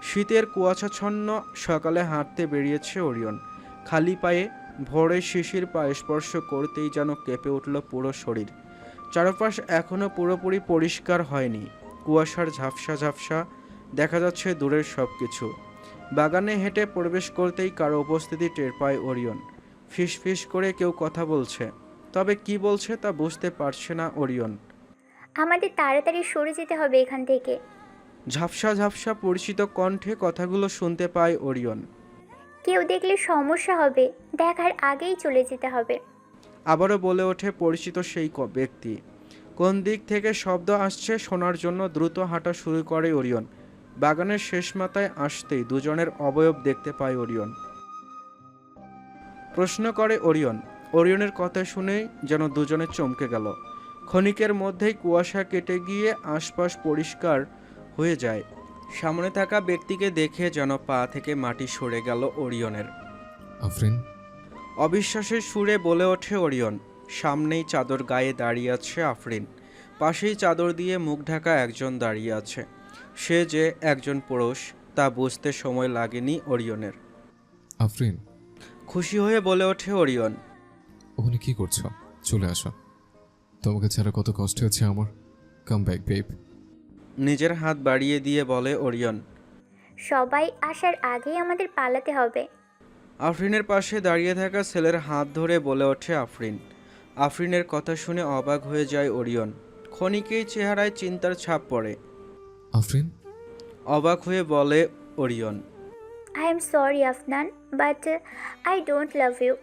শীতের কুয়াশাচ্ছন্ন সকালে হাঁটতে বেরিয়েছে ওরিয়ন। খালি পায়ে ভোরের শিশির পায়ে স্পর্শ করতেই যেন কেঁপে উঠল পুরো শরীর। চারপাশ এখনও পুরোপুরি পরিষ্কার হয়নি, কুয়াশার ঝাপসা ঝাপসা দেখা যাচ্ছে দূরের সব কিছু। বাগানে হেঁটে প্রবেশ করতেই কারো উপস্থিতি টের পায় ওরিয়ন। ফিস ফিস করে কেউ কথা বলছে, তবে কি বলছে তা বুঝতে পারছে না ওরিয়ন। আমাদের তাড়াতাড়ি সরে যেতে হবে এখান থেকে। ঝাপসা ঝাপসা পরিচিত কণ্ঠে কথাগুলো শুনতে পায় ওরিয়ন। কেউ দেখলে সমস্যা হবে, দেখার আগেই চলে যেতে হবে। আবারও বলে ওঠে পরিচিত সেই ব্যক্তি। কোন দিক থেকে শব্দ আসছে শোনার জন্য দ্রুত হাঁটা শুরু করে ওরিয়ন। বাগানের শেষ মাথায় আসতেই দুজনের অবয়ব দেখতে পায় ওরিয়ন। প্রশ্ন করে ওরিয়ন। ওরিয়নের কথা শুনেই যেন দুজনে চমকে গেল। ক্ষণিকের মধ্যেই কুয়াশা কেটে গিয়ে আশপাশ পরিষ্কার হয়ে যায়। সামনে থাকা ব্যক্তিকে দেখে যেন পা থেকে মাটি সরে গেল ওরিয়নের। আফরিন, অবিশ্বাসের সুরে বলে ওঠে ওরিয়ন। সামনেই চাদর গায়ে দাঁড়িয়ে আছে আফরিন। পাশেই চাদর দিয়ে মুখ ঢাকা একজন দাঁড়িয়ে আছে। সে যে একজন পুরুষ তা বুঝতে সময় লাগেনি ওরিয়নের। আফরিন, খুশি হয়ে বলে ওঠে ওরিয়ন। ওখানে কি করছো? চলে আসো। তোমাকে ছাড়া কত কষ্ট হচ্ছে আমার। Come back babe. নিজের হাত বাড়িয়ে দিয়ে বলে ওরিয়ন। সবাই আসার আগেই আমাদের পালাতে হবে। আফরিনের পাশে দাঁড়িয়ে থাকা ছেলের হাত ধরে বলে ওঠে আফরিন। আফরিনের কথা শুনে অবাক হয়ে যায় ওরিয়ন। ক্ষণিকেই চেহারায় চিন্তার ছাপ পড়ে। আফরিন, অবাক হয়ে বলে Orion. I am sorry Afnan, but I don't love you.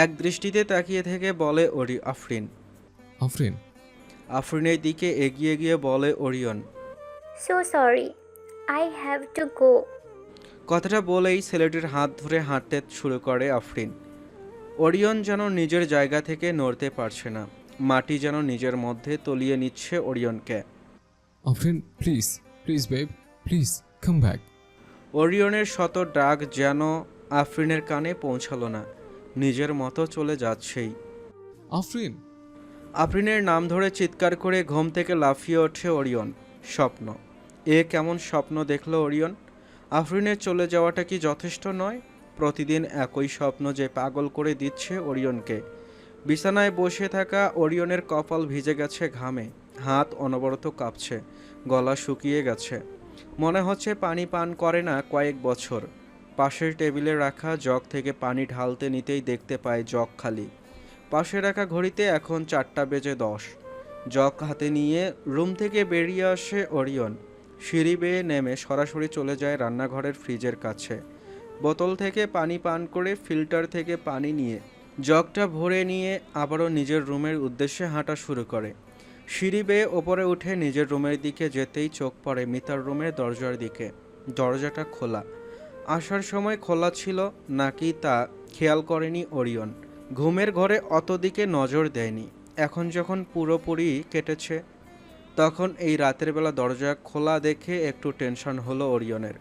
এক দৃষ্টিতে তাকিয়ে থেকে বলে আফরিন। আফরিন, আফরিনের দিকে এগিয়ে গিয়ে বলে Orion. So sorry, I have to go. কথাটা বলেই ছেলেটির হাত ধরে হাঁটতে শুরু করে আফরিন। ওরিয়ন যেন নিজের জায়গা থেকে নড়তে পারছে না, মাটি যেন নিজের মধ্যে তলিয়ে নিচ্ছে ওরিয়নকে। Afreen, please please babe, please come back. ওরিয়নের শত ডাক যেন আফরিনের কানে পৌঁছালো না, নিজের মতো চলে যাচ্ছেই। আফরিন, আফরিনের নাম ধরে চিৎকার করে ঘুম থেকে লাফিয়ে ওঠে ওরিয়ন। স্বপ্ন, এ কেমন স্বপ্ন দেখল ওরিয়ন? আফরিনের চলে যাওয়াটা কি যথেষ্ট নয়? প্রতিদিন একই স্বপ্ন যে পাগল করে দিচ্ছে ওরিয়নকে। বিছানায় বসে থাকা ওরিয়নের কপাল ভিজে গেছে ঘামে, হাত অনবরত কাঁপছে, গলা শুকিয়ে গেছে। মনে হচ্ছে পানি পান করে না কয়েক বছর। পাশের টেবিলে রাখা জগ থেকে পানি ঢালতে নিতেই দেখতে পায় জগ খালি। পাশে রাখা ঘড়িতে এখন 4:10। জগ হাতে নিয়ে রুম থেকে বেরিয়ে আসে ওরিয়ন। সিঁড়ি বেয়ে নেমে সরাসরি চলে যায় রান্নাঘরের ফ্রিজের কাছে। বোতল থেকে পানি পান করে ফিল্টার থেকে পানি নিয়ে জগটা ভরে নিয়ে আবারও নিজের রুমের উদ্দেশ্যে হাঁটা শুরু করে। সিঁড়ি বেয়ে ওপরে উঠে নিজের রুমের দিকে যেতেই চোখ পড়ে মিতার রুমের দরজার দিকে। দরজাটা খোলা। আসার সময় খোলা ছিল নাকি তা খেয়াল করেনি ওরিয়ন। ঘুমের ঘরে অত দিকে নজর দেয়নি। এখন যখন পুরোপুরি কেটেছে, তখন এই রাতের বেলা দরজা খোলা দেখে একটু টেনশন হলো ওরিয়নের।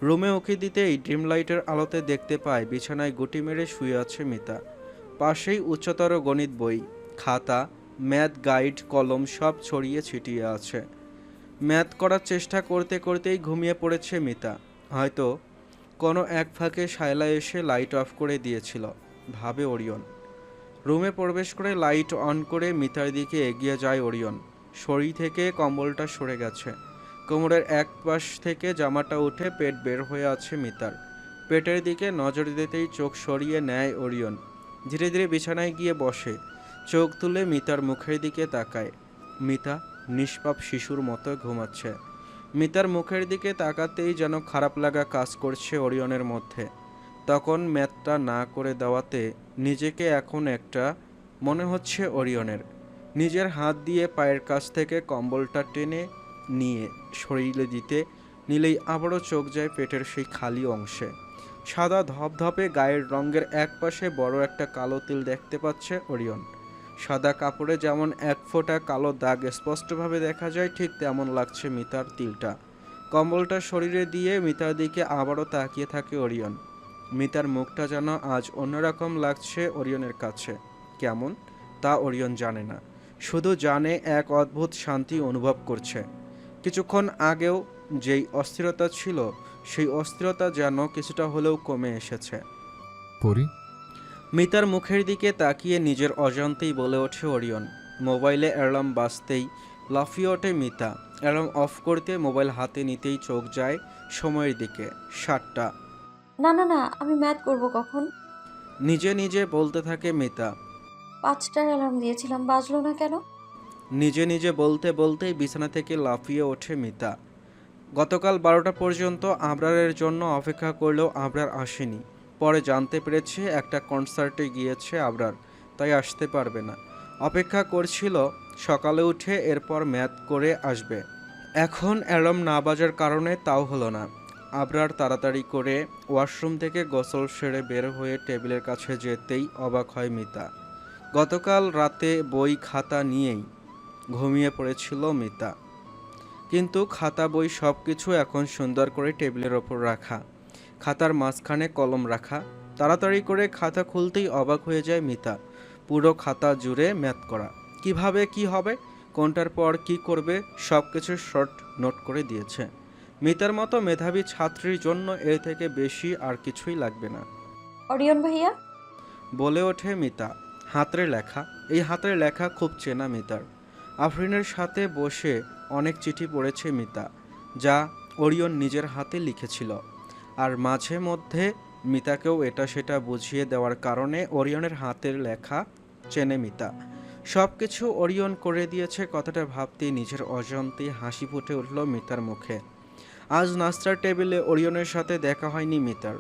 রুমে উঁকি দিতেই ড্রিম লাইটের আলোতে দেখতে পায় বিছানায় গুটি মেরে শুয়ে আছে মিতা। পাশেই উচ্চতর গণিত বই, খাতা, ম্যাথ গাইড, কলম সব ছড়িয়ে ছিটিয়ে আছে। ম্যাথ করার চেষ্টা করতে করতেই ঘুমিয়ে পড়েছে মিতা। হয়তো কোনো এক ফাঁকে শায়লা এসে লাইট অফ করে দিয়েছিল, ভাবে ওরিয়ন। রুমে প্রবেশ করে লাইট অন করে মিতার দিকে এগিয়ে যায় ওরিয়ন। শরীর থেকে কম্বলটা সরে গেছে। কোমরের এক পাশ থেকে জামাটা উঠে পেট বের হয়ে আছে মিতার। পেটের দিকে নজর দিতেই চোখ সরিয়ে নেয় ওরিয়ন। ধীরে ধীরে বিছানায় গিয়ে বসে, চোখ তুলে মিতার মুখের দিকে তাকায়। মিতা নিষ্পাপ শিশুর মতো ঘুমাচ্ছে। মিতার মুখের দিকে তাকাতেই যেন খারাপ লাগা কাজ করছে ওরিয়নের মধ্যে। তখন ম্যাথটা না করে দেওয়াতে নিজেকে এখন একটা মনে হচ্ছে ওরিয়নের। নিজের হাত দিয়ে পায়ের কাছ থেকে কম্বলটা টেনে নিয়ে শরীরে দিতে নিলেই আবারও চোখ যায় পেটের সেই খালি অংশে। সাদা ধপধপে গায়ের রঙের এক পাশে বড় একটা কালো তিল দেখতে পাচ্ছে ওরিয়ন। সাদা কাপড়ে যেমন এক ফোঁটা কালো দাগ স্পষ্টভাবে দেখা যায়, ঠিক তেমন লাগছে মিতার তিলটা। কম্বলটা শরীরে দিয়ে মিতার দিকে আবারও তাকিয়ে থাকে ওরিয়ন। মিতার মুখটা যেন আজ অন্যরকম লাগছে ওরিয়নের কাছে। কেমন তা ওরিয়ন জানে না, শুধু জানে এক অদ্ভুত শান্তি অনুভব করছে। কিছুক্ষণ আগেও যেই অস্থিরতা ছিল সেই অস্থিরতা যেন কিছুটা হলেও কমে এসেছে। পরি, মিতার মুখের দিকে তাকিয়ে নিজের অজান্তেই বলে ওঠে ওরিয়ন। মোবাইলে অ্যালার্ম বাজতেই লাফিয়ে ওঠে মিতা। অ্যালার্ম অফ করতে মোবাইল হাতে নিতেই চোখ যায় সময়ের দিকে, 7টা। না না না, আমি ম্যাথ করব কখন? নিজে নিজে বলতে থাকে মিতা। 5টার অ্যালার্ম দিয়েছিলাম, বাজলো না কেন? নিজে নিজে বলতে বলতেই বিছানা থেকে লাফিয়ে ওঠে মিতা। গতকাল 12টা পর্যন্ত আবরারের জন্য অপেক্ষা করলেও আবরার আসেনি। পরে জানতে পেরেছে একটা কনসার্টে গিয়েছে আবরার, তাই আসতে পারবে না। অপেক্ষা করছিল সকালে উঠে এরপর ম্যাথ করে আসবে। এখন অ্যালার্ম না বাজার কারণে তাও হলো না। আবরার তাড়াতাড়ি করে ওয়াশরুম থেকে গোসল সেরে বের হয়ে টেবিলের কাছে যেতেই অবাক হয় মিতা। গতকাল রাতে বই খাতা নিয়েই ঘুমিয়ে পড়েছিল মিতা, কিন্তু খাতা বই সব কিছু এখন সুন্দর করে টেবিলের ওপর রাখা, খাতার মাঝখানে কলম রাখা। তাড়াতাড়ি করে খাতা খুলতেই অবাক হয়ে যায় মিতা। পুরো খাতা জুড়ে ম্যাথ করা, কিভাবে কি হবে, কোনটার পর কি করবে সব কিছু শর্ট নোট করে দিয়েছে। মিতার মতো মেধাবী ছাত্রীর জন্য এর থেকে বেশি আর কিছুই লাগবে না, অরিয়ন ভাইয়া। বলে ওঠে মিতা। হাতের লেখা, এই হাতের লেখা খুব চেনা মিতার। আফরিনের সাথে বসে অনেক চিঠি পড়েছে মিতা, যা ওরিয়ন নিজের হাতে লিখেছিল। আর মাঝে মধ্যে মিতাকেও এটা সেটা বুঝিয়ে দেওয়ার কারণে ওরিয়নের হাতের লেখা চেনে মিতা। সব কিছু ওরিয়ন করে দিয়েছে কথাটা ভাবতেই নিজের অজান্তেই হাসি ফুটে উঠল মিতার মুখে। আজ নাস্তার টেবিলে ওরিয়নের সাথে দেখা হয়নি মিতার।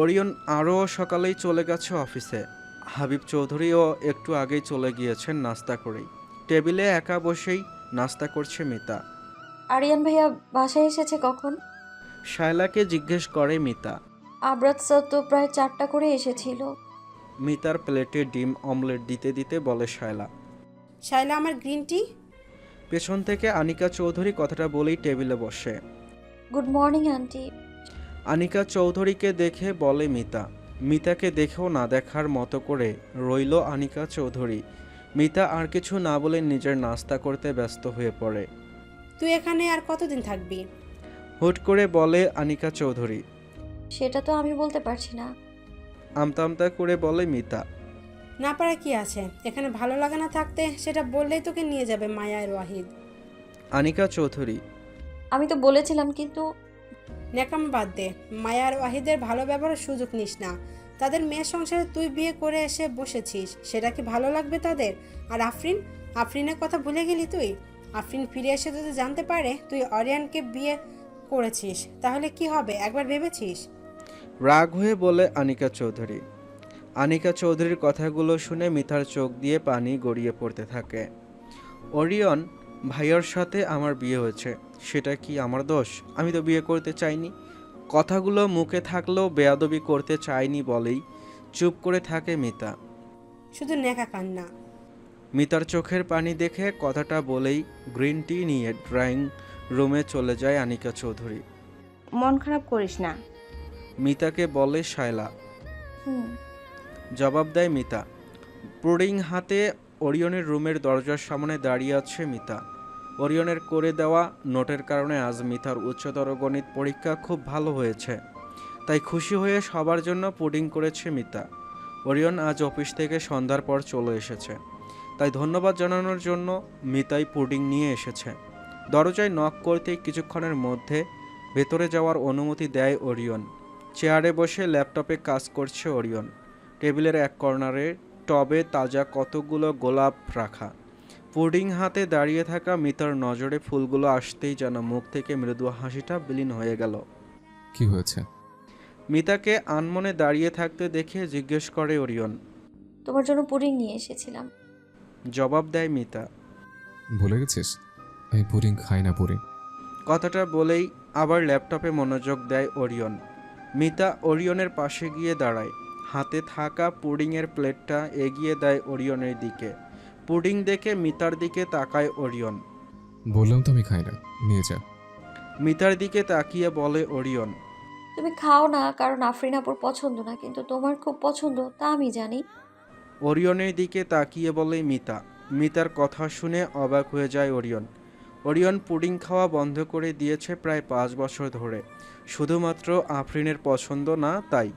ওরিয়ন আরও সকালেই চলে গেছে অফিসে। হাবিব চৌধুরীও একটু আগেই চলে গিয়েছেন নাস্তা করেই। টেবিলে একা বসেই নাস্তা করছে মিতা। আরিয়ান ভাইয়া বাসায় এসেছে কখন? শায়লাকে জিজ্ঞেস করে মিতা। আবরাত স্যার তো প্রায় 4টা করে এসেছিল। মিতার প্লেটে ডিম অমলেট দিতে দিতে বলে শায়লা। শায়লা, আমার গ্রিন টি। পেছন থেকে আনিকা চৌধুরী কথাটা বলেই টেবিলে বসে। Good morning aunty. আনিকা চৌধুরীকে দেখে বলে মিতা। মিতাকে দেখেও না দেখার মতো করে রইল আনিকা চৌধুরী। মিতা আর কিছু না বলে নিজের নাস্তা করতে ব্যস্ত হয়ে পড়ে। তুই এখানে আর কতদিন থাকবি? হুট করে বলে আনিকা চৌধুরী। সেটা তো আমি বলতে পারছি না। আমতা আমতা করে বলে মিতা। না পারা কি আছে, এখানে ভালো লাগে না থাকতে, সেটা বললেই তোকে নিয়ে যাবে মায়া আর ওয়াহিদ। আনিকা চৌধুরী। আমি তো বলেছিলাম, কিন্তু নেকাম বাদ দে। মায়া আর ওয়াহিদের ভালো ব্যবহারের সুযোগ নিস না। তাদের মেয়ের সংসারে তুই বিয়ে করে এসে বসেছিস, সেটা কি ভালো লাগবে তাদের? আর আফরিনের কথা ভুলে গেলি তুই? আফরিন ফিরে এসে যদি জানতে পারে তুই অরিয়ানকে বিয়ে করেছিস, তাহলে কি হবে একবার ভেবেছিস? রাগ হয়ে বলে আনিকা চৌধুরী। আনিকা চৌধুরীর কথাগুলো শুনে মিতার চোখ দিয়ে পানি গড়িয়ে পড়তে থাকে। ওরিয়ন ভাইয়ার সাথে আমার বিয়ে হয়েছে, সেটা কি আমার দোষ? আমি তো বিয়ে করতে চাইনি। কথাগুলো মুখে থাকলেও বেয়াদবি করতে চাইনি বলেই চুপ করে থাকে মিতা। শুধু নেকা কান্না। মিতার চোখের পানি দেখে কথাটা বলেই গ্রিন টি নিয়ে ড্রয়িং রুমে চলে যায় আনিকা চৌধুরী। মন খারাপ করিস না। মিতাকে বলে শায়লা। হুম। জবাব দেয় মিতা। পুডিং হাতে ওরিয়নের রুমের দরজার সামনে দাঁড়িয়ে আছে মিতা। ওরিয়নের করে দেওয়া নোটের কারণে আজ মিতার উচ্চতর গণিত পরীক্ষা খুব ভালো হয়েছে, তাই খুশি হয়ে সবার জন্য পুডিং করেছে মিতা। ওরিয়ন আজ অফিস থেকে সন্ধ্যার পর চলে এসেছে, তাই ধন্যবাদ জানানোর জন্য মিতাই পুডিং নিয়ে এসেছে। দরজায় নক করতেই কিছুক্ষণের মধ্যে ভেতরে যাওয়ার অনুমতি দেয় ওরিয়ন। চেয়ারে বসে ল্যাপটপে কাজ করছে ওরিয়ন। টেবিলের এক কর্নারে টবে তাজা কতগুলো গোলাপ রাখা। পুডিং হাতে দাঁড়িয়ে থাকা মিতার নজরে ফুলগুলো আসতেই যেন মুখ থেকে মৃদু হাসিটা বিলীন হয়ে গেল। কি হয়েছে? মিতাকে আনমনে দাঁড়িয়ে থাকতে দেখে জিজ্ঞেস করে ওরিয়ন। তোমার জন্য পুডিং নিয়ে এসেছিলাম। জবাব দেয় মিতা। ভুলে গেছিস? আমি পুডিং খাই না পুরি। কথাটা বলেই আবার ল্যাপটপে মনোযোগ দেয় ওরিয়ন। মিতা ওরিয়নের পাশে গিয়ে দাঁড়ায়। হাতে থাকা পুডিংয়ের প্লেটটা এগিয়ে দেয় ওরিয়নের দিকে। পুডিং দেখে মিতার দিকে তাকায় ওরিয়ন। বললাম তো আমি খাই না, নিয়ে যা। মিতার দিকে তাকিয়ে বলে ওরিয়ন। তুমি খাও না কারণ আফরিন আপুর পছন্দ না, কিন্তু তোমার খুব পছন্দ তা আমি জানি। ওরিয়নের দিকে তাকিয়ে বলে মিতা। মিতার কথা শুনে অবাক হয়ে যায় ওরিয়ন। ওরিয়ন পুডিং খাওয়া বন্ধ করে দিয়েছে প্রায় 5 বছর ধরে, শুধুমাত্র আফরিনের পছন্দ না তাই।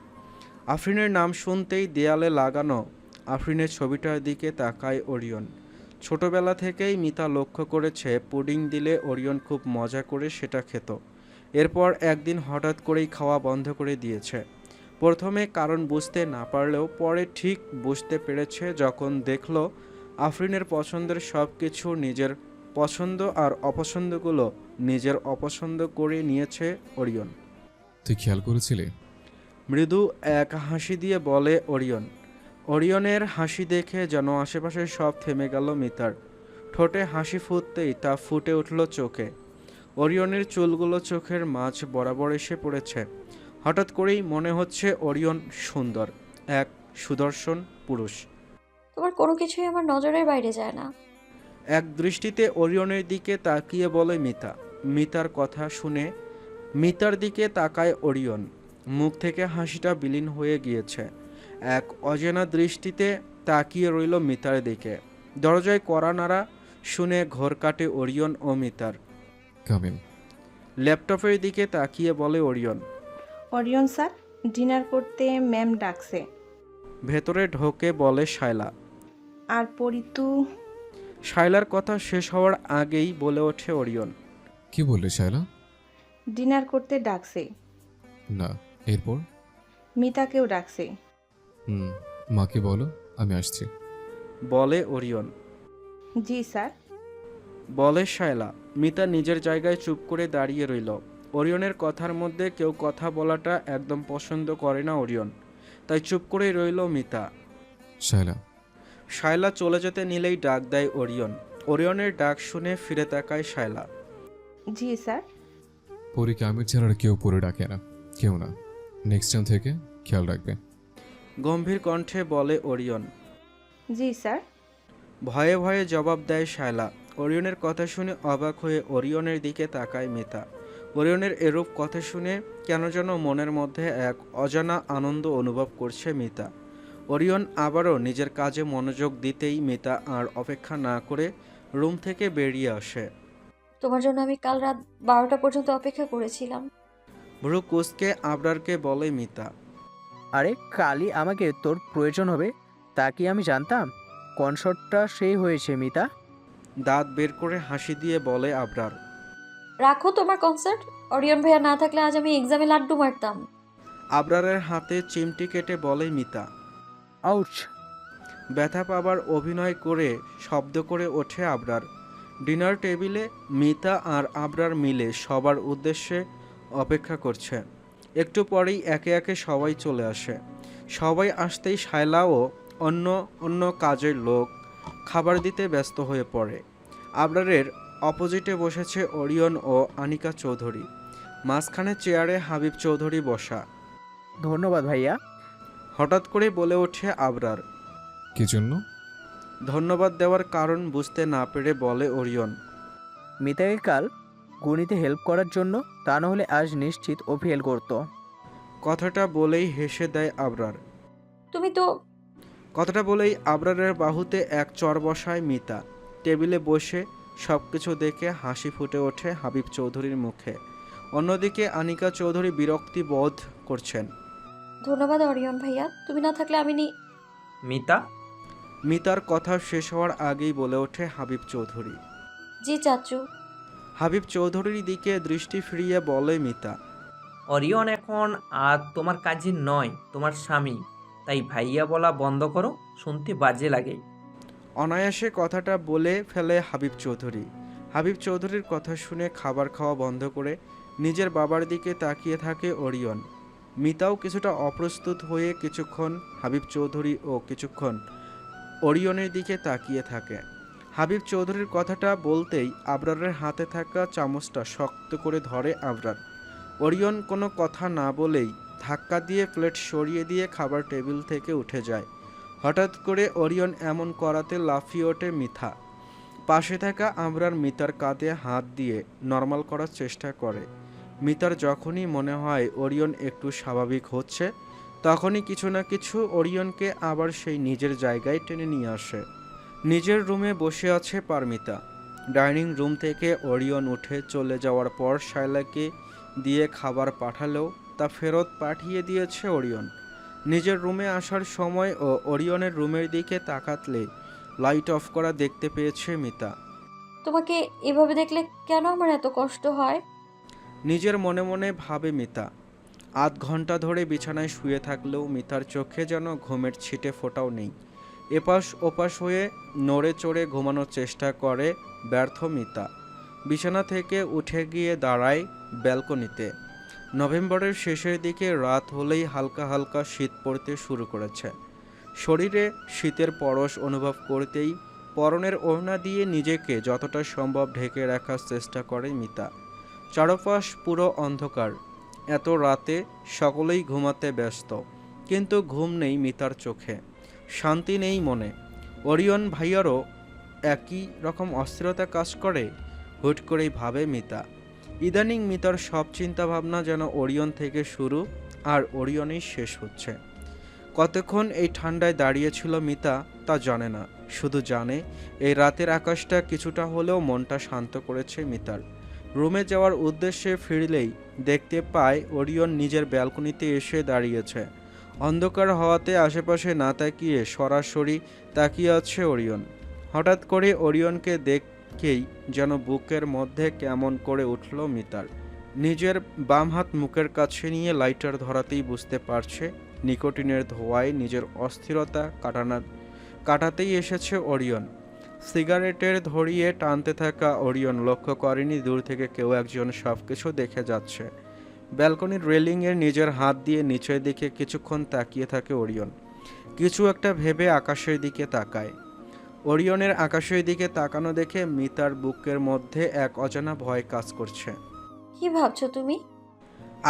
আফরিনের নাম শুনতেই দেয়ালে লাগানো আফরিনের ছবিটার দিকে তাকায় ওরিয়ন। ছোটবেলা থেকেই মিতা লক্ষ্য করেছে পুডিং দিলে ওরিয়ন খুব মজা করে সেটা খেত। এরপর একদিন হঠাৎ করেই খাওয়া বন্ধ করে দিয়েছে। প্রথমে কারণ বুঝতে না পারলেও পরে ঠিক বুঝতে পেরেছে যখন দেখলো আফরিনের পছন্দের সব কিছু নিজের পছন্দ আর অপছন্দগুলো নিজের অপছন্দ করে নিয়েছে ওরিয়ন। তুই খেয়াল করেছিলি? মৃদু এক হাসি দিয়ে বলে ওরিয়ন। ওরিয়নের হাসি দেখে যেন আশেপাশে সব থেমে গেল মিতার। ঠোঁটে হাসি ফুটতেই তা ফুটে উঠল চোখে। ওরিয়নের চুলগুলো চোখের মাঝ বরাবর এসে পড়েছে। হঠাৎ করেই মনে হচ্ছে ওরিয়ন সুন্দর, এক সুদর্শন পুরুষ। তোমার কোনো কিছুই আমার নজরের বাইরে যায় না। এক দৃষ্টিতে ওরিয়নের দিকে তাকিয়ে বলে মিতা। মিতার কথা শুনে মিতার দিকে তাকায় ওরিয়ন। মুখ থেকে হাসিটা বিলীন হয়ে গিয়েছে। এক অজানা দৃষ্টিতে তাকিয়ে রইল মিতার দিকে। দরজায় কড়া নাড়া শুনে ঘোর কাটে ওরিয়ন ও মিতার। কামিন। ল্যাপটপের দিকে তাকিয়ে বলে ওরিয়ন। অরিয়ন স্যার, ডিনার করতে ম্যাম ডাকছে। ভেতরে ঢোকে বলে শায়লা। আর পরিতু। শায়লার কথা শেষ হওয়ার আগেই বলে ওঠে ওরিয়ন। কি বললি শায়লা? ডিনার করতে ডাকছে। না, এরপর? মিতাকেও ডাকছে। মাকে বলো আমি আসছি। বলে ওরিয়ন। জি স্যার। বলে শায়লা। মিতা নিজের জায়গায় চুপ করে দাঁড়িয়ে রইল। ওরিয়নের কথার মধ্যে কেউ কথা বলাটা একদম পছন্দ করে না ওরিয়ন, তাই চুপ করেই রইল মিতা। শায়লা। শায়লা চলে যেতে নিলেই ডাক দেয় ওরিয়ন। ওরিয়নের ডাক শুনে ফিরে তাকায় শায়লা। জি স্যার। পরীকে আমির ছাড়া আর কেউ পরে ডাকে না, কেউ না। নেক্সট টাইম থেকে খেয়াল রাখবে। গম্ভীর কণ্ঠে বলে ওরিয়ন। জি স্যার। ভয়ে ভয়ে জবাব দেয় শায়লা। ওরিয়নের কথা শুনে অবাক হয়ে ওরিয়নের দিকে তাকায় মিতা। ওরিয়নের এরূপ কথা শুনে কেন যেন মনের মধ্যে এক অজানা আনন্দ অনুভব করছে মিতা। ওরিয়ন আবারও নিজের কাজে মনোযোগ দিতেই মিতা আর অপেক্ষা না করে রুম থেকে বেরিয়ে আসে। তোমার জন্য আমি কাল রাত 12টা পর্যন্ত অপেক্ষা করেছিলাম। ভ্রু কুঁচকে আবরারকে বলে মিতা। আরে কালই আমাকে তোর প্রয়োজন হবে তা কি আমি জানতাম? কনসার্টটা সেই হয়েছে মিতা। দাঁত বের করে হাসি দিয়ে বলে আবরার। রাখো তোমার কনসার্ট। অরিয়ন ভাইয়া না থাকলে আজ আমি এক্সামে লাড্ডু মারতাম। আবরারের হাতে চিমটি কেটে বলে মিতা। আউচ! ব্যথা পাবার অভিনয় করে শব্দ করে ওঠে আবরার। ডিনার টেবিলে মিতা আর আবরার মিলে সবার উদ্দেশ্যে অপেক্ষা করছে। একটু পরেই একে একে সবাই চলে আসে। সবাই আসতেই শায়লাও অন্য অন্য কাজের লোক খাবার দিতে ব্যস্ত হয়ে পড়ে। আবরারের অপোজিটে বসেছে ওরিয়ন ও আনিকা চৌধুরী। মাঝখানে চেয়ারে হাবিব চৌধুরী বসা। ধন্যবাদ ভাইয়া। হঠাৎ করে বলে ওঠে আবরার। কি জন্য? ধন্যবাদ দেওয়ার কারণ বুঝতে না পেরে বলে ওরিয়ন। মিতাকে কাল গণিতে হেল্প করার জন্য, তা নাহলে আজ নিশ্চিত ও ফেল করতো। কথাটা বলেই হেসে দেয় আবরার। তুমি তো কথাটা বলেই আবরারের বাহুতে এক চর বসায় মিতা। টেবিলে বসে সব কিছু দেখে হাসি ফুটে ওঠে হাবিব চৌধুরীর মুখে। অন্যদিকে আনিকা চৌধুরী বিরক্তি বোধ করছেন। ধন্যবাদ অরিয়ন ভাইয়া, তুমি না থাকলে আমি মিতা। মিতার কথা শেষ হওয়ার আগেই বলে ওঠে হাবিব চৌধুরী। জি চাচু। হাবিব চৌধুরীর দিকে দৃষ্টি ফিরিয়ে বলে মিতা। অরিয়ন এখন আর তোমার কাজে নয়, তোমার স্বামী। তাই ভাইয়া বলা বন্ধ করো, শুনতে বাজে লাগে। অনায়াসে কথাটা বলে ফেলে হাবিব চৌধুরী। হাবিব চৌধুরীর কথা শুনে খাবার খাওয়া বন্ধ করে নিজের বাবার দিকে তাকিয়ে থাকে ওরিয়ন। মিতাও কিছুটা অপ্রস্তুত হয়ে কিছুক্ষণ হাবিব চৌধুরী ও কিছুক্ষণ ওরিয়নের দিকে তাকিয়ে থাকে। হাবিব চৌধুরীর কথাটা বলতেই আবরারের হাতে থাকা চামচটা শক্ত করে ধরে আবরার। ওরিয়ন কোনো কথা না বলেই ধাক্কা দিয়ে প্লেট সরিয়ে দিয়ে খাবার টেবিল থেকে উঠে যায়। হঠাৎ করে ওরিয়ন এমন করাতে লাফিয়ে ওঠে মিথা। পাশে থাকা আবরার মিতার কাঁধে হাত দিয়ে নর্মাল করার চেষ্টা করে। মিতার যখনই মনে হয় ওরিয়ন একটু স্বাভাবিক হচ্ছে, তখনই কিছু না কিছু ওরিয়নকে আবার সেই নিজের জায়গায় টেনে নিয়ে আসে। নিজের রুমে বসে আছে পারমিতা। ডাইনিং রুম থেকে ওরিয়ন উঠে চলে যাওয়ার পর শায়লাকে দিয়ে খাবার পাঠালেও তা ফেরত পাঠিয়ে দিয়েছে ওরিয়ন। নিজের রুমে আসার সময় ও ওরিয়নের রুমের দিকে তাকাতলে লাইট অফ করা দেখতে পেয়েছে মিতা। তোমাকে এভাবে দেখলে কেন আমার এত কষ্ট হয়? নিজের মনে মনে ভাবে মিতা। আধ ঘন্টা ধরে বিছানায় শুয়ে থাকলেও মিতার চোখে যেন ঘুমের ছিটে ফোঁটাও নেই। এপাশ ওপাশ হয়ে নড়ে চড়ে ঘুমানোর চেষ্টা করে ব্যর্থ মিতা। বিছানা থেকে উঠে গিয়ে দাঁড়ায় ব্যালকনিতে। নভেম্বরের শেষের দিকে রাত হলেই হালকা হালকা শীত পড়তে শুরু করেছে। শরীরে শীতের পরশ অনুভব করতেই পরনের ওড়না দিয়ে নিজেকে যতটা সম্ভব ঢেকে রাখার চেষ্টা করে মিতা। চারপাশ পুরো অন্ধকার। এত রাতে সকলেই ঘুমাতে ব্যস্ত, কিন্তু ঘুম নেই মিতার চোখে, শান্তি নেই মনে। ওরিয়ন ভাইয়ারও একই রকম অস্থিরতা কাজ করে। হুট করেই ভাবে মিতা। ইদানিং মিতার সব চিন্তাভাবনা যেন ওরিয়ন থেকে শুরু আর ওরিয়নেই শেষ হচ্ছে। কতক্ষণ এই ঠান্ডায় দাঁড়িয়েছিল মিতা তা জানে না, শুধু জানে এই রাতের আকাশটা কিছুটা হলেও মনটা শান্ত করেছে মিতার। রুমে যাওয়ার উদ্দেশ্যে ফিরলেই দেখতে পায় ওরিয়ন নিজের ব্যালকনিতে এসে দাঁড়িয়েছে। অন্ধকার হওয়াতে আশেপাশে না তাকিয়ে সরাসরি তাকিয়ে আছে ওরিয়ন। হঠাৎ করে ওরিয়নকে দেখেই যেন বুকের মধ্যে কেমন করে উঠল মিতার। নিজের বাম হাত মুখের কাছে নিয়ে লাইটার ধরাতেই বুঝতে পারছে নিকোটিনের ধোঁয়ায় নিজের অস্থিরতা কাটাতেই এসেছে ওরিয়ন। সিগারেটের ধরিয়ে টানতে থাকা ওরিয়ন লক্ষ্য করেনি দূর থেকে কেউ একজন সব কিছু দেখে যাচ্ছে। ব্যালকনির রেলিংয়ের নিজের হাত দিয়ে নিচের দিকে কিছুক্ষণ তাকিয়ে থাকে ওরিয়ন। কিছু একটা ভেবে আকাশের দিকে তাকায়। ওরিয়নের আকাশের দিকে তাকানো দেখে মিতার বুকের মধ্যে এক অজানা ভয় কাজ করছে। কি ভাবছো তুমি?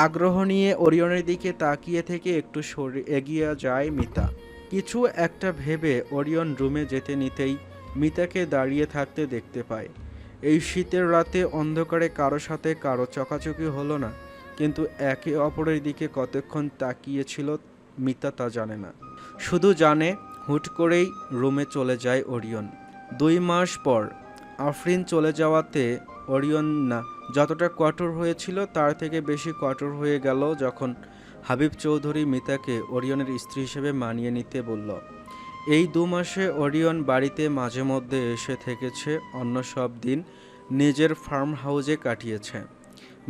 আগ্রহ নিয়ে ওরিয়নের দিকে তাকিয়ে থেকে একটু এগিয়ে যায় মিতা। কিছু একটা ভেবে ওরিয়ন রুমে যেতে নিতেই মিতাকে দাঁড়িয়ে থাকতে দেখতে পায়। এই শীতের রাতে অন্ধকারে কারো সাথে কারো চকাচকি হলো না, কিন্তু একে অপরের দিকে কতক্ষণ তাকিয়েছিল মিতা তা জানে না। শুধু জানে হুট করেই রুমে চলে যায় ওরিয়ন। 2 মাস পর আফরিন চলে যাওয়াতে ওরিয়ন না যতটা কঠোর হয়েছিল তার থেকে বেশি কঠোর হয়ে গেল যখন হাবিব চৌধুরী মিতাকে ওরিয়নের স্ত্রী হিসেবে মানিয়ে নিতে বলল। এই 2 মাসে ওরিয়ন বাড়িতে মাঝে মধ্যে এসে থেকেছে, অন্য সব দিন নিজের ফার্ম হাউসে কাটিয়েছে।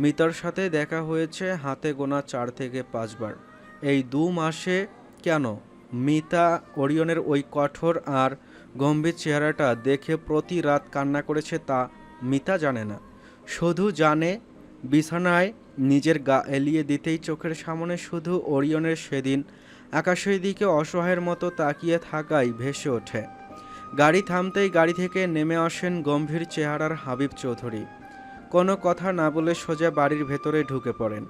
মিতার সাথে দেখা হয়েছে হাতে গোনা 4 থেকে 5 বার। এই 2 মাসে কেন মিতা ওরিয়নের ওই কঠোর আর গম্ভীর চেহারাটা দেখে প্রতি রাত কান্না করেছে তা মিতা জানে না। শুধু জানে বিছানায় নিজের গা এলিয়ে দিতেই চোখের সামনে শুধু ওরিয়নের সেদিন আকাশের দিকে অসহায়ের মতো তাকিয়ে থাকাই ভেসে ওঠে। গাড়ি থামতেই গাড়ি থেকে নেমে আসেন গম্ভীর চেহারার হাবিব চৌধুরী। কোনো কথা না বলে সোজা বাড়ির ভেতরে ঢুকে পড়েন।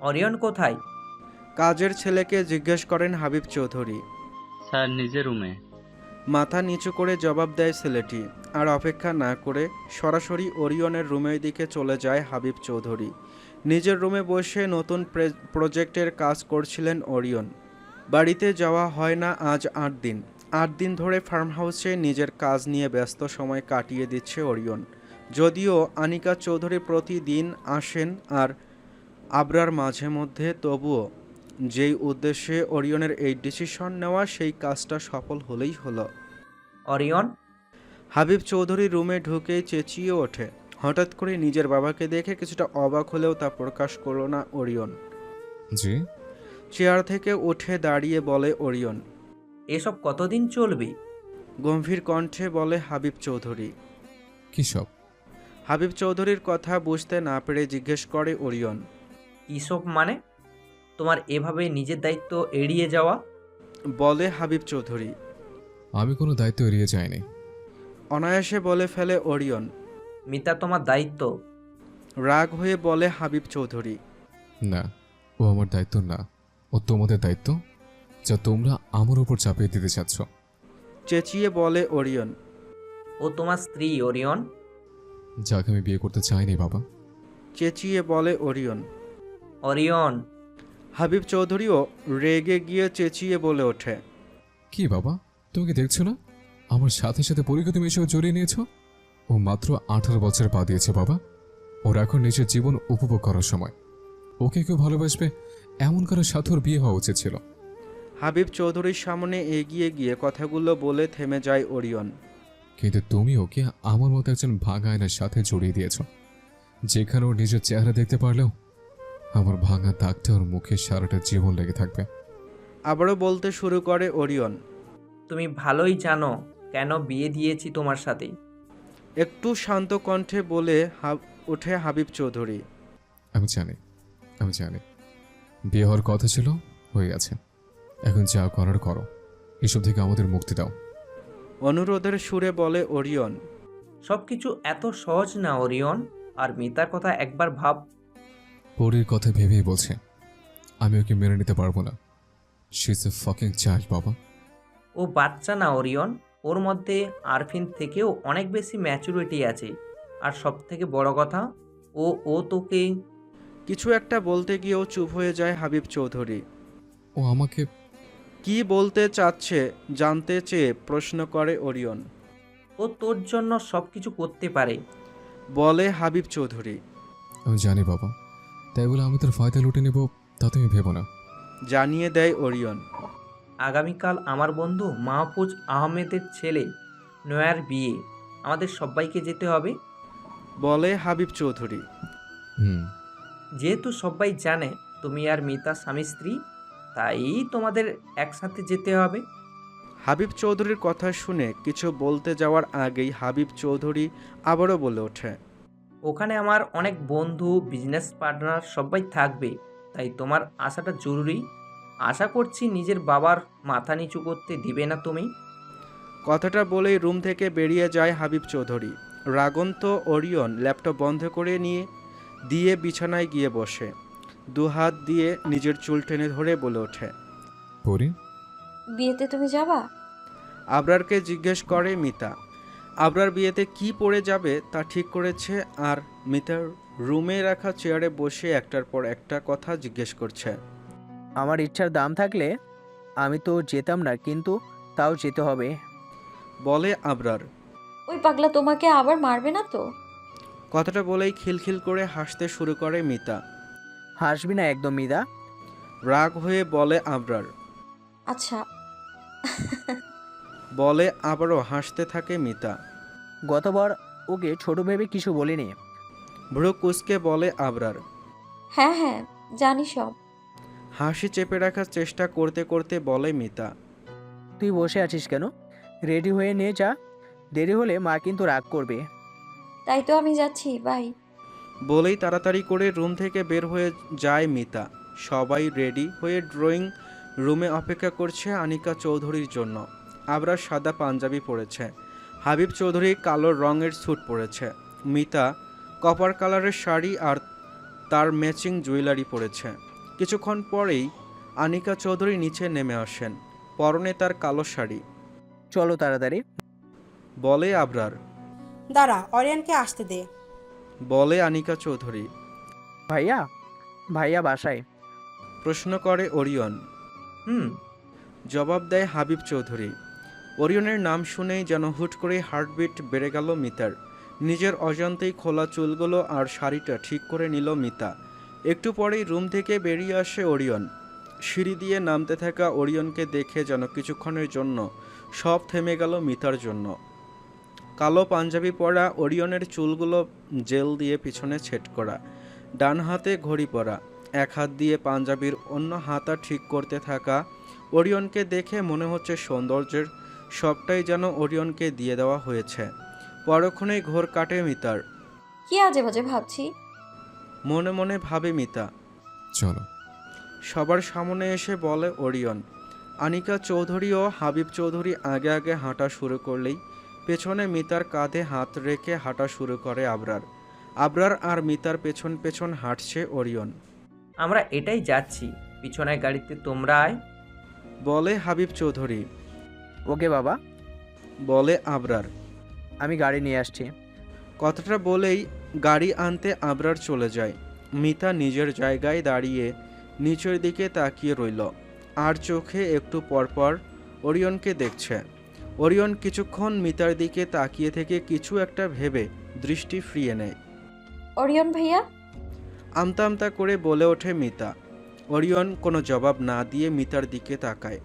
অরিয়ন কোথায়? কাজের ছেলেকে জিজ্ঞেস করেন হাবিব চৌধুরী। স্যার নিজের রুমে। মাথা নিচু করে জবাব দেয় ছেলেটি। আর অপেক্ষা না করে সরাসরি ওরিয়নের রুমের দিকে চলে যায় হাবিব চৌধুরী। নিজের রুমে বসে নতুন প্রজেক্টের কাজ করছিলেন ওরিয়ন। বাড়িতে যাওয়া হয় না আজ 8 দিন। 8 দিন ধরে ফার্ম হাউসে নিজের কাজ নিয়ে ব্যস্ত সময় কাটিয়ে দিচ্ছে ওরিয়ন। যদিও আনিকা চৌধুরী প্রতিদিন আসেন আর আবরার মাঝে মধ্যে, তবুও যেই উদ্দেশ্যে ওরিয়নের এই ডিসিশন নেওয়া সেই কাজটা সফল হলেই হলো। অরিয়ন? হাবিব চৌধুরী রুমে ঢুকেই চেঁচিয়ে ওঠে। হঠাৎ করে নিজের বাবাকে দেখে কিছুটা অবাক হলেও তা প্রকাশ করল না ওরিয়ন। জি? চেয়ার থেকে উঠে দাঁড়িয়ে বলে ওরিয়ন। এসব কতদিন চলবে? গম্ভীর কণ্ঠে বলে হাবিব চৌধুরী। কি সব? হাবিব চৌধুরীর কথা বুঝতে না পেরে জিজ্ঞেস করে ওরিয়ন। এসব মানে? তোমার এভাবে নিজের দায়িত্ব এড়িয়ে যাওয়া? বলে হাবিব চৌধুরী। আমি কোনো দায়িত্ব এড়িয়ে যাইনি। অনায়াসে বলে ফেলে ওরিয়ন। মিতা তোমার দায়িত্ব। রাগ হয়ে বলে হাবিব চৌধুরী। না, ও আমার দায়িত্ব না, ও তোমাদের দায়িত্ব, যা তোমরা আমার উপর চাপিয়ে দিতে চাচ্ছ। চেঁচিয়ে বলে ওরিয়ন। ও তোমার স্ত্রী অরিয়ন। যাকে আমি বিয়ে করতে চাইনি বাবা। চেঁচিয়ে বলে ওরিয়ন। অরিয়ন। হাবিব চৌধুরীও রেগে গিয়ে চেঁচিয়ে বলে ওঠে। কি বাবা, তুমি কি দেখছো না আমার সাথে সাথে পরীকে তুমি এসব জড়িয়ে নিয়েছো। ও মাত্র 18 বছর পা দিয়েছে বাবা। ওর এখন নিজের জীবন উপভোগ করার সময়। ওকে কেউ ভালোবাসবে এমন কারোর সাথে ওর বিয়ে হওয়া উচিত ছিল। হাবিব চৌধুরীর সামনে এগিয়ে গিয়ে কথাগুলো বলে থেমে যায় ওরিয়ন। কিন্তু তুমি ওকে আমার মতো একজন ভাঙা আয়নার সাথে জড়িয়ে দিয়েছ, যেখানে ওর নিজের চেহারা দেখতে পারলেও আমার ভাঙা দাগটা ওর মুখে সারাটা জীবন লেগে থাকবে। আবারও বলতে শুরু করে ওরিয়ন। তুমি ভালোই জানো কেন বিয়ে দিয়েছি তোমার সাথে। একটু শান্ত কণ্ঠে বলে ওঠে হাবিব চৌধুরী। আমি জানি বিয়ে হওয়ার কথা ছিল, হয়ে গেছে। এখন যা করার করো, এসব থেকে আমাদের মুক্তি দাও। অনুরোধের সুরে বলে ওরিয়ন। সব কিছু এত সহজ না ওরিয়ন, আর মিতার কথা একবার ভাব। পরীর কথা ভেবেই বলছে আমি ওকে মেনে নিতে পারবো না। She is a fucking child বাবা। ও বাচ্চা না ওরিয়ন, ওর মধ্যে আরফিন থেকেও অনেক বেশি ম্যাচুরিটি আছে। আর সব থেকে বড় কথা, ও তোকে। কিছু একটা বলতে গিয়েও চুপ হয়ে যায় হাবিব চৌধুরী। ও আমাকে কি বলতে চাচ্ছে জানতে চেয়ে প্রশ্ন করে ওরিয়ন। ও তোর জন্য সব কিছু করতে পারে বলে হাবিব চৌধুরী। আমি জানি বাবা, তাই বলে আমি তোর ফায়দা লুটে নেব তা তুমি ভেবো না। জানিয়ে দেয় ওরিয়ন। আগামীকাল আমার বন্ধু মাহফুজ আহমেদের ছেলে নয়ার বিয়ে, আমাদের সবাইকে যেতে হবে বলে হাবিব চৌধুরী। যেহেতু সবাই জানে তুমি আর মিতা স্বামী স্ত্রী, তাই তোমাদের একসাথে যেতে হবে। হাবিব চৌধুরীর কথা শুনে কিছু বলতে যাওয়ার আগেই হাবিব চৌধুরী আবারও বলে ওঠে। ওখানে আমার অনেক বন্ধু, বিজনেস পার্টনার সবাই থাকবে, তাই তোমার আসাটা জরুরি। আশা করছি নিজের বাবার মাথা নিচু করতে দিবে না তুমি। কথাটা বলেই রুম থেকে বেরিয়ে যায় হাবিব চৌধুরী। রাগন্ত ওরিয়ন ল্যাপটপ বন্ধ করে দিয়ে বিছানায় গিয়ে বসে দুহাত দিয়ে নিজের চুল টেনে ধরে বলে ওঠে। পরি, বিয়েতে তুমি যাবা? আবরারকে জিজ্ঞেস করে মিতা। আবরার বিয়েতে কি পরে যাবে তা ঠিক করেছে, আর মিতার রুমে রাখা চেয়ারে বসে একটার পর একটা কথা জিজ্ঞেস করছে। আমার ইচ্ছার দাম থাকলে আমি তো যেতাম না, কিন্তু তাও যেতে হবে। বলে আবরার। ওই পাগলা তোমাকে আবার মারবে না তো? কথাটা বলেই খিলখিল করে হাসতে শুরু করে মিতা। হাসবি না একদম মিদা। রাগ হয়ে বলে আবরার। আচ্ছা। বলে আবারও হাসতে থাকে মিতা। গতবার ওকে ছোট ভেবে কিছু বলিনি। ভ্রু কুঁচকে বলে আবরার। হ্যাঁ জানি সব। হাসি চেপে রাখার চেষ্টা করতে করতে বলে মিতা। তুই বসে আছিস কেন? রেডি হয়ে নে যা, দেরি হলে মা কিন্তু রাগ করবে। তাই তো আমি যাচ্ছি, বাই। বলেই তাড়াতাড়ি করে রুম থেকে বের হয়ে যায় মিতা। সবাই রেডি হয়ে ড্রয়িং রুমে অপেক্ষা করছে আনিকা চৌধুরীর জন্য। আবরার সাদা পাঞ্জাবি পরেছে, হাবিব চৌধুরী কালো রঙের স্যুট পরেছে, মিতা কপার কালারের শাড়ি আর তার ম্যাচিং জুয়েলারি পরেছে। কিছুক্ষণ পরেই আনিকা চৌধুরী নিচে নেমে আসেন, পরনে তার কালো শাড়ি। চলো তাড়াতাড়ি। বলে আবরার। দাঁড়া, অরিয়নকে আসতে দে। বলে আনিকা চৌধুরী। ভাইয়া বাসায়? প্রশ্ন করে ওরিয়ন। জবাব দেয় হাবিব চৌধুরী। ওরিয়নের নাম শুনেই যেন হুট করে হার্টবিট বেড়ে গেল মিতার। নিজের অজান্তেই খোলা চুলগুলো আর শাড়িটা ঠিক করে নিল মিতা। একটু পরেই রুম থেকে বেরিয়ে আসে ওরিয়ন। সিঁড়ি দিয়ে নামতে থাকা ওরিয়নকে দেখে যেন কিছুক্ষণের জন্য সব থেমে গেল মিতার জন্য। কালো পাঞ্জাবি পরা, ওরিয়নের চুলগুলো জেল দিয়ে পিছনে ছেট করা, ডান হাতে ঘড়ি পরা, এক হাত দিয়ে পাঞ্জাবির অন্য হাতা ঠিক করতে থাকা ওরিয়নকে দেখে মনে হচ্ছে সৌন্দর্যের সবটাই যেন ওরিয়নকে দিয়ে দেওয়া হয়েছে। পরক্ষণেই ঘোর কাটে মিতার। কি আজে বাজে ভাবছি, মনে মনে ভাবে মিতা। চলো। সবার সামনে এসে বলে ওরিয়ন। আনিকা চৌধুরী ও হাবিব চৌধুরী আগে আগে হাঁটা শুরু করলেই পেছনে মিতার কাঁধে হাত রেখে হাঁটা শুরু করে আবরার। আবরার আর মিতার পেছন পেছন হাঁটছে ওরিয়ন। আমরা এটাই যাচ্ছি, পিছনের গাড়িতে তোমরা আয়। বলে হাবিব চৌধুরী। ওকে বাবা। বলে আবরার। আমি গাড়ি নিয়ে আসছি। কথাটা বলেই গাড়ি আনতে আবরার চলে যায়। মিতা নিজের জায়গায় দাঁড়িয়ে নিচের দিকে তাকিয়ে রইল, আর চোখে একটু পরপর ওরিয়নকে দেখছে। ওরিয়ন কিছুক্ষণ মিতার দিকে তাকিয়ে থেকে কিছু একটা ভেবে দৃষ্টি ফিরিয়ে নেয়। অরিয়ন ভাইয়া। আমতা আমতা করে বলে ওঠে মিতা। ওরিয়ন কোনো জবাব না দিয়ে মিতার দিকে তাকায়।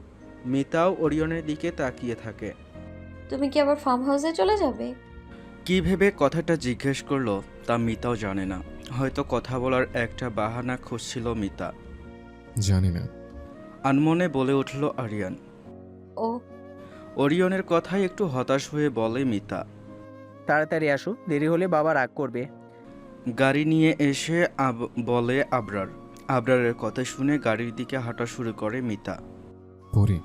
মিতাও ওরিয়নের দিকে তাকিয়ে থাকে। তুমি কি আবার ফার্ম হাউসে চলে যাবে? কী ভেবে কথাটা জিজ্ঞেস করলো তা মিতাও জানে না। হয়তো কথা বলার একটা বাহানা খুঁজছিল মিতা। জানি না। আনমনে বলে উঠল আরিয়ান। ও ওরিয়নের কথায় একটু হতাশ হয়ে বলে মিতা। তাড়াতাড়ি আসো, দেরি হলে বাবা রাগ করবে। গাড়ি নিয়ে এসে বলে আবরার। আবরারের কথা শুনে গাড়ির দিকে হাঁটা শুরু করে মিতা। পরি,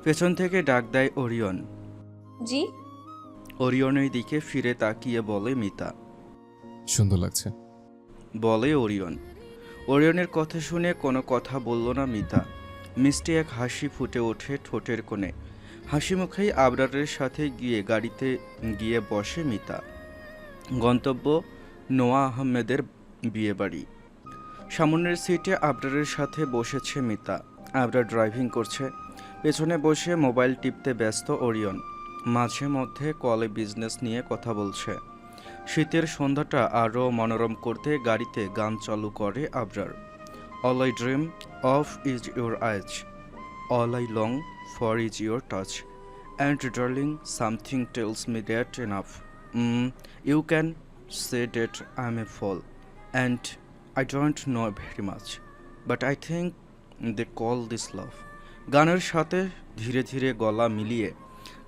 পেছন থেকে ডাক দেয় ওরিয়ন। জি। ওরিয়নের দিকে ফিরে তাকিয়ে বলে মিতা। সুন্দর লাগছে। বলে ওরিয়ন। ওরিয়নের কথা শুনে কোনো কথা বলল না মিতা। মিষ্টি এক হাসি ফুটে ওঠে ঠোঁটের কোণে। হাসি মুখেই আবরারের সাথে গিয়ে গাড়িতে গিয়ে বসে মিতা। গন্তব্য নোয়া আহমেদের বিয়েবাড়ি। সামনের সিটে আবরারের সাথে বসেছে মিতা। আবরার ড্রাইভিং করছে। পেছনে বসে মোবাইল টিপতে ব্যস্ত ওরিয়ন। মাঝে মধ্যে কলে বিজনেস নিয়ে কথা বলছে। শীতের সন্ধ্যাটা আরও মনোরম করতে গাড়িতে গান চালু করে Abrar. All I dream of is your eyes, all I long for is your touch, and darling something tells me that enough, you can say that I am a fool, and I don't know very much, but I think they call this love. গানের সাথে ধীরে ধীরে গলা মিলিয়ে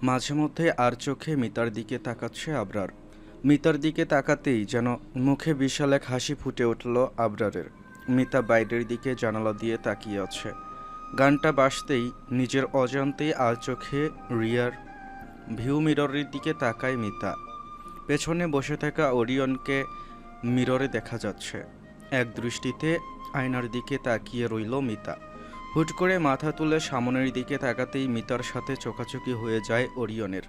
মাঝে মধ্যে আর চোখে মিতার দিকে তাকাচ্ছে আবরার। মিতার দিকে তাকাতেই যেন মুখে বিশাল এক হাসি ফুটে উঠল আবরারের। মিতা বাইরের দিকে জানালা দিয়ে তাকিয়ে আছে। গানটা বাজতেই নিজের অজান্তেই আর চোখে রিয়ার ভিউ মিররের দিকে তাকায় মিতা। পেছনে বসে থাকা ওরিয়নকে মিররে দেখা যাচ্ছে। এক দৃষ্টিতে আয়নার দিকে তাকিয়ে রইল মিতা। হুট করে মাথা তুলে সামনের দিকে তাকাতেই মিতার সাথে চোখাচোখি হয়ে যায় ওরিয়নের।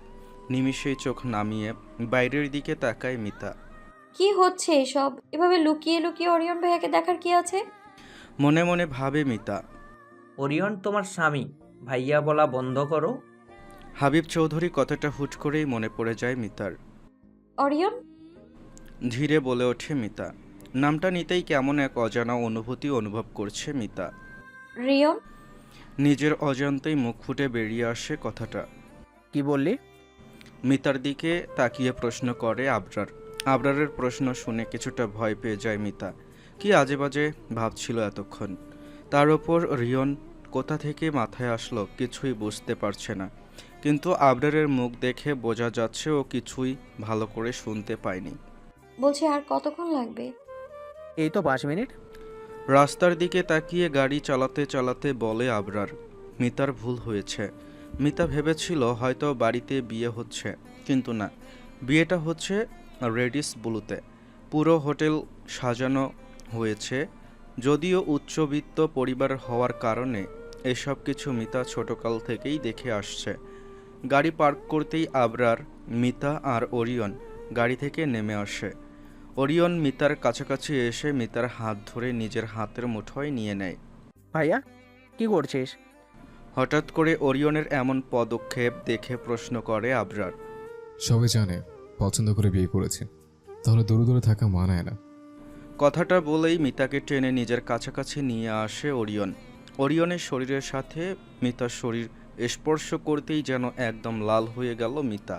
নিমিষেই চোখ নামিয়ে বাইরের দিকে তাকায় মিতা। কি হচ্ছে এসব? এভাবে লুকিয়ে লুকিয়ে অরিয়ন ভাইয়াকে দেখার কি আছে? মনে মনে ভাবে মিতা। ওরিয়ন তোমার স্বামী, ভাইয়া বলা বন্ধ করো। হাবিব চৌধুরী কথাটা হুট করেই মনে পড়ে যায় মিতার। অরিয়ন? ধীরে বলে ওঠে মিতা। নামটা নিতেই কেমন এক অজানা অনুভূতি অনুভব করছে মিতা। রিয়ন? নিজের অজান্তেই মুখ ফুটে বেরিয়ে আসে কথাটা। কি বললি? মিতার দিকে তাকিয়ে প্রশ্ন করে আবরার। আবরারের প্রশ্ন শুনে কিছুটা ভয় পেয়ে যায় মিতা। কি আজে বাজে ভাবছিল এতক্ষণ। তার ওপর রিয়ন কোথা থেকে মাথায় আসলো কিছুই বুঝতে পারছে না। কিন্তু আবরারের মুখ দেখে বোঝা যাচ্ছে ও কিছুই ভালো করে শুনতে পায়নি। বলছি আর কতক্ষণ লাগবে? এই তো 5 মিনিট। রাস্তার দিকে তাকিয়ে গাড়ি চালাতে চালাতে বলে আবরার। মিতার ভুল হয়েছে। মিতা ভেবেছিল হয়তো বাড়িতে বিয়ে হচ্ছে, কিন্তু না, বিয়েটা হচ্ছে রেডিস ব্লুতে। পুরো হোটেল সাজানো হয়েছে। যদিও উচ্চবিত্ত পরিবার হওয়ার কারণে এসব কিছু মিতা ছোটকাল থেকেই দেখে আসছে। গাড়ি পার্ক করতেই আবরার, মিতা আর ওরিয়ন গাড়ি থেকে নেমে আসে। ওরিয়ন মিতার কাছাকাছি এসে মিতার হাত ধরে নিজের হাতের মুঠোয় নিয়ে নেয়। ভাইয়া, কি করছিস? হঠাৎ করে ওরিয়নের এমন পদক্ষেপ দেখে প্রশ্ন করে আবরার। সবাই জানে পছন্দ করে বিয়ে করেছে, তাহলে দূরে দূরে থাকা মানায় না। কথাটা বলেই মিতাকে টেনে নিজের কাছাকাছি নিয়ে আসে ওরিয়ন। ওরিয়নের শরীরের সাথে মিতার শরীর স্পর্শ করতেই যেন একদম লাল হয়ে গেল মিতা।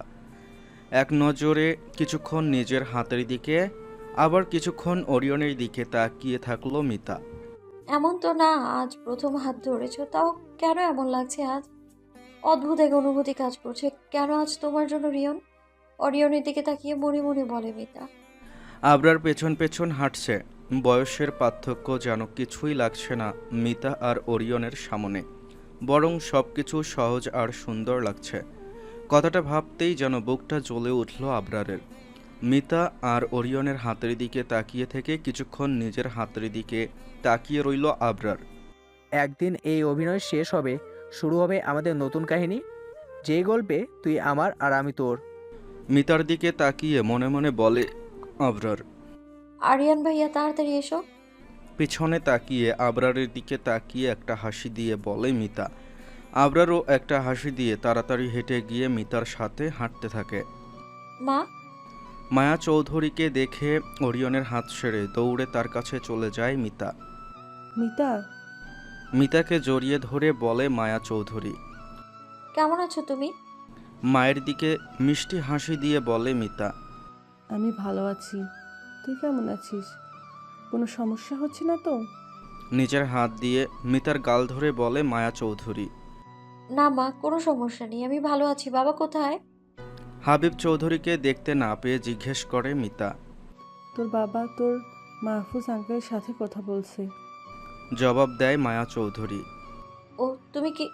এক নজরে কিছুক্ষণ নিজের হাতের দিকে, আবার কিছুক্ষণ ওরিয়নের দিকে তাকিয়ে থাকলো মিতা। এমন তো না আজ প্রথম হাত ধরেছো, তাও কেন এমন লাগছে আজ? অদ্ভুত এক অনুভূতি কাজ করছে। কেন আজ তোমার জন্য রিয়ন? অরিয়নের দিকে তাকিয়ে মনে মনে বলে মিতা। আবরার পেছন পেছন হাঁটছে। বয়সের পার্থক্য যেন কিছুই লাগছে না মিতা আর ওরিয়নের সামনে, বরং সব কিছু সহজ আর সুন্দর লাগছে। কথাটা ভাবতেই যেন বুকটা জ্বলে উঠল আবরারের। মিতা আর ওরিয়নের হাতের দিকে তাকিয়ে থেকে কিছুক্ষণ নিজের হাতের দিকে তাকিয়ে রইল আবরার। একদিন এই অভিনয় শেষ হবে, শুরু হবে আমাদের নতুন কাহিনী, যেই গল্পে তুই আমার আর আমি তোর। মিতার দিকে তাকিয়ে মনে মনে বলে আবরার। আরিয়ান ভাইয়া তাড়াতাড়ি এসো। পিছনে তাকিয়ে আবরারের দিকে তাকিয়ে একটা হাসি দিয়ে বলে মিতা। আবরারও একটা হাসি দিয়ে তাড়াতাড়ি হেঁটে গিয়ে মিতার সাথে হাঁটতে থাকে। মা, মায়া চৌধুরীকে দেখে ওরিয়নের হাত ছেড়ে দৌড়ে তার কাছে চলে যায় মিতা। মিতা, মিতাকে জড়িয়ে ধরে বলে মায়া চৌধুরী। কেমন আছো তুমি? মায়ের দিকে মিষ্টি হাসি দিয়ে বলে মিতা। আমি ভালো আছি। তুই কেমন আছিস? কোনো সমস্যা হচ্ছে না তো? নিজের হাত দিয়ে মিতার গাল ধরে বলে মায়া চৌধুরী। না মা, কোনো সমস্যা নেই, আমি ভালো আছি। বাবা কোথায়? হাবিব চৌধুরীকে দেখতে না পেয়ে জিজ্ঞেস করে মিতা। তোর বাবা তোর মাহফুজ আঙ্কেলের সাথে কথা বলছে। জবাব দেয় মায়া চৌধুরী। ও, তুমি কি?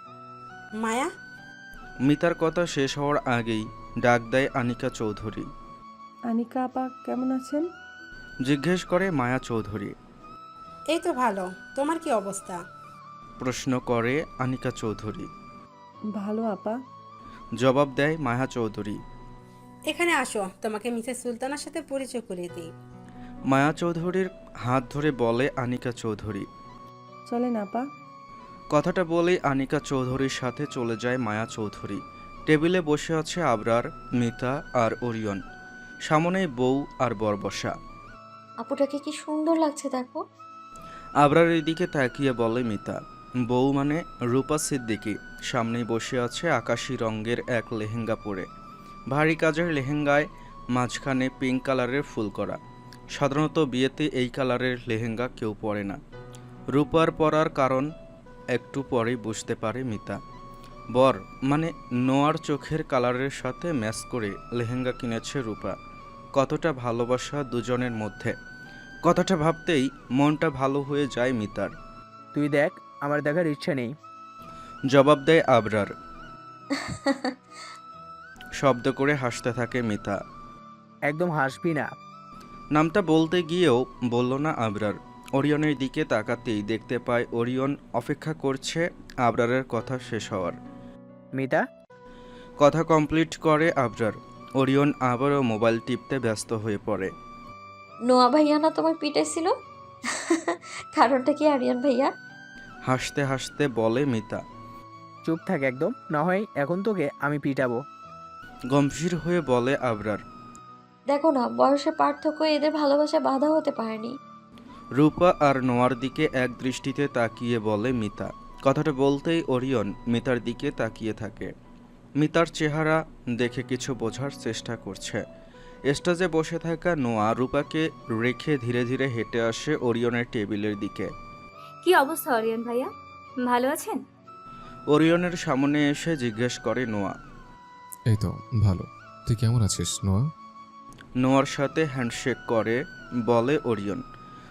মায়া, মিতার কথা শেষ হওয়ার আগেই ডাক দেয় আনিকা চৌধুরী। আনিকা আপা কেমন আছেন? জিজ্ঞেস করে মায়া চৌধুরী। এই তো ভালো, তোমার কি অবস্থা? প্রশ্ন করে আনিকা চৌধুরী। ভালো আপা। জবাব দেয় মায়া চৌধুরী। এখানে আসো, তোমাকে মিসেস সুলতানার সাথে পরিচয় করিয়ে দিই। মায়া চৌধুরীর হাত ধরে বলে আনিকা চৌধুরী। চলেন আপা। কথাটা বলেই আনিকা চৌধুরীর সাথে চলে যায় মায়া চৌধুরী। টেবিলে বসে আছে আবরার, মিতা আর ওরিয়ন। সামনেই বউ আর বর বসা। আপুটাকে কি সুন্দর লাগছে দেখো। আবরারের দিকে তাকিয়ে বলে মিতা। বউ মানে রূপা সিদ্দিকী সামনেই বসে আছে আকাশি রঙের এক লেহেঙ্গা পরে। ভারী কাজের লেহেঙ্গায় মাঝখানে পিঙ্ক কালারের ফুল করা। সাধারণত বিয়েতে এই কালারের লেহেঙ্গা কেউ পরে না। রূপার পরার কারণ একটু পরেই বুঝতে পারে মিতা। বর মানে নোয়ার চোখের কালারের সাথে ম্যাচ করে লেহেঙ্গা কিনেছে রূপা। কতটা ভালোবাসা দুজনের মধ্যে। কথাটা ভাবতেই মনটা ভালো হয়ে যায় মিতার। তুই দেখ, আমার দেখার ইচ্ছে নেই। জবাব দেয় আবরার। শব্দ করে হাসতে থাকে মিতা। একদম হাসবি না। নামটা বলতে গিয়েও বলল না আবরার। ওরিয়নের দিকে তাকাতেই দেখতে পায় ওরিয়ন অপেক্ষা করছে আবরারের কথা শেষ হওয়ার। মিতা, কথা কমপ্লিট করে আবরার। ওরিয়ন আবারও মোবাইল টিপতে ব্যস্ত হয়ে পড়ে। নোয়া ভাইয়া না তোমায় পিটাইছিল? কারণটা কি আরিয়ান ভাইয়া? হাসতে হাসতে বলে মিতা। চুপ থাক একদম, না হয় এখন তোকে আমি পিটাবো। গম্ভীর হয়ে বলে আবরার। দেখো না, বয়সের পার্থক্য এদের ভালোবাসা বাধা হতে পারেনি। রূপা আর নোয়ার দিকে এক দৃষ্টিতে তাকিয়ে বলে মিতা। কথাটা বলতেই ওরিয়ন মিতার দিকে তাকিয়ে থাকে। মিতার চেহারা দেখে কিছু বোঝার চেষ্টা করছে। স্টেজে বসে থাকা নোয়া রূপাকে রেখে ধীরে ধীরে হেঁটে আসে ওরিয়নের টেবিলের দিকে। কি অবস্থা অরিয়ন ভাইয়া, ভালো আছেন? ওরিয়নের সামনে এসে জিজ্ঞেস করে নোয়া। এই তো ভালো। তুই কেমন আছিস নোয়া? নোয়ার সাথে হ্যান্ডশেক করে বলে ওরিয়ন।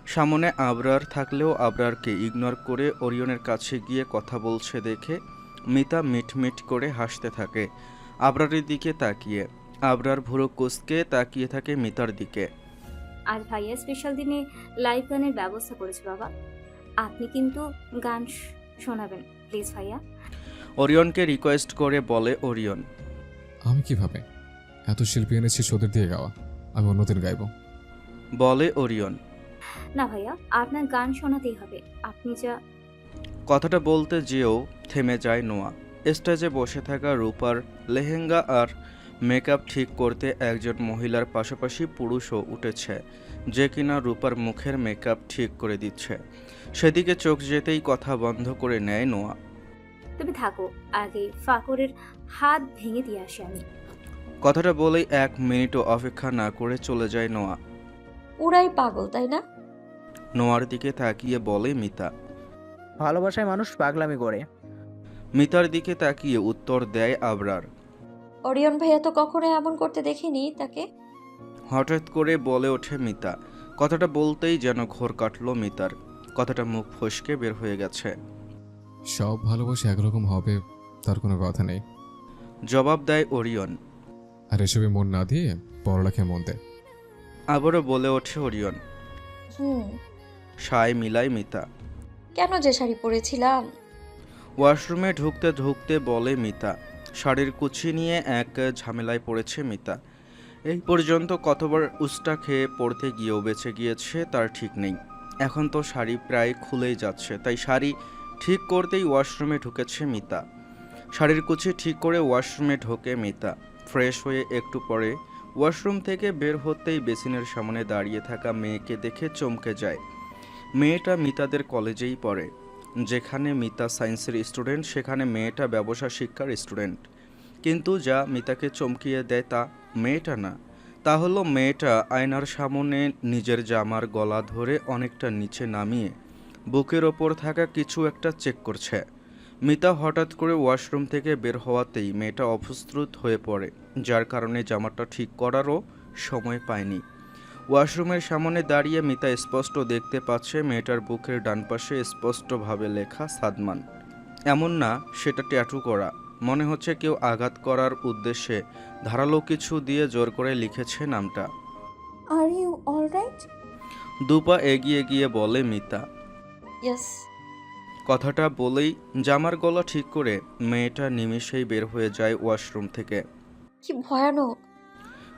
সামনে আবরার থাকলেও আবরারকে ইগনোর করে ওরিয়নের কাছে গিয়ে কথা বলছে দেখে মিতা মিটমিট করে হাসতে থাকে আবরারের দিকে তাকিয়ে। আবরার ভুরু কুঁচকে তাকিয়ে থাকে মিতার দিকে। আজ ভাইয়া স্পেশাল দিনে লাইভ গানের ব্যবস্থা করেছে বাবা, আপনি কিন্তু গান শোনাবেন প্লিজ ভাইয়া। ওরিয়নকে রিকোয়েস্ট করে বলে ওরিয়ন। আমি কিভাবে? এত শিল্পী এনেছিস ওদের দিয়ে গাওয়া, আমি অন্যদিন গাইব। বলে ওরিয়ন। না ভাইয়া, আপনার গান শোনাতেই হবে, আপনি যা। কথাটা বলতে যেও থেমে যায় নোয়া। স্টেজে বসে থাকা রূপার লেহেঙ্গা আর মেকআপ ঠিক করতে একজন মহিলার পাশাপাশি পুরুষও উঠেছে, যে কিনা রূপার মুখের মেকআপ ঠিক করে দিচ্ছে। সেদিকে চোখ যেতেই কথা বন্ধ করে নেয় নোয়া। তুমি থাকো, আগে ফাকরের হাত ভেঙে দিয়ে আসি আমি। কথাটা বলেই 1 মিনিটও অপেক্ষা না করে চলে যায় নোয়া। পুরাই পাগল তাই না? নোয়ার দিকে তাকিয়ে বলে মিতা। ভালোবাসায় মানুষ পাগলামি করে। মিতার দিকে তাকিয়ে উত্তর দেয় আবরার। অরিয়ন ভাইয়া তো কখনো এমন করতে দেখিনি তাকে। হঠাৎ করে বলে ওঠে মিতা। কথাটা বলতেই যেন ঘোর কাটল মিতার। কথাটা মুখ ফসকে বের হয়ে গেছে। সব ভালোবাসা একরকম হবে তার কোনো কথা নেই। জবাব দেয় ওরিয়ন। আর এসবে মন না দিয়ে পড়ালেখায় মন দে। আবারও বলে ওঠে ওরিয়ন। সায় মিলায় মিতা। কেন যে শাড়ি পরেছিলাম? ওয়াশরুমে ঢুকতে ঢুকতে বলে মিতা। শাড়ির কুচি নিয়ে এক ঝামেলায় পড়েছে মিতা। এই পর্যন্ত কতবার উস্টা খেয়ে পড়তে গিয়েও বেঁচে গিয়েছে তার ঠিক নেই। এখন তো শাড়ি প্রায় খুলেই যাচ্ছে, তাই শাড়ি ঠিক করতেই ওয়াশরুমে ঢুকেছে মিতা। শাড়ির কুচি ঠিক করে ওয়াশরুমে ঢোকে মিতা। ফ্রেশ হয়ে একটু পরে ওয়াশরুম থেকে বের হতেই বেসিনের সামনে দাঁড়িয়ে থাকা মেয়েকে দেখে চমকে যায়। মেয়েটা মিতাদের কলেজেই পড়ে। যেখানে মিতা সায়েন্সের স্টুডেন্ট সেখানে মেয়েটা ব্যবসা শিক্ষার স্টুডেন্ট। কিন্তু যা মিতাকে চমকিয়ে দেয় তা মেয়েটা না, তা হলো মেয়েটা আয়নার সামনে নিজের জামার গলা ধরে অনেকটা নিচে নামিয়ে বুকের ওপর থাকা কিছু একটা চেক করছে। মিতা হঠাৎ করে ওয়াশরুম থেকে বের হওয়াতেই মেয়েটা অপ্রস্তুত হয়ে পড়ে, যার কারণে জামাটা ঠিক করারও সময় পায়নি। ওয়াশরুমের সামনে দাঁড়িয়ে মিতা স্পষ্ট দেখতে পাচ্ছে মেয়েটার বুকের ডান পাশে স্পষ্টভাবে লেখা সাদমান। এমন না সেটা ট্যাটু করা, মনে হচ্ছে কেউ আঘাত করার উদ্দেশ্যে ধারালো কিছু দিয়ে জোর করে লিখেছে নামটা। Are you alright? দুপা এগিয়ে গিয়ে বলে মিতা। ইয়েস। কথাটা বলেই জামার গলা ঠিক করে মেয়েটা নিমিষেই বের হয়ে যায় ওয়াশরুম থেকে। কি ভয়ানক!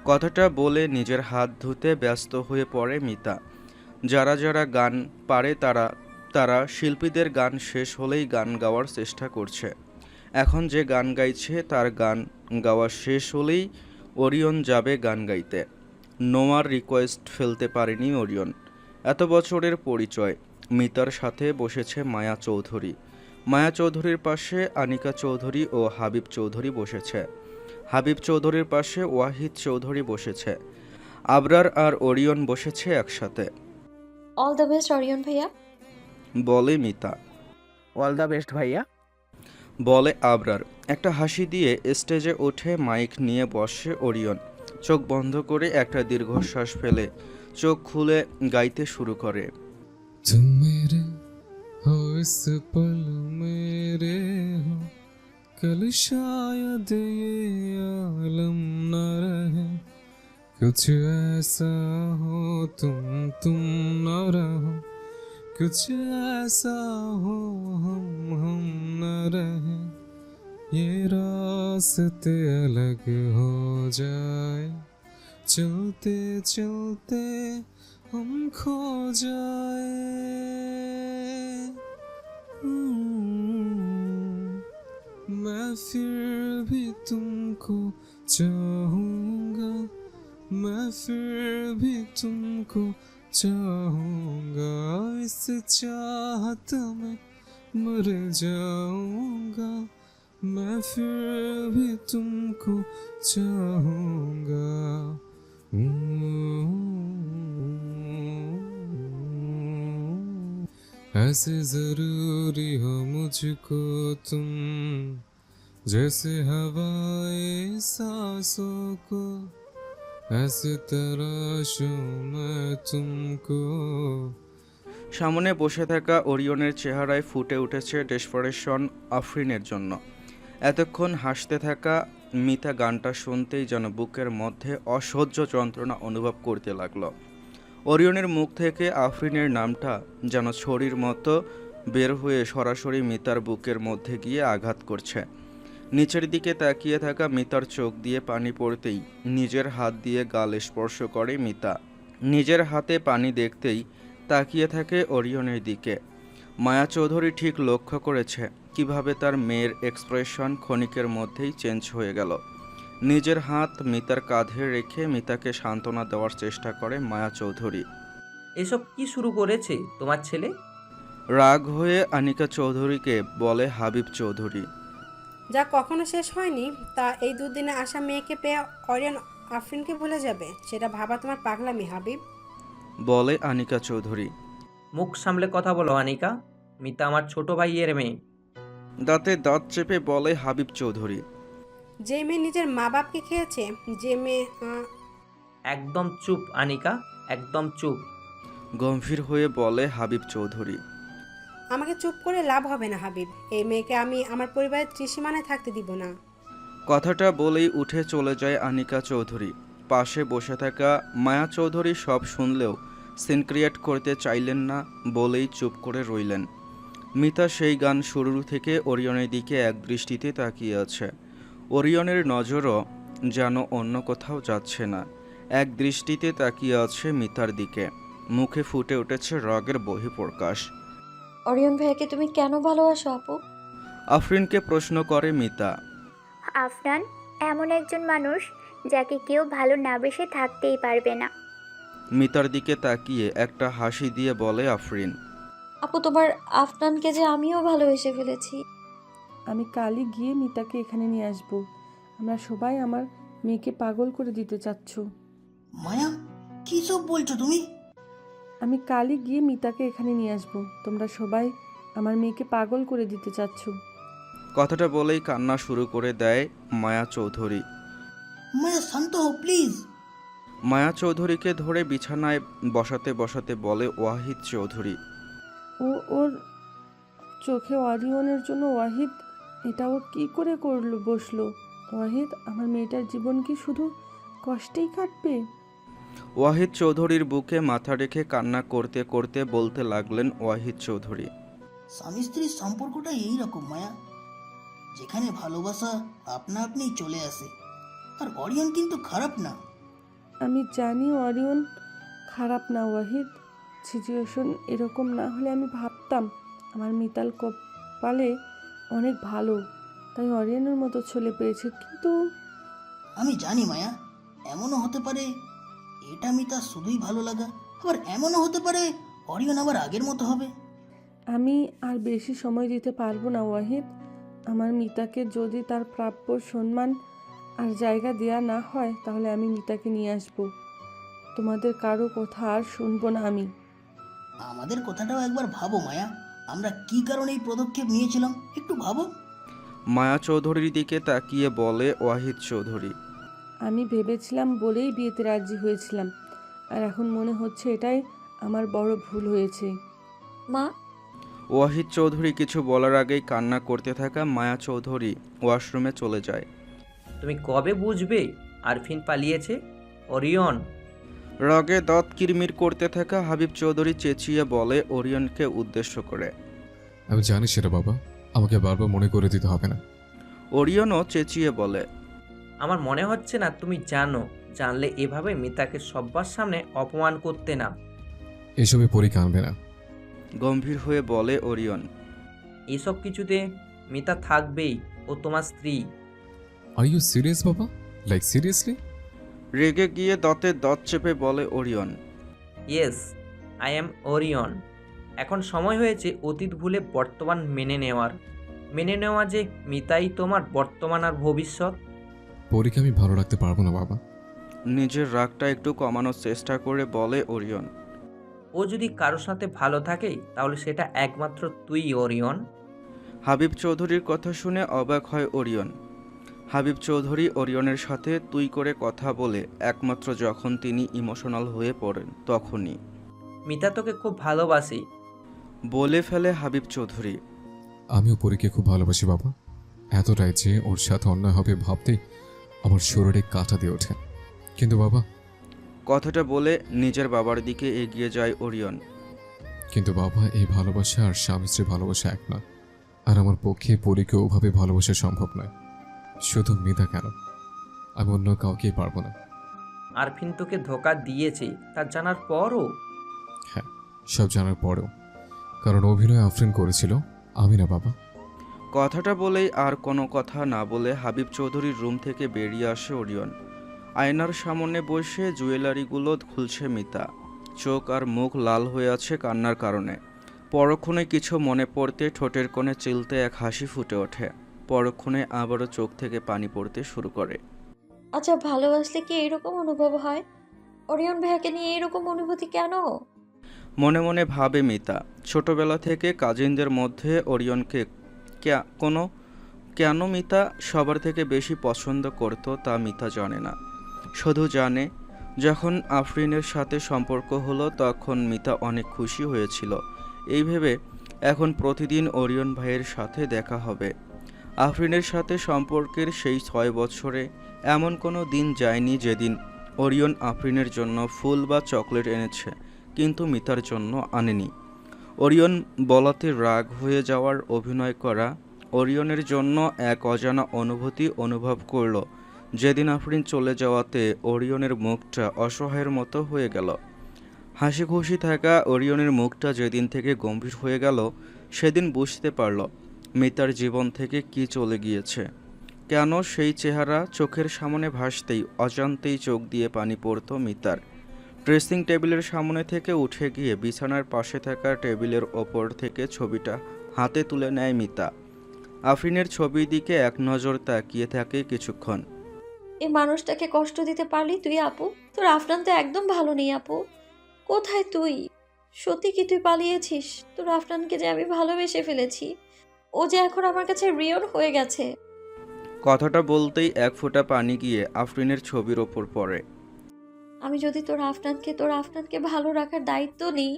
কথাটা বলে নিজের হাত ধুতে ব্যস্ত হয়ে পড়ে মিতা। যারা যারা গান পারে তারা শিল্পীদের গান শেষ হলেই গান গাওয়ার চেষ্টা করছে। এখন যে গান গাইছে তার গান গাওয়া শেষ হলেই ওরিয়ন যাবে গান গাইতে। নোমার রিকোয়েস্ট ফেলতে পারেনি ওরিয়ন। এত বছরের পরিচয়। মিতার সাথে বসেছে মায়া চৌধুরী। মায়া চৌধুরীর পাশে আনিকা চৌধুরী ও হাবিব চৌধুরী বসেছে। হাবিব চৌধুরীর পাশে ওয়াহিদ চৌধুরী বসেছে। আবরার আর ওরিয়ন বসেছে একসাথে। অল দ্য বেস্ট অরিয়ন ভাইয়া। বলে মিতা। অল দ্য বেস্ট ভাইয়া। বলে আবরার। একটা হাসি দিয়ে স্টেজে উঠে মাইক নিয়ে বসে ওরিয়ন। চোখ বন্ধ করে একটা দীর্ঘশ্বাস ফেলে চোখ খুলে গাইতে শুরু করে। तुम मेरे हो इस पल मेरे हो, कल शायद ये आलम न रहे, कुछ ऐसा हो तुम न रहो, कुछ ऐसा हो हम न रहे, ये रास्ते अलग हो जाए, चलते चलते हम खो जाए, मैं फिर भी तुमको चाहूँगा, मैं फिर भी तुमको चाहूँगा, इस चाहत में मर जाऊँगा, मैं फिर भी तुमको चाहूँगा। ऐसे जरूरी हो मुझको तुम, जैसे हवाए सांसों को, ऐसे तराशूं मैं तुमको। সামনে বসে থাকা ওরিয়নের চেহারায় ফুটে উঠেছে ডেসপারেশন আফরিনের জন্য। এতক্ষণ হাসতে থাকা মিতা গানটা শুনতেই যেন বুকের মধ্যে অসহ্য যন্ত্রণা অনুভব করতে লাগলো। ওরিয়নের মুখ থেকে আফরিনের নামটা যেন ছড়ির মতো বের হয়ে সরাসরি মিতার বুকের মধ্যে গিয়ে আঘাত করছে। নিচের দিকে তাকিয়ে থাকা মিতার চোখ দিয়ে পানি পড়তেই নিজের হাত দিয়ে গাল স্পর্শ করে মিতা। নিজের হাতে পানি দেখতেই তাকিয়ে থাকে ওরিয়নের দিকে। মায়া চৌধুরী ঠিক লক্ষ্য করেছে কিভাবে তার মেয়ের এক্সপ্রেশন ক্ষণিকের মধ্যেই চেঞ্জ হয়ে গেল। নিজের হাত মিতার কাঁধে রেখে মিতাকে সান্ত্বনা দেওয়ার চেষ্টা করে মায়া চৌধুরী। এসব কি শুরু করেছে তোমার ছেলে? রাগ হয়ে আনিকা চৌধুরীকে বলে হাবিব চৌধুরী। যা কখনো শেষ হয়নি তা এই দুদিনে আসা মেয়েকে পেয়ে অরিয়ন আফরিনকে ভুলে যাবে, সেটা ভাবা তোমার পাগলামি হাবিব। বলে আনিকা চৌধুরী। মুখ সামলে কথা বলো আনিকা, মিতা আমার ছোট ভাইয়ের মেয়ে। দাঁতে দাঁত চেপে বলে হাবিব চৌধুরী। যে মেয়ে নিজের মা বাপকে খেয়েছে, যে মেয়ে একদম চুপ আনিকা, একদম চুপ। গম্ভীর হয়ে বলে হাবিব চৌধুরী। আমাকে চুপ করে লাভ হবে না হাবিব, এই মেয়েকে আমি আমার পরিবারের ত্রিসীমানায় থাকতে দিব না। কথাটা বলেই উঠে চলে যায় আনিকা চৌধুরী। পাশে বসে থাকা মায়া চৌধুরী সব শুনলেও সিন ক্রিয়েট করতে চাইলেন না বলেই চুপ করে রইলেন। মিতা সেই গান শুরু থেকে ওরিয়নের দিকে এক দৃষ্টিতে তাকিয়ে আছে। ওরিয়নের নজরও যেন অন্য কোথাও যাচ্ছে না, এক দৃষ্টিতে তাকিয়ে আছে মিতার দিকে। মুখে ফুটে উঠেছে রাগের বহিঃপ্রকাশ। অরিয়ন ভাইয়াকে তুমি কেন ভালোবাসো আপু? আফরিনকে প্রশ্ন করে মিতা। আফরান এমন একজন মানুষ যাকে কেউ ভালো না বেসে থাকতেই পারবে না। মিতার দিকে তাকিয়ে একটা হাসি দিয়ে বলে আফরিন। আপু তোমার আফনানকে যে আমিও ভালোবেসে ফেলেছি। আমি কালই গিয়ে মিতাকে এখানে নিয়ে আসব। আমরা সবাই আমার মেয়েকে পাগল করে দিতে চাচ্ছ। মায়া, কি সব বলছো তুমি? আমি কালই গিয়ে মিতাকে এখানে নিয়ে আসব। তোমরা সবাই আমার মেয়েকে পাগল করে দিতে চাচ্ছ। কথাটা বলেই কান্না শুরু করে দেয় মায়া চৌধুরী। মায়া, শান্ত হও প্লিজ। মায়া চৌধুরীকে ধরে বিছানায় বসাতে বসাতে বলে ওয়াহিদ চৌধুরী। ওর চোখে অরিয়নের জন্য ওয়াহিদ এটা ও কী করে করলো বসলো? ওয়াহিদ, আমার মেয়েটার জীবন কি শুধু কষ্টেই কাটবে? ওয়াহিদ চৌধুরীর বুকে মাথা রেখে কান্না করতে করতে বলতে লাগলেন ওয়াহিদ চৌধুরী। স্বামী স্ত্রীর সম্পর্কটা এইরকম মায়া, যেখানে ভালোবাসা আপনা আপনি চলে আসে। আর অরিয়ন কিন্তু খারাপ না। আমি জানি অরিয়ন খারাপ না ওয়াহিদ। সিচুয়েশন এরকম না হলে আমি ভাবতাম আমার মিতাল কপালে অনেক ভালো, তাই অরিয়নের মতো ছেলে পেয়েছে। কিন্তু আমি জানি মায়া, এমনও হতে পারে এটা মিতা শুধুই ভালো লাগা, আবার এমনও হতে পারে অরিয়ন আবার আগের মতো হবে। আমি আর বেশি সময় দিতে পারবো না ওয়াহিদ। আমার মিতাকে যদি তার প্রাপ্য সম্মান আর জায়গা দেয়া না হয় তাহলে আমি মিতাকে নিয়ে আসব। তোমাদের কারো কথা আর শুনবো না আমি। আমাদের কথাটাও একবার ভাবো মায়া, আমরা কি কারণে এই পদক্ষেপ নিয়েছিলাম একটু ভাবো। মায়া চৌধুরীর দিকে তাকিয়ে বলে ওয়াহিদ চৌধুরী। আমি ভেবেছিলাম বলেই বিয়েতে রাজি হয়েছিলাম, আর এখন মনে হচ্ছে এটাই আমার বড় ভুল হয়েছে। মা, ওয়াহিদ চৌধুরী কিছু বলার আগেই কান্না করতে থাকা মায়া চৌধুরী ওয়াশরুমে চলে যায়। তুমি কবে বুঝবে আরফিন পালিয়েছে? ওরিয়ন। রাগে দাঁত কিরমির করতে থাকা হাবিব চৌধুরী চেঁচিয়ে বলে ওরিয়নকে উদ্দেশ্য করে। আমি জানি সেটা বাবা, আমাকে বারবার মনে করে দিতে হবে না। ওরিয়নও চেঁচিয়ে বলে। আমার মনে হচ্ছে না তুমি জানো, জানলে এভাবে মিতাকে সব্বার সামনে অপমান করতে না। এসবে পরীক্ষা আনবে না। গম্ভীর হয়ে বলে ওরিয়ন। এসব কিছুতে মিতা থাকবেই, ও তোমার স্ত্রী। আর ইউ সিরিয়াস বাবা? Like seriously? রেগে গিয়ে দাঁতে দাঁত চেপে বলে Orion. Yes, I am Orion. এখন সময় হয়েছে অতীত ভুলে বর্তমান মেনে নেওয়া যে মিতাই তোমার বর্তমান আর ভবিষ্যৎ। পরীক্ষা আমি ভালো রাখতে পারবো না বাবা। নিজের রাগটা একটু কমানোর চেষ্টা করে বলে ওরিয়ন। ও যদি কারোর সাথে ভালো থাকে তাহলে সেটা একমাত্র তুই ওরিয়ন। হাবিব চৌধুরীর কথা শুনে অবাক হয় ওরিয়ন। হাবিব চৌধুরী ওরিয়নের সাথে তুই করে কথা বলে একমাত্র যখন তিনি ইমোশনাল হয়ে পড়েন তখনই। মিতা তোকে খুব ভালোবাসি বলে ফেলে হাবিব চৌধুরী। আমিও পরীকে খুব ভালোবাসি বাবা, এতটাই যে ওর সাথে অন্যায় হবে ভাবতেই আমার শরীরে কাঁটা দিয়ে ওঠে। কিন্তু বাবা, কথাটা বলে নিজের বাবার দিকে এগিয়ে যায় ওরিয়ন। কিন্তু বাবা, এই ভালোবাসা আর স্বামী স্ত্রী ভালোবাসা এক না। আর আমার পক্ষে পরীকে ওভাবে ভালোবাসা সম্ভব নয়। শুধু মিতা কেন, আমি অন্য কাউকেই পারবো না। আরফিন তোকে ধোকা দিয়েছে তা জানার পরও? হ্যাঁ, সব জানার পরেও, কারণ অভিনয় আফরিন করেছিল, আমি না বাবা। কথাটা বলেই আর কোনো কথা না বলে হাবিব চৌধুরীর রুম থেকে বেরিয়ে আসে ওরিয়ন। আয়নার সামনে বসে জুয়েলারিগুলো খুলছে মিতা। চোখ আর মুখ লাল হয়ে আছে কান্নার কারণে। পরক্ষণে কিছু মনে পড়তে ঠোঁটের কোণে চিলতে এক হাসি ফুটে ওঠে। পরক্ষণে আবারও চোখ থেকে পানি পড়তে শুরু করে। আচ্ছা, ভালোবাসলে কি এরকম অনুভব হয়? অরিয়ন ভাইয়াকে নিয়ে এরকম অনুভূতি কেন? মনে মনে ভাবে মিতা। ছোটবেলা থেকে কাজিনদের মধ্যে ওরিয়নকে কেন মিতা সবার থেকে বেশি পছন্দ করত তা মিতা জানে না। শুধু জানে যখন আফরিনের সাথে সম্পর্ক হলো তখন মিতা অনেক খুশি হয়েছিল। এই ভেবে এখন প্রতিদিন ওরিয়ন ভাইয়ের সাথে দেখা হবে। আফরিনের সাথে সম্পর্কের সেই 6 বছরে এমন কোনো দিন যায়নি যেদিন ওরিয়ন আফরিনের জন্য ফুল বা চকলেট এনেছে কিন্তু মিতার জন্য আনেনি। ওরিয়ন বলাতে রাগ হয়ে যাওয়ার অভিনয় করা ওরিয়নের জন্য এক অজানা অনুভূতি অনুভব করল। যেদিন আফরিন চলে যাওয়াতে ওরিয়নের মুখটা অসহায়ের মতো হয়ে গেল। হাসি খুশি থাকা ওরিয়নের মুখটা যেদিন থেকে গম্ভীর হয়ে গেল সেদিন বুঝতে পারল মিতার জীবন থেকে কি চলে গিয়েছে, কেন সেই চেহারা চোখের সামনে ভাসতেই অজান্তেই চোখ দিয়ে পানি পড়তো মিতার। ড্রেসিং টেবিলের সামনে থেকে উঠে গিয়ে বিছানার পাশে থাকা টেবিলের ওপর থেকে ছবিটা হাতে তুলে নেয় মিতা। আফরিনের ছবির দিকে এক নজর তাকিয়ে থাকে কিছুক্ষণ। এই মানুষটাকে কষ্ট দিতে পারলি তুই আপু? তোর আফরান তো একদম ভালো নেই আপু। কোথায় তুই? সত্যি কি তুই পালিয়েছিস? তোর আফরানকে যে আমি ভালোবেসে ফেলেছি, ও যে এখন আমার কাছে রিয়ন হয়ে গেছে। কথাটা বলতেই এক ফোঁটা পানি গিয়ে আফরিনের ছবির ওপর পড়ে। আমি যদি তোর আফরানকে ভালো রাখার দায়িত্ব নিই,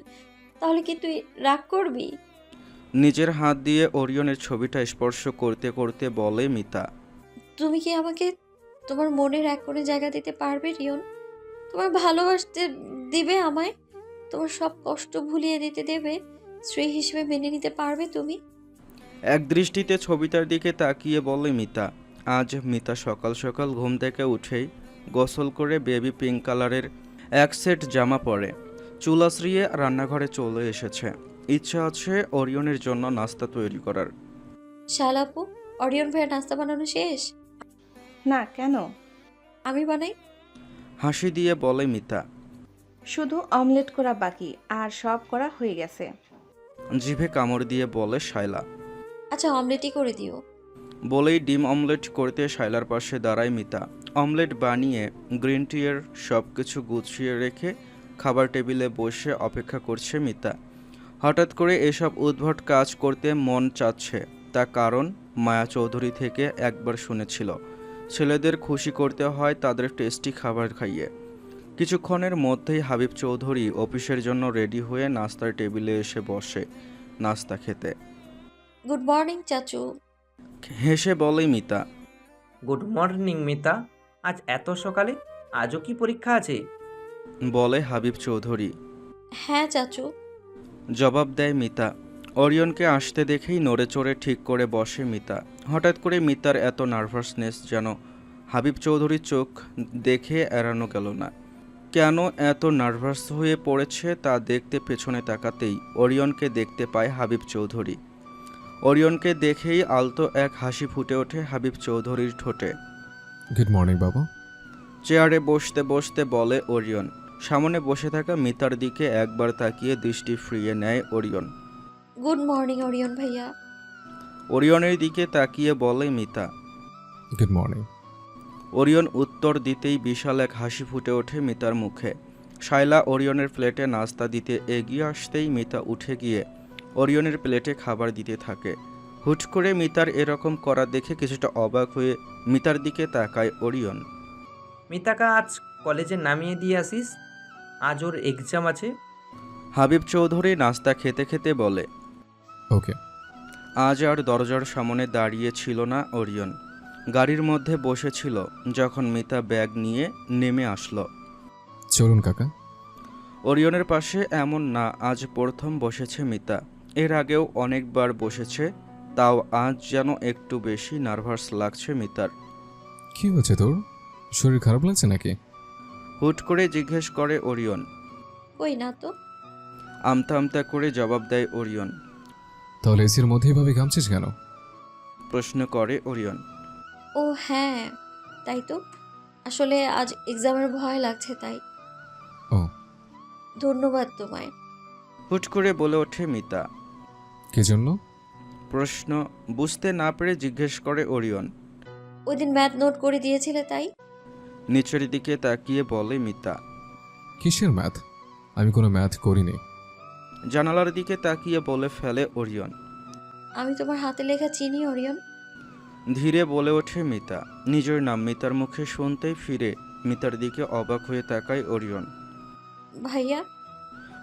তাহলে কি তুই রাগ করবি? নিজের হাত দিয়ে ওরিয়নের ছবিটা স্পর্শ করতে করতে বলে মিতা। তুমি কি আমাকে তোমার মনের এক কোণে জায়গা দিতে পারবে রিয়ন? তোমার ভালোবাসতে দিবে আমায়? তোমার সব কষ্ট ভুলিয়ে দিতে দেবে? স্ত্রী হিসেবে মেনে নিতে পারবে তুমি? এক দৃষ্টিতে ছবিটার দিকে তাকিয়ে বলে মিতা। আজ মিতা সকাল সকাল ঘুম থেকে উঠেই গোসল করে বেবি পিঙ্ক কালারের এক সেট জামা পরে চুল আঁচড়িয়ে রান্নাঘরে চলে এসেছে। ইচ্ছা আছে ওরিয়নের জন্য নাস্তা তৈরি করার। শালাপু, অরিয়ন ভাইয়ের নাস্তা বানানো শেষ? না, কেন? আমি বানাই। হাসি দিয়ে বলে মিতা। শুধু অমলেট করা বাকি, আর সব করা হয়ে গেছে। জিভে কামড় দিয়ে বলে শায়লা। আচ্ছা, অমলেটই করে দিও। বলেই ডিম অমলেট করতে শায়লার পাশে দাঁড়ায় মিতা। অমলেট বানিয়ে গ্রিন টিয়ের সব কিছু গুছিয়ে রেখে খাবার টেবিলে বসে অপেক্ষা করছে মিতা। হঠাৎ করে এসব উদ্ভট কাজ করতে মন চাচ্ছে, তার কারণ মায়া চৌধুরী থেকে একবার শুনেছিল ছেলেদের খুশি করতে হয় তাদের টেস্টি খাবার খাইয়ে। কিছুক্ষণের মধ্যেই হাবিব চৌধুরী অফিসের জন্য রেডি হয়ে নাস্তার টেবিলে এসে বসে নাস্তা খেতে। গুড মর্নিং চাচু। হেসে বলে মিতা। গুড মর্নিং মিতা, আজ এত সকালে? আজও কি পরীক্ষা আছে? বলে হাবিব চৌধুরী। হ্যাঁ চাচু। জবাব দেয় মিতা। অরিয়নকে আসতে দেখেই নড়ে চড়ে ঠিক করে বসে মিতা। হঠাৎ করে মিতার এত নার্ভাসনেস যেন হাবিব চৌধুরীর চোখ দেখে এড়ানো গেল না। কেন এত নার্ভাস হয়ে পড়েছে তা দেখতে পেছনে তাকাতেই অরিয়নকে দেখতে পায় হাবিব চৌধুরী। অরিয়নকে দেখেই আলতো এক হাসি ফুটে ওঠে হাবিব চৌধুরীর ঠোঁটে। গুড মর্নিং বাবা। চেয়ারে বসতে বসতে বলে অরিয়ন। সামনে বসে থাকা মিতার দিকে একবার তাকিয়ে দৃষ্টি ফিরিয়ে নেয় অরিয়ন। গুড মর্নিং অরিয়ন ভাইয়া। অরিয়নের দিকে তাকিয়ে বলে মিতা। Good morning. অরিয়ন উত্তর দিতেই বিশাল এক হাসি ফুটে ওঠে মিতার মুখে। শায়লা অরিয়নের প্লেটে নাস্তা দিতে এগিয়ে আসতেই মিতা উঠে গিয়ে অরিয়নের প্লেটে খাবার দিতে থাকে। হুট করে মিতার এরকম করা দেখে কিছুটা অবাক হয়ে মিতার দিকে তাকায় অরিয়ন। মিতাকে আজ কলেজে নামিয়ে দিয়ে আসিস, আজ ওর এক্সাম আছে। হাবিব চৌধুরী নাস্তা খেতে খেতে বলে। ওকে। আজ আর দরজার সামনে দাঁড়িয়ে ছিল না অরিয়ন, গাড়ির মধ্যে বসেছিল যখন মিতা ব্যাগ নিয়ে নেমে আসলো। চলুন কাকা। অরিয়নের পাশে এমন না আজ প্রথম বসেছে মিতা, এর আগেও অনেকবার বসেছে, তাও আজ যেন একটু বেশি নার্ভাস লাগছে মিতার। কি হচ্ছে তোর? শরীর খারাপ লাগছে নাকি? হুট করে জিজ্ঞেস করে অরিয়ন। কই না তো। আমতা আমতা করে জবাব দেয় অরিয়ন। তাহলে এসির মধ্যে এভাবে ঘামছিস কেন? প্রশ্ন করে অরিয়ন। ও হ্যাঁ, তাই তো, আসলে আজ এক্সামের ভয় লাগছে তাই। ও। ধন্যবাদ তোমায়। হুট করে বলে ওঠে মিতা। কি জন্য? প্রশ্ন বুঝতে না পেরে জিজ্ঞেস করে অরিয়ন। ওই দিন ম্যাথ নোট করে দিয়েছিলে তাই। নিচের দিকে তাকিয়ে বলে মিতা। কিসের ম্যাথ? আমি কোনো ম্যাথ করিনি। জানালার দিকে তাকিয়ে বলে ফেলে অরিয়ন। আমি তোমার হাতে লেখা চিনি অরিয়ন। ধীরে বলে ওঠে মিতা। নিজের নাম মিতার মুখে শুনতেই ফিরে মিতার দিকে অবাক হয়ে তাকায় অরিয়ন। ভাইয়া।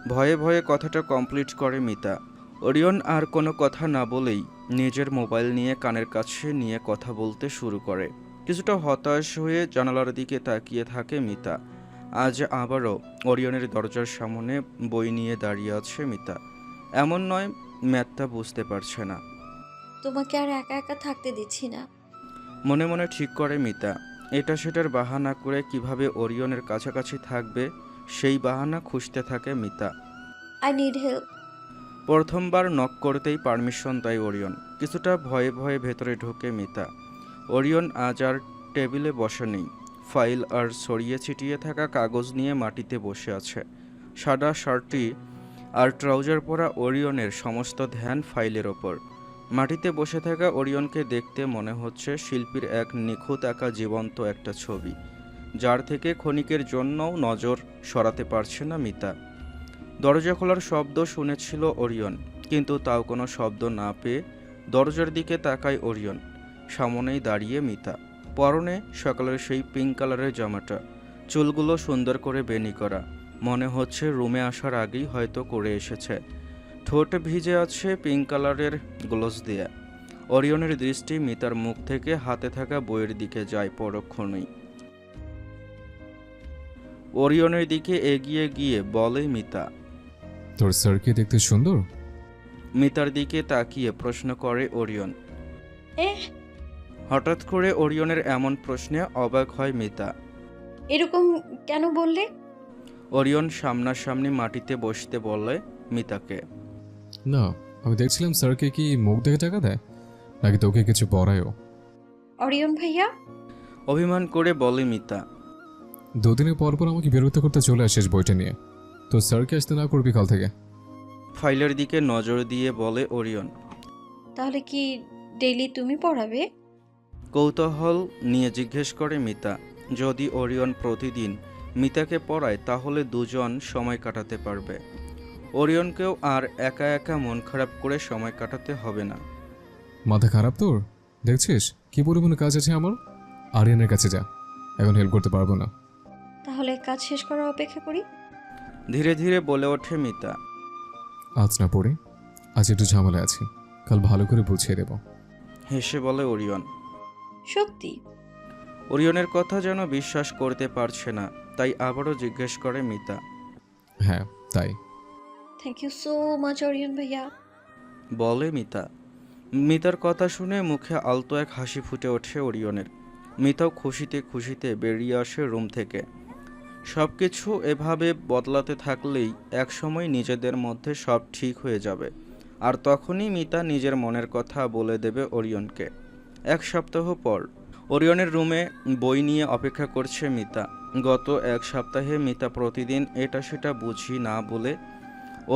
ভয়ে ভয়ে কথাটা কমপ্লিট করে মিতা। অরিয়ন আর কোনো কথা না বলেই নিজের মোবাইল নিয়ে কানের কাছে নিয়ে কথা বলতে শুরু করে। কিছুটা হতাশ হয়ে জানালার দিকে তাকিয়ে থাকে মিতা। আজ আবারও অরিয়নের দরজার সামনে বই নিয়ে দাঁড়িয়ে আছে মিতা। এমন নয় ম্যাথটা বুঝতে পারছে না। তোমাকে আর একা একা থাকতে দিচ্ছি না। মনে মনে ঠিক করে মিতা। এটা সেটার বাহানা করে কিভাবে অরিয়নের কাছাকাছি থাকবে সেই বাহানা খুঁজতে থাকে মিতা। I need help. প্রথমবার নক করতেই পারমিশন দেয় ওরিয়ন। কিছুটা ভয়ে ভয়ে ভেতরে ঢোকে মিতা। ওরিয়ন আজ আর টেবিলে বসে নেই। ফাইল আর ছড়িয়ে ছিটিয়ে থাকা কাগজ নিয়ে মাটিতে বসে আছে। সাদা শার্টটি আর ট্রাউজার পরা ওরিয়নের সমস্ত ধ্যান ফাইলের ওপর। মাটিতে বসে থাকা ওরিয়নকে দেখতে মনে হচ্ছে শিল্পীর এক নিখুঁত আঁকা জীবন্ত একটা ছবি, যার থেকে ক্ষণিকের জন্যও নজর সরাতে পারছে না মিতা। দরজা খোলার শব্দ শুনেছিল ওরিয়ন, কিন্তু তাও কোনো শব্দ না পেয়ে দরজার দিকে তাকায় ওরিয়ন। সামনেই দাঁড়িয়ে মিতা, পরনে সকালের সেই পিঙ্ক কালারের জামাটা, চুলগুলো সুন্দর করে বেনি করা, মনে হচ্ছে রুমে আসার আগেই হয়তো করে এসেছে। ঠোঁট ভিজে আছে পিঙ্ক কালারের গ্লোভস দিয়ে। ওরিয়নের দৃষ্টি মিতার মুখ থেকে হাতে থাকা বইয়ের দিকে যায় পরক্ষণেই। ওরিয়নের দিকে এগিয়ে গিয়ে বলে মিতা। তোর স্যারকে দেখতে সুন্দর? মিতার দিকে তাকিয়ে প্রশ্ন করে ওরিয়ন। হঠাৎ করে ওরিয়নের এমন প্রশ্নে অবাক হয় মিতা। এরকম কেন বললে? ওরিয়ন সামনাসামনি মাটিতে বসতে বলে মিতাকে। না, আমি দেখছিলাম স্যারকে কি মুখ দেখে টাকা দেয়, নাকি তোকে কিছু পড়ায়ও? অরিয়ন ভাইয়া? অভিমান করে বলে মিতা। দুদিনের পর পর আমাকে বিরক্ত করতে চলে আসিস বইটা নিয়ে। তো স্যারকে আসতে না করবি কাল থেকে। ফাইলের দিকে নজর দিয়ে বলে ওরিয়ন। তাহলে কি ডেইলি তুমি পড়াবে? কৌতূহল নিয়ে জিজ্ঞেস করে মিতা। যদি ওরিয়ন প্রতিদিন মিতাকে পড়ায় তাহলে দুজন সময় কাটাতে পারবে। ওরিয়নকেও আর একা একা মন খারাপ করে সময় কাটাতে হবে না। মাথা খারাপ তোর? দেখছিস কি পরিমাণে কাজ আছে আমার। আরিয়ানের কাছে যা, এখন হেল্প করতে পারবো না। তাহলে কাজ শেষ করার অপেক্ষা করি। ধীরে ধীরে বলে ওঠে মিতা। আজ না পড়ে, আজ একটু ঝামেলা আছে, কাল ভালো করে বুঝিয়ে দেব। হেসে বলে ওরিয়ন। সত্যি? ওরিয়নের কথা যেন বিশ্বাস করতে পারছে না, তাই আবারও জিজ্ঞেস করে মিতা। হ্যাঁ তাই। Thank you so much Orion ভাইয়া, বলে মিতা। মিতার কথা শুনে মুখে আলতো এক হাসি ফুটে ওঠে ওরিয়নের। মিতাও খুশিতে খুশিতে বেরিয়ে আসে রুম থেকে। সব কিছু এভাবে বদলাতে থাকলেই একসময় নিজেদের মধ্যে সব ঠিক হয়ে যাবে, আর তখনই মিতা নিজের মনের কথা বলে দেবে ওরিয়নকে। এক সপ্তাহ পর ওরিয়নের রুমে বই নিয়ে অপেক্ষা করছে মিতা। গত এক সপ্তাহে মিতা প্রতিদিন এটা সেটা বুঝি না বলে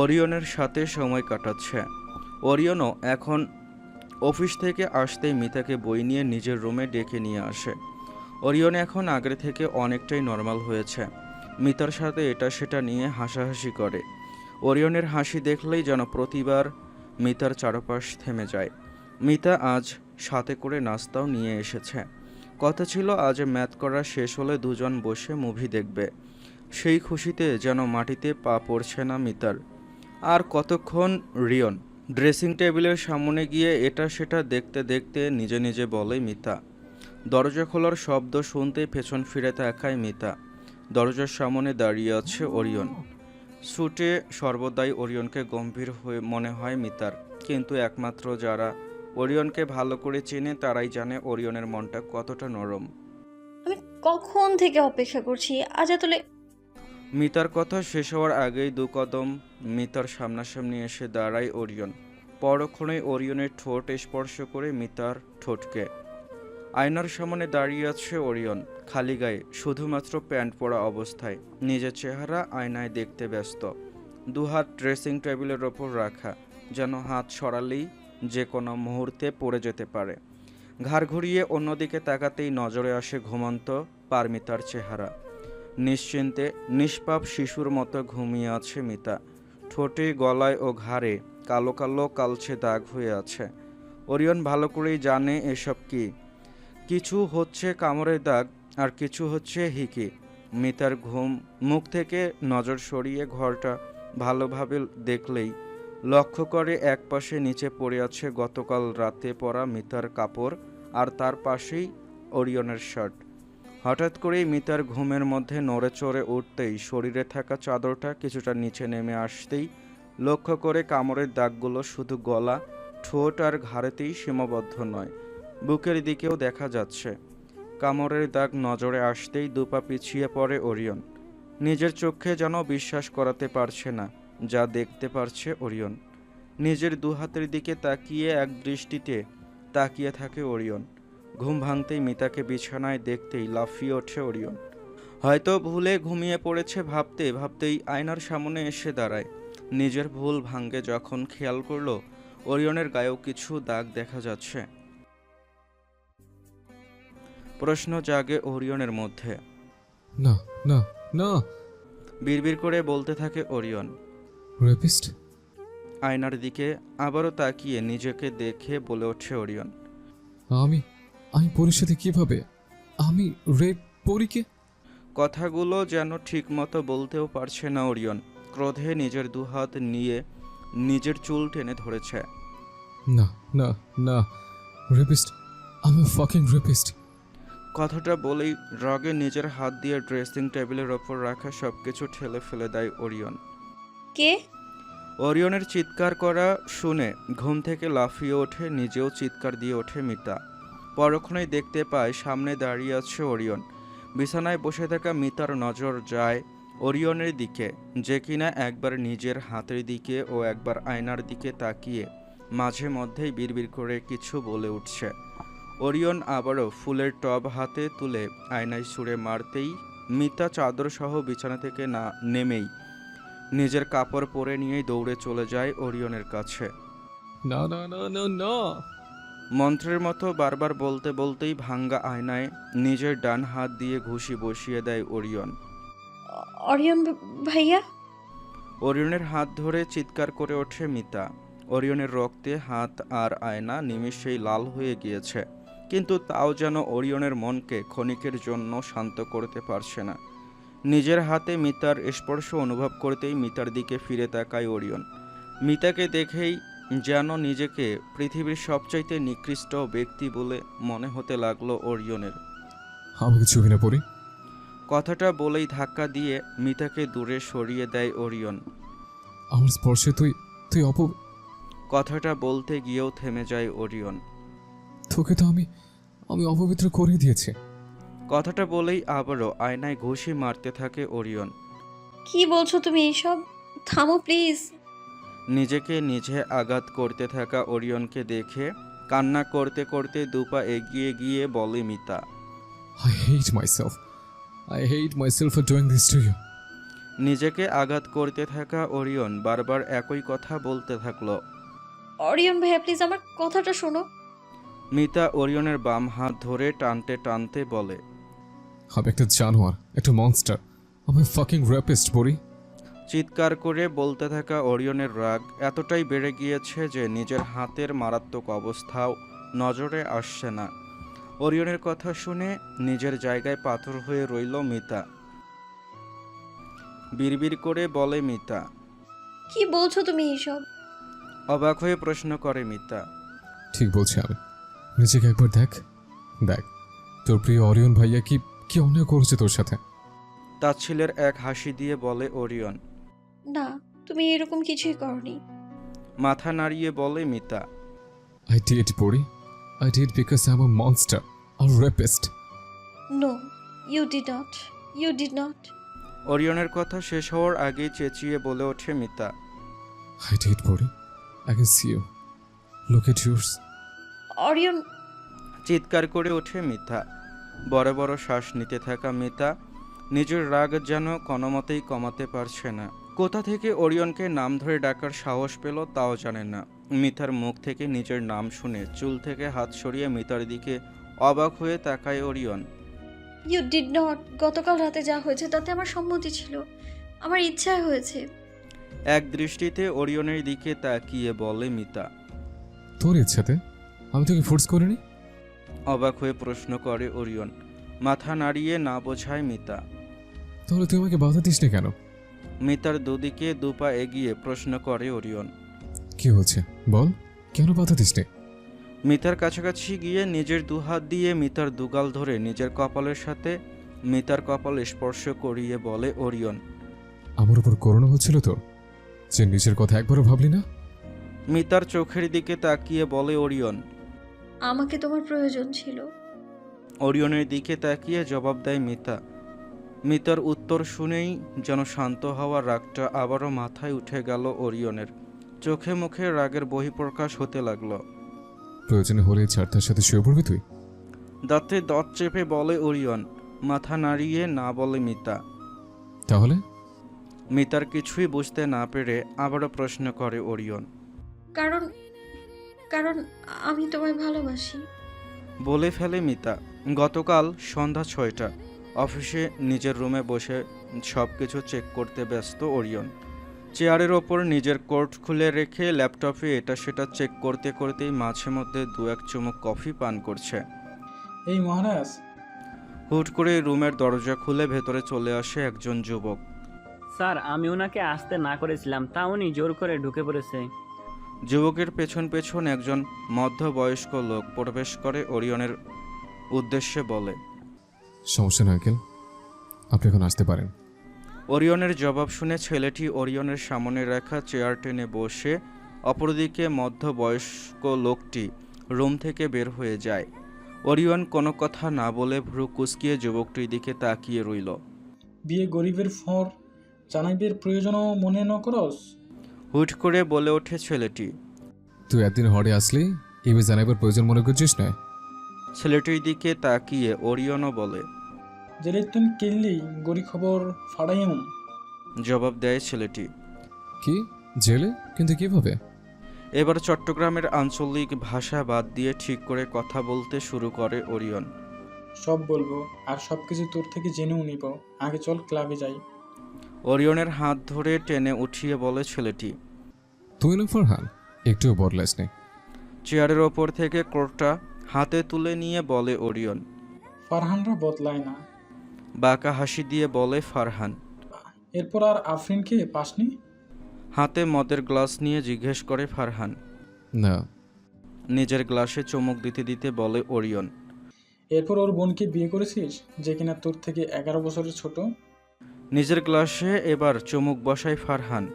ওরিয়নের সাথে সময় কাটাচ্ছে। ওরিয়নও এখন অফিস থেকে আসতেই মিতাকে বই নিয়ে নিজের রুমে ডেকে নিয়ে আসে। ওরিয়ন এখন আগের থেকে অনেকটাই নর্মাল হয়েছে। মিতার সাথে এটা সেটা নিয়ে হাসাহাসি করে। ওরিয়নের হাসি দেখলেই যেন প্রতিবার মিতার চারপাশ থেমে যায়। মিতা আজ সাথে করে নাস্তাও নিয়ে এসেছে। কথা ছিল আজ ম্যাথ করা শেষ হলে দুজন বসে মুভি দেখবে। সেই খুশিতে যেন মাটিতে পা পড়ছে না মিতার। আর কতক্ষণ রিয়ন ড্রেসিং টেবিলের সামনে গিয়ে এটা সেটা দেখতে দেখতে নিজে নিজে বলে মিতা। দরজা খোলার শব্দ শুনতেই পেছন ফিরে তাকায় মিতা। দরজার সামনে দাঁড়িয়ে আছে ওরিয়ন। স্যুটে সর্বদাই ওরিয়নকে গম্ভীর হয়ে মনে হয় মিতার, কিন্তু একমাত্র যারা ওরিয়নকে ভালো করে চেনে তারাই জানে ওরিয়নের মনটা কতটা নরম। আমি কখন থেকে অপেক্ষা করছি, আজ এত মিতার কথা শেষ হওয়ার আগেই দু কদম মিতার সামনাসামনি এসে দাঁড়ায় ওরিয়ন। পরক্ষণেই ওরিয়নের ঠোঁট স্পর্শ করে মিতার ঠোঁটকে। আয়নার সামনে দাঁড়িয়ে আছে ওরিয়ন, খালি গায়ে, শুধুমাত্র প্যান্ট পরা অবস্থায়, নিজের চেহারা আয়নায় দেখতে ব্যস্ত। দুহাত ড্রেসিং টেবিলের ওপর রাখা, যেন হাত সরালেই যে কোনো মুহূর্তে পড়ে যেতে পারে। ঘাড় ঘুরিয়ে অন্যদিকে তাকাতেই নজরে আসে ঘুমন্ত পারমিতার চেহারা। নিশ্চিন্তে নিষ্পাপ শিশুর মতো ঘুমিয়ে আছে মিতা। ঠোঁটে, গলায় ও ঘাড়ে কালো কালো কালচে দাগ হয়ে আছে। ওরিয়ন ভালো করেই জানে এসব কি। কিছু হচ্ছে কামড়ের দাগ, আর কিছু হচ্ছে হিকি। মিতার মুখ থেকে নজর সরিয়ে ঘরটা ভালোভাবে দেখলেই লক্ষ্য করে একপাশে নিচে পড়ে আছে গতকাল রাতে পরা মিতার কাপড়, আর তার পাশেই ওরিয়নের শার্ট। হঠাৎ করেই মিতার ঘুমের মধ্যে নড়ে চড়ে উঠতেই শরীরে থাকা চাদরটা কিছুটা নিচে নেমে আসতেই লক্ষ্য করে কামড়ের দাগগুলো শুধু গলা, ঠোঁট আর ঘাড়েতেই সীমাবদ্ধ নয়, বুকের দিকেও দেখা যাচ্ছে। কামড়ের দাগ নজরে আসতেই দুপা পিছিয়ে পড়ে ওরিয়ন। নিজের চোখে যেন বিশ্বাস করাতে পারছে না যা দেখতে পারছে ওরিয়ন। নিজের দু হাতের দিকে তাকিয়ে এক দৃষ্টিতে তাকিয়ে থাকে ওরিয়ন। ঘুম ভাঙতেই মিতাকে বিছানায় দেখতেই লাফিয়ে ওঠে ওরিয়ন। হয়তো ভুলে ঘুমিয়ে পড়েছে ভাবতে ভাবতেই আয়নার সামনে এসে দাঁড়ায়। নিজের ভুল ভাঙ্গে যখন খেয়াল করলো ওরিয়নের গায়েও কিছু দাগ দেখা যাচ্ছে। প্রশ্ন জাগে ওরিয়নের মধ্যে। না না না, বিড়বিড় করে বলতে থাকে ওরিয়ন। রেপিস্ট? আয়নার দিকে আবারও তাকিয়ে নিজেকে দেখে বলে ওঠে ওরিয়ন। আমি আমি পরীর সাথে কিভাবে? আমি রেপ পরীকে? কথাগুলো যেন ঠিকমতো বলতেও পারছে না ওরিয়ন। ক্রোধে নিজের দু হাত নিয়ে নিজের চুল টেনে ধরেছে। না না না, রেপিস্ট, আমি ফাকিং রেপিস্ট। কথাটা বলেই রাগে নিজের হাত দিয়ে ড্রেসিং টেবিলের ওপর রাখা সবকিছু ঠেলে ফেলে দেয় ওরিয়ন। কে? ওরিয়নের চিৎকার করা শুনে ঘুম থেকে লাফিয়ে ওঠে, নিজেও চিৎকার দিয়ে ওঠে মিতা। পরক্ষণেই দেখতে পায় সামনে দাঁড়িয়ে আছে ওরিয়ন। বিছানায় বসে থাকা মিতার নজর যায় ওরিয়নের দিকে, যে কিনা একবার নিজের হাতের দিকে ও একবার আয়নার দিকে তাকিয়ে মাঝে মধ্যেই বিড়বিড় করে কিছু বলে উঠছে। ওরিয়ন আবারও ফুলের টব হাতে তুলে আয়নায় ছুঁড়ে মারতেই মিতা চাদর সহ বিছানা থেকে না নেমেই নিজের কাপড় পরে নিয়েই দৌড়ে চলে যায় ওরিয়নের কাছে। না না না না না। মন্ত্রের মতো বারবার বলতে বলতেই ভাঙ্গা আয়নায় নিজের ডান হাত দিয়ে ঘুষি বসিয়ে দেয় ওরিয়ন। অরিয়ন ভাইয়া? ওরিয়নের হাত ধরে চিৎকার করে ওঠে মিতা। ওরিয়নের রক্তে হাত আর আয়না নিমেষেই লাল হয়ে গিয়েছে, কিন্তু তাও যেন ওরিয়নের মনকে ক্ষণিকের জন্য শান্ত করতে পারছে না। নিজের হাতে মিতার স্পর্শ অনুভব করতেই মিতার দিকে ফিরে তাকায় ওরিয়ন। মিতাকে দেখেই যেন নিজেকে পৃথিবীর সবচাইতে নিকৃষ্ট ব্যক্তি বলে মনে হতে লাগলো ওরিয়নের। আমাকে ছবি না পড়ি? কথাটা বলেই ধাক্কা দিয়ে মিতাকে দূরে সরিয়ে দেয় ওরিয়ন। আমার স্পর্শে তুই তুই কথাটা বলতে গিয়েও থেমে যায় ওরিয়ন। তোকে তো আমি অপবিত্র করে দিয়েছি। কথাটা বলেই আবারও আয়নায় ঘুষি মারতে থাকে ওরিয়ন। কি বলছো তুমি এইসব? থামো প্লিজ। নিজেকে নিজে আঘাত করতে থাকা ওরিয়নকে দেখে কান্না করতে করতে দুপা এগিয়ে গিয়ে বলে Mita. I hate myself for doing this to you. নিজেকে আঘাত করতে থাকা ওরিয়ন বারবার একই কথা বলতে থাকলো। অরিয়ন ভাইয়া প্লিজ আমার কথাটা শোনো। মিতা ওরিয়নের বাম হাত ধরে টানতে টানতে বলে। আমি একটা জানোয়ার, একটা মনস্টার, আমি ফাকিং রেপিস্ট পরি। চিৎকার করে বলতে থাকা ওরিয়নের রাগ এতটাই বেড়ে গিয়েছে যে নিজের হাতের মারাত্মক অবস্থাও নজরে আসছে না। ওরিয়নের কথা শুনে নিজের জায়গায় পাথর হয়ে রইল মিতা। বিড়বিড় করে বলে মিতা। কি বলছো তুমি এইসব? অবাক হয়ে প্রশ্ন করে মিতা। ঠিক বলছি আমি। নিজেকে একবার দেখ, তোর প্রিয় অরিয়ন ভাইয়া কি অন্যায় করেছে তোর সাথে। তাচ্ছিলের এক হাসি দিয়ে বলে ওরিয়ন। না, তুমি এরকম কিছুই করনি। মাথা নাড়িয়ে বলে Mita. I did, Puri. I did because I'm a monster, a rapist. No, you did not. ওরিয়নের কথা শেষ হওয়ার আগেই চেঁচিয়ে বলে ওঠে Mita. I did, Puri. I can see you. Look at yours. Orion. চিৎকার করে ওঠে মিতা। বড় বড় শ্বাস নিতে থাকা মিতা নিজের রাগ যেন কোনোমতেই কমাতে পারছে না। কোথা থেকে ওরিয়নকে নাম ধরে ডাকার সাহস পেল তাও জানে না। মিতার মুখ থেকে নিজের নাম শুনে চুল থেকে হাত সরিয়ে মিতার দিকে অবাক হয়ে তাকায় ওরিয়ন। You did not. গতকাল রাতে যা হয়েছে তাতে আমার সম্মতি ছিল, আমার ইচ্ছায় হয়েছে। এক দৃষ্টিতে ওরিয়নের দিকে তাকিয়ে বলে মিতা। তোর ইচ্ছাতে? আমি তোকে ফোর্স করিনি। অবাক হয়ে প্রশ্ন করে ওরিয়ন। মাথা নাড়িয়ে না বোঝায় মিতা। তাহলে তুই আমাকে বাধা দিস না কেন? মিতার দুদিকে দুপা এগিয়ে প্রশ্ন করে ওরিয়ন। কি হচ্ছে বল, কেন বাধা দিস না? মিতার কাছাকাছি গিয়ে নিজের দুহাত দিয়ে মিতার দুগাল ধরে নিজের কপালের সাথে মিতার কপাল স্পর্শ করিয়ে বলে ওরিয়ন। আমার উপর করোনা হচ্ছিল তো, যে নিজের কথা একবারও ভাবলি না? মিতার চোখের দিকে তাকিয়ে বলে ওরিয়ন। আমাকে তোমার প্রয়োজন ছিল। ওরিয়নের দিকে তাকিয়ে জবাব দেয় মিতা। মিতার উত্তর শুনেই যেন শান্ত হওয়ার রাগটা আবারও মাথায় উঠে গেল ওরিয়নের। চোখে মুখে রাগের বহিঃপ্রকাশ হতে লাগলো। প্রয়োজনে হলে ছাড়তার সাথে শুয়ে পড়বি তুই? দাঁতে দাঁত চেপে বলে ওরিয়ন। মাথা নাড়িয়ে না বলে মিতা। তাহলে মিতার কিছুই বুঝতে না পেরে আবারও প্রশ্ন করে ওরিয়ন। কারণ কারণ আমি তোমায় ভালোবাসি। বলে ফেলে মিতা। গতকাল সন্ধ্যা 6টা। অফিসে নিজের রুমে বসে সব কিছু চেক করতে ব্যস্ত ওরিয়ন। চেয়ারের ওপর নিজের কোট খুলে রেখে ল্যাপটপে এটা সেটা চেক করতে করতেই মাঝে মধ্যে 2-1 চুমুক কফি পান করছে। এই মহারাজ, হুট করে রুমের দরজা খুলে ভেতরে চলে আসে একজন যুবক। স্যার, আমি ওনাকে আসতে না করেছিলাম, তা উনি জোর করে ঢুকে পড়েছে। যুবকের পেছন পেছন একজন মধ্যবয়স্ক লোক প্রবেশ করে ওরিয়নের উদ্দেশ্যে বলে। সমস্যা নয় আঙ্কেল, আপনি এখন আসতে পারেন। ওরিয়নের জবাব শুনে ছেলেটি ওরিয়নের সামনে রাখা চেয়ার টেনে বসে, অপরদিকে মধ্যবয়স্ক লোকটি রুম থেকে বের হয়ে যায়। ওরিয়ন কোনো কথা না বলে ভ্রু কুঁচকিয়ে যুবকটির দিকে তাকিয়ে রইল। বিয়ে গরিবের ফর জানাইবের প্রয়োজনও মনে ন করস? হুট করে বলে ওঠে ছেলেটি। তুই একদিন হরে আসলি ইবে জানাইবার প্রয়োজন মনে করছিস না? ছেলেটির দিকে তাকিয়ে ওরিয়নও বলে। জেলে তুন কিনলি গরি খবর ফাড়াইম। জবাব দেয় ছেলেটি। কি জেলে? কিন্তু কিভাবে? এবার চট্টগ্রামের আঞ্চলিক ভাষা বাদ দিয়ে ঠিক করে কথা বলতে শুরু করে ওরিয়ন। সব বলবো আর সব কিছু তোর থেকে জেনেও নিব। আগে চল ক্লাবে যাই। ওরিয়নের হাত ধরে টেনে উঠিয়ে বলে ছেলেটি। তুই না ফারহান, একটুও বদলাস নেই। চেয়ারের ওপর থেকে কোটটা হাতে তুলে নিয়ে বলে ওরিয়ন। ফারহানরা বদলায় না। বাঁকা হাসি দিয়ে বলে ফারহান। এরপর আর আফরিনকে পাসনি? হাতে মদের গ্লাস নিয়ে জিজ্ঞেস করে ফারহান। না। নিজের গ্লাসে চুমুক দিতে দিতে বলে ওরিয়ন। এরপর ওর বোনকে বিয়ে করেছিস, যে কিনা তোর থেকে 11 বছরের ছোট? নিজের গ্লাসে এবার চুমুক বসায় ফারহান।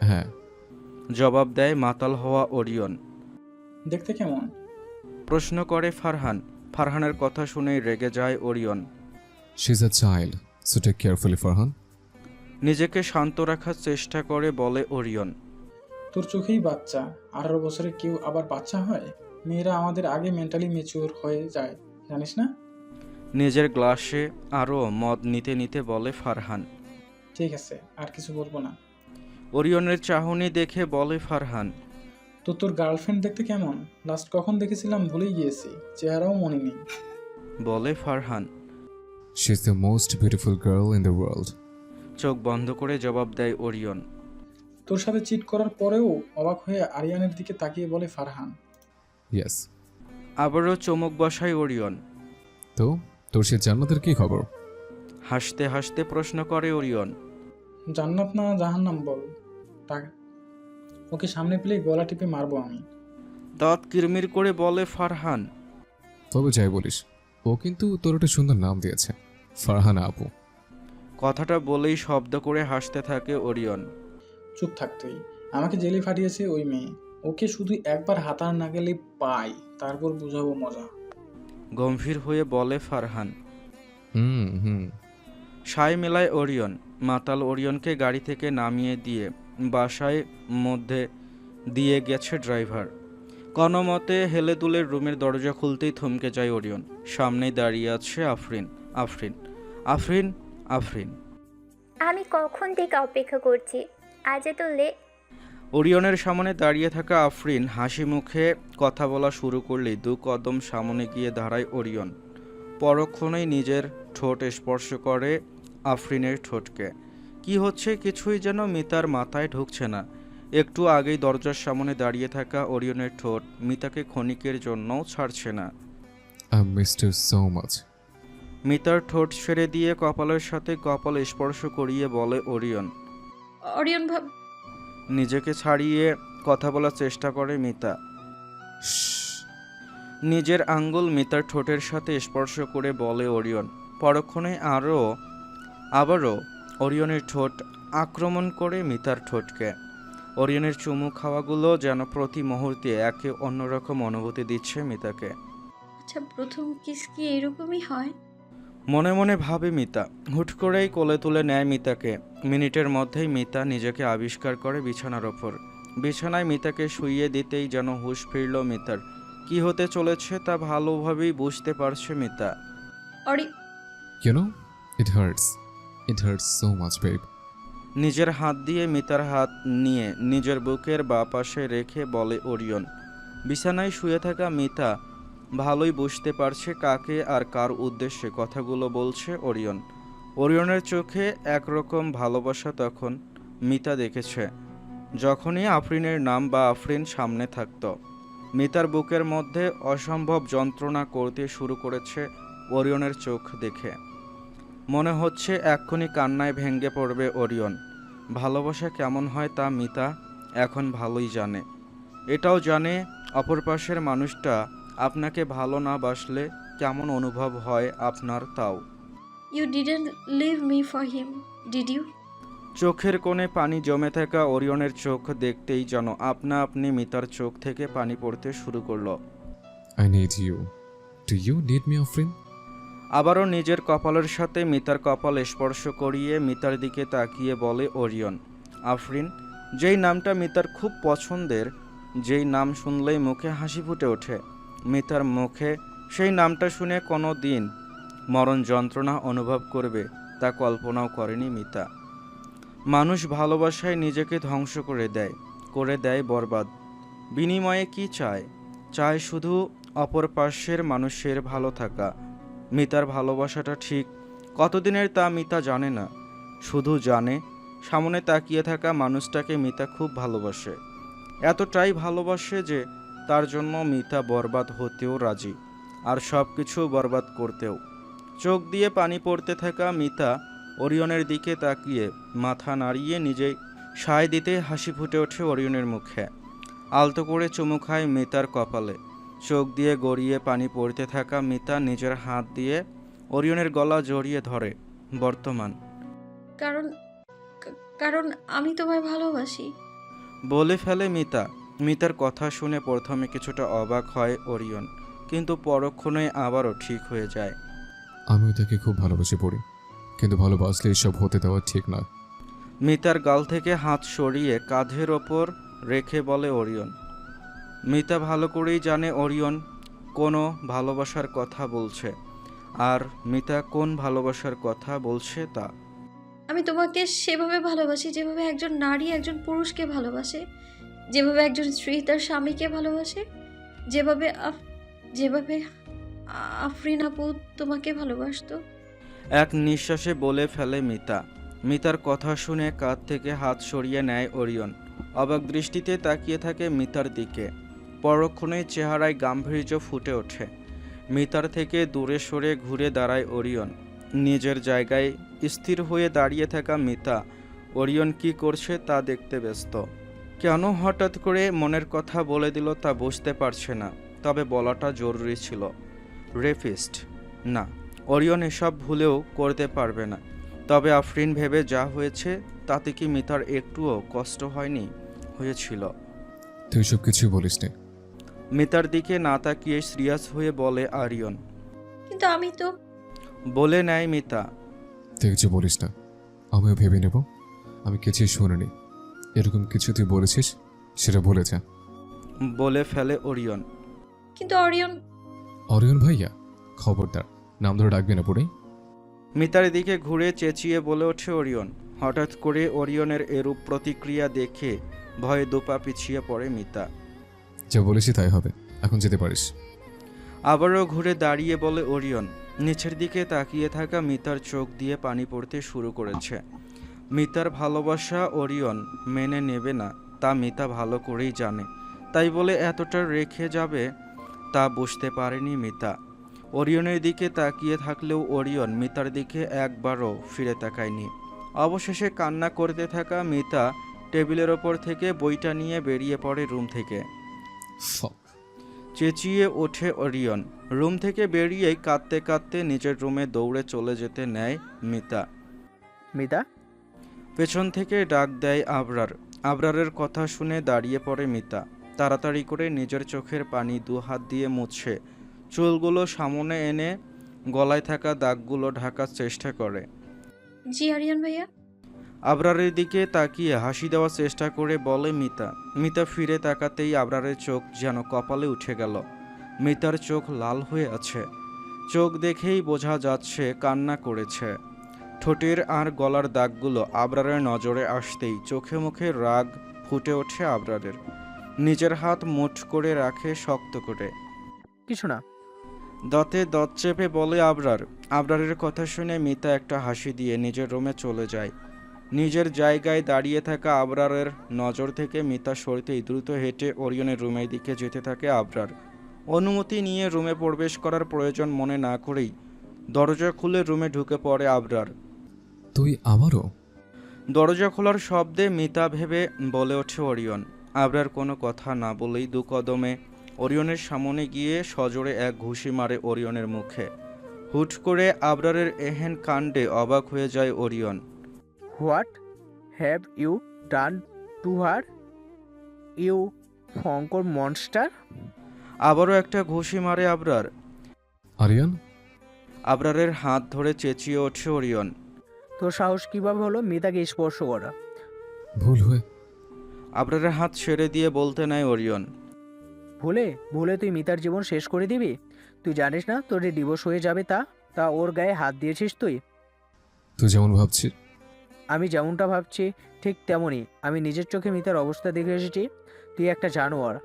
হ্যাঁ। জবাব দেয় মাতাল হওয়া ওরিয়ন। দেখতে কেমন? প্রশ্ন করে ফারহান। ফারহানের কথা শুনেই রেগে যায় Orion. She is a child, so take carefully Farhan. নিজেকে শান্ত রাখার চেষ্টা করে বলে ওরিয়ন। তোর চোখেই বাচ্চা। 18 বছরে কেউ আবার বাচ্চা হয়? মেয়েরা আমাদের আগে মেন্টালি ম্যাচিওর হয়ে যায়, জানিস না? নিজের গ্লাসে আরও মদ নিতে নিতে বলে ফারহান। ঠিক আছে, আর কিছু বলবো না। ওরিয়নের চাহনি দেখে বলে ফারহান। তো তোর গার্লফ্রেন্ড দেখতে কেমন? লাস্ট কখন দেখেছিলাম ভুলেই গিয়েছি, চেহারাও মনে নেই। বলে Farhan. She is the most beautiful girl in the world. চোখ বন্ধ করে জবাব দেয় ওরিয়ন। তোর সাথে চিট করার পরেও অবাক হয়ে আরিয়ানের দিকে তাকিয়ে বলে ফারহান। ইয়েস। আবারও চমক বসায় ওরিয়ন। তো তোর সে জান্নাতের কি খবর? হাসতে হাসতে প্রশ্ন করে ওরিয়ন। জান্নাত না জাহান্নাম বল। ওকে সামনে পেলেই গলা টিপে মারবো আমি। দাঁত কিরমির করে বলে ফারহান। তবে যাই বলিস, ও কিন্তু তোর একটা সুন্দর নাম দিয়েছে, ফারহানা আপু। কথাটা বলেই শব্দ করে হাসতে থাকে ওরিয়ন। চুপ থাক তুই। আমাকে জেলে ফাটিয়েছে ওই মেয়ে। ওকে শুধু একবার হাতার নাগালে পাই, তারপর বুঝাবো মজা। গম্ভীর হয়ে বলে ফারহান। হুম। সায় মেলায় ওরিয়ন। মাতাল ওরিয়নকে গাড়ি থেকে নামিয়ে দিয়ে বাসায় মধ্যে দিয়ে গেছে ড্রাইভার। কোনো মতে হেলে দুলের রুমের দরজা খুলতেই থমকে যায় ওরিয়ন। সামনেই দাঁড়িয়ে আছে আফরিন। আফরিন আফরিন আফরিন। আমি কখন থেকে অপেক্ষা করছি, আজ তো ওরিয়নের সামনে দাঁড়িয়ে থাকা আফরিন হাসি মুখে কথা বলা শুরু করলেই 2 কদম সামনে গিয়ে দাঁড়ায় ওরিয়ন। পরক্ষণেই নিজের ঠোঁট স্পর্শ করে আফরিনের ঠোঁটকে। কি হচ্ছে কিছুই যেন মিতার মাথায় ঢুকছে না। একটু আগেই দরজার সামনে দাঁড়িয়ে থাকা ওরিয়নের ঠোঁট মিতাকে ক্ষণিকের জন্যও ছাড়ছে না। I miss you so much. মিতার ঠোঁট ছেড়ে দিয়ে কপালের সাথে কপাল স্পর্শ করিয়ে বলে ওরিয়ন। অরিয়ন ভাব। নিজেকে ছাড়িয়ে কথা বলার চেষ্টা করে মিতা। নিজের আঙ্গুল মিতার ঠোঁটের সাথে স্পর্শ করে বলে ওরিয়ন। পরক্ষণে আবারও ওরিয়নের ঠোঁট আক্রমণ করে মিতার ঠোঁটকে। ওরিয়নের চুমু খাওয়াগুলো যেন প্রতি মুহূর্তে একে অন্যরকম অনুভূতি দিচ্ছে মিতাকে। আচ্ছা, প্রথম কিস কি এরকমই হয়? মনে মনে ভাবে মিতা। হুট করেই কোলে তুলে নেয় মিতাকে। মিনিটের মধ্যেই মিতা নিজেকে আবিষ্কার করে বিছানার ওপর। বিছানায় মিতাকে শুইয়ে দিতেই যেন হুঁশ ফিরল মিতার। কি হতে চলেছে তা ভালোভাবেই বুঝতে পারছে Mita. Ori You know, it hurts. It hurts so much, babe. নিজের হাত দিয়ে মিতার হাত নিয়ে নিজের বুকের বাঁ পাশে রেখে বলে ওরিয়ন। বিছানায় শুয়ে থাকা মিতা ভালোই বুঝতে পারছে কাকে আর কার উদ্দেশ্যে কথাগুলো বলছে ওরিয়ন। ওরিয়নের চোখে একরকম ভালোবাসা তখন মিতা দেখেছে যখনই আফরিনের নাম বা আফরিন সামনে থাকত। মিতার বুকের মধ্যে অসম্ভব যন্ত্রণা করতে শুরু করেছে ওরিয়নের চোখ দেখে। মনে হচ্ছে এক্ষুনি কান্নায় ভেঙে পড়বে ওরিয়ন। ভালোবাসা কেমন হয় তা মিতা এখন ভালোই জানে। এটাও জানে অপর পাশের মানুষটা আপনাকে ভালো না বাসলে কেমন অনুভব হয় আপনার, তাও। You didn't leave me for him, did you? চোখের কোণে পানি জমে থাকা ওরিয়নের চোখ দেখতেই যেন আপনা আপনি মিতার চোখ থেকে পানি পড়তে শুরু করলো। I need you. Do you need me, Afrin? আবারও নিজের কপালের সাথে মিতার কপাল স্পর্শ করিয়ে মিতার দিকে তাকিয়ে বলে ওরিয়ন। আফরিন, যেই নামটা মিতার খুব পছন্দের, যেই নাম শুনলেই মুখে হাসি ফুটে ওঠে। মিতার মুখে সেই নামটা শুনে কোনো দিন মরণ যন্ত্রণা অনুভব করবে তা কল্পনাও করেনি মিতা। মানুষ ভালোবাসায় নিজেকে ধ্বংস করে দেয় বরবাদ। বিনিময়ে কি চায়? চায় শুধু অপর পাশের মানুষের ভালো থাকা। মিতার ভালোবাসাটা ঠিক কতদিনের তা মিতা জানে না, শুধু জানে সামনে তাকিয়ে থাকা মানুষটাকে মিতা খুব ভালোবাসে। এতটাই ভালোবাসে যে তার জন্য মিতা বরবাদ হতেও রাজি, আর সব কিছু বরবাদ করতেও। চোখ দিয়ে পানি পড়তে থাকা মিতা ওরিয়নের দিকে তাকিয়ে মাথা নাড়িয়ে নিজেই সায় দিতে হাসি ফুটে ওঠে ওরিয়নের মুখে। আলতো করে চুমু খায় মিতার কপালে। চোখ দিয়ে গড়িয়ে পানি পড়তে থাকা মিতা নিজের হাত দিয়ে ওরিয়নের গলা জড়িয়ে ধরে। বর্তমান কারণ কারণ আমি তোমায় ভালোবাসি বলে ফেলে মিতা। মিতার কথা শুনে প্রথমে কিছুটা অবাক হয় ওরিয়ন, কিন্তু পরক্ষণে আবারও ঠিক হয়ে যায়। আমিও তাকে খুব ভালোবাসি পড়ি, কিন্তু ভালোবাসলে এসব হতে দেওয়া ঠিক নয়। মিতার গাল থেকে হাত সরিয়ে কাঁধের ওপর রেখে বলে ওরিয়ন। মিতা ভালো করেই জানে ওরিয়ন কোনো ভালোবাসার কথা বলছে, আর মিতা কোন ভালোবাসার কথা বলছে তা। আমি তোমাকে সেভাবে ভালোবাসি যেভাবে একজন নারী একজন পুরুষকে ভালোবাসে, যেভাবে একজন স্ত্রী তার স্বামীকে ভালোবাসে, যেভাবে আফরিন আপু তোমাকে ভালোবাসতো। এক নিঃশ্বাসে বলে ফেলে মিতা। মিতার কথা শুনে কাঁধ থেকে হাত সরিয়ে নেয় ওরিয়ন। অবাক দৃষ্টিতে তাকিয়ে থাকে মিতার দিকে। পরক্ষণেই চেহারায় গাম্ভীর্য ফুটে ওঠে। মিতার থেকে দূরে সরে ঘুরে দাঁড়ায় ওরিয়ন। নিজের জায়গায় স্থির হয়ে দাঁড়িয়ে থাকা মিতা ওরিয়ন কি করছে তা দেখতে ব্যস্ত। কেন হঠাৎ করে মনের কথা বলে দিল তা বুঝতে পারছে না, তবে বলাটা জরুরি ছিল। রেপিস্ট না, ওরিয়ন এসব ভুলেও করতে পারবে না। তবে আফরিন ভেবে যা হয়েছে তাতে কি মিতার একটুও কষ্ট হয়নি? হয়েছিল। তুই সব কিছু বলিস নে। মিতার দিকে না তাকিয়ে সিরিয়াস হয়ে বলে আরিয়ন। কিন্তু আমি তো বলে নেয় মিতা। তুই কিছু বলিস না, আমিও ভেবে নেব। আমি কিছুই শুনিনি। এরকম কিছু তুই বলেছিস সেটা বলে যা, বলে ফেলে ওরিয়ন। কিন্তু অরিয়ন অরিয়ন ভাইয়া, খবরদার নাম ধরে ডাকবি না পড়ে। মিতার দিকে ঘুরে চেঁচিয়ে বলে ওঠে ওরিয়ন। হঠাৎ করে ওরিয়নের এরূপ প্রতিক্রিয়া দেখে ভয়ে দুপা পিছিয়ে পড়ে মিতা। যা বলেছি তাই হবে, এখন যেতে পারিস। আবারও ঘুরে দাঁড়িয়ে বলে ওরিয়ন। নিচের দিকে তাকিয়ে থাকা মিতার চোখ দিয়ে পানি পড়তে শুরু করেছে। মিতার ভালোবাসা ওরিয়ন মেনে নেবে না তা মিতা ভালো করেই জানে, তাই বলে এতটা রেখে যাবে তা বুঝতে পারেনি মিতা। ওরিয়নের দিকে তাকিয়ে থাকলেও ওরিয়ন মিতার দিকে একবারও ফিরে তাকায়নি। অবশেষে কান্না করতে থাকা মিতা টেবিলের ওপর থেকে বইটা নিয়ে বেরিয়ে পড়ে রুম থেকে। চেঁচিয়ে ওঠে ওরিয়ন। রুম থেকে বেরিয়েই কাঁদতে কাঁদতে নিজের রুমে দৌড়ে চলে যেতে নেয় মিতা। মিতা পেছন থেকে ডাক দেয় আবরার। আবরারের কথা শুনে দাঁড়িয়ে পড়ে মিতা। তাড়াতাড়ি করে নিজের চোখের পানি দু হাত দিয়ে মুছে চুলগুলো সামনে এনে গলায় থাকা দাগগুলো ঢাকার চেষ্টা করে। জি আরিয়ান ভাইয়া। আবরারের দিকে তাকিয়ে হাসি দেওয়ার চেষ্টা করে বলে মিতা। মিতা ফিরে তাকাতেই আবরারের চোখ যেন কপালে উঠে গেল। মিতার চোখ লাল হয়ে আছে, চোখ দেখেই বোঝা যাচ্ছে কান্না করেছে। ঠোঁটের আর গলার দাগগুলো আবরারের নজরে আসতেই চোখে মুখে রাগ ফুটে ওঠে আবরারের। নিজের হাত মুঠ করে রাখে শক্ত করে। কিছু না। দাঁতে দাঁত চেপে বলে আবরার। আবরারের কথা শুনে মিতা একটা হাসি দিয়ে নিজের রুমে চলে যায়। নিজের জায়গায় দাঁড়িয়ে থাকা আবরারের নজর থেকে মিতা সরতেই দ্রুত হেঁটে ওরিয়নের রুমের দিকে যেতে থাকে আবরার। অনুমতি নিয়ে রুমে প্রবেশ করার প্রয়োজন মনে না করেই দরজা খুলে রুমে ঢুকে পড়ে আবরার। তুই আমারও? দরজা খোলার শব্দে মিতা ভেবে বলে ওঠে ওরিয়ন। আবরার কোনো কথা না বলেই দু কদমে ওরিয়নের সামনে গিয়ে সজোরে এক ঘুষি মারে ওরিয়নের মুখে। হুট করে আবরারের এহেন কাণ্ডে অবাক হয়ে যায় Orion. What have you done to her, you fucker monster? আবারও একটা ঘুষি মারে আবরার। আরিয়ান? আবরারের হাত ধরে চেঁচিয়ে ওঠে ওরিয়ন। তোর সাহস কিভাবে হলো মিতাকে স্পর্শ করা? ভুল হয়ে। আবরারের হাত ছেড়ে দিয়ে বলতে নেয় ওরিয়ন। ভুলে ভুলে তুই মিতার জীবন শেষ করে দিবি? তুই জানিস না তোর যে ডিভোর্স হয়ে যাবে তা ওর গায়ে হাত দিয়েছিস তুই? তুই যেমন ভাবছিস। আমি যেমনটা ভাবছি ঠিক তেমনই। আমি নিজের চোখে মিতার অবস্থা দেখে এসেছি। তুই একটা জানোয়ার।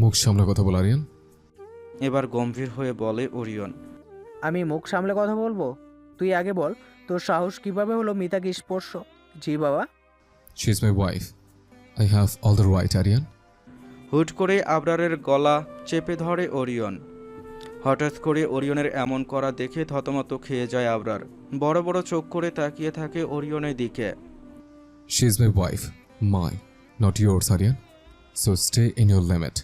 মুখ সামলে কথা বল আরিয়ান। এবার গম্ভীর হয়ে বলে ওরিয়ন। আমি মুখ সামলে কথা বলবো? তুই আগে বল তোর সাহস কিভাবে হলো মিতাকে স্পর্শ? জি বাবা। She is my wife, I have all the right Aryan. হুট করে আবরারের গলা চেপে ধরে ওরিয়ন। হঠাৎ করে ওরিয়নের এমন করা দেখে থতমত খেয়ে যায় আবরার। বড় বড় চোখ করে তাকিয়ে থাকে ওরিয়নের দিকে। She is my wife, my, not yours Aryan, so stay in your limit.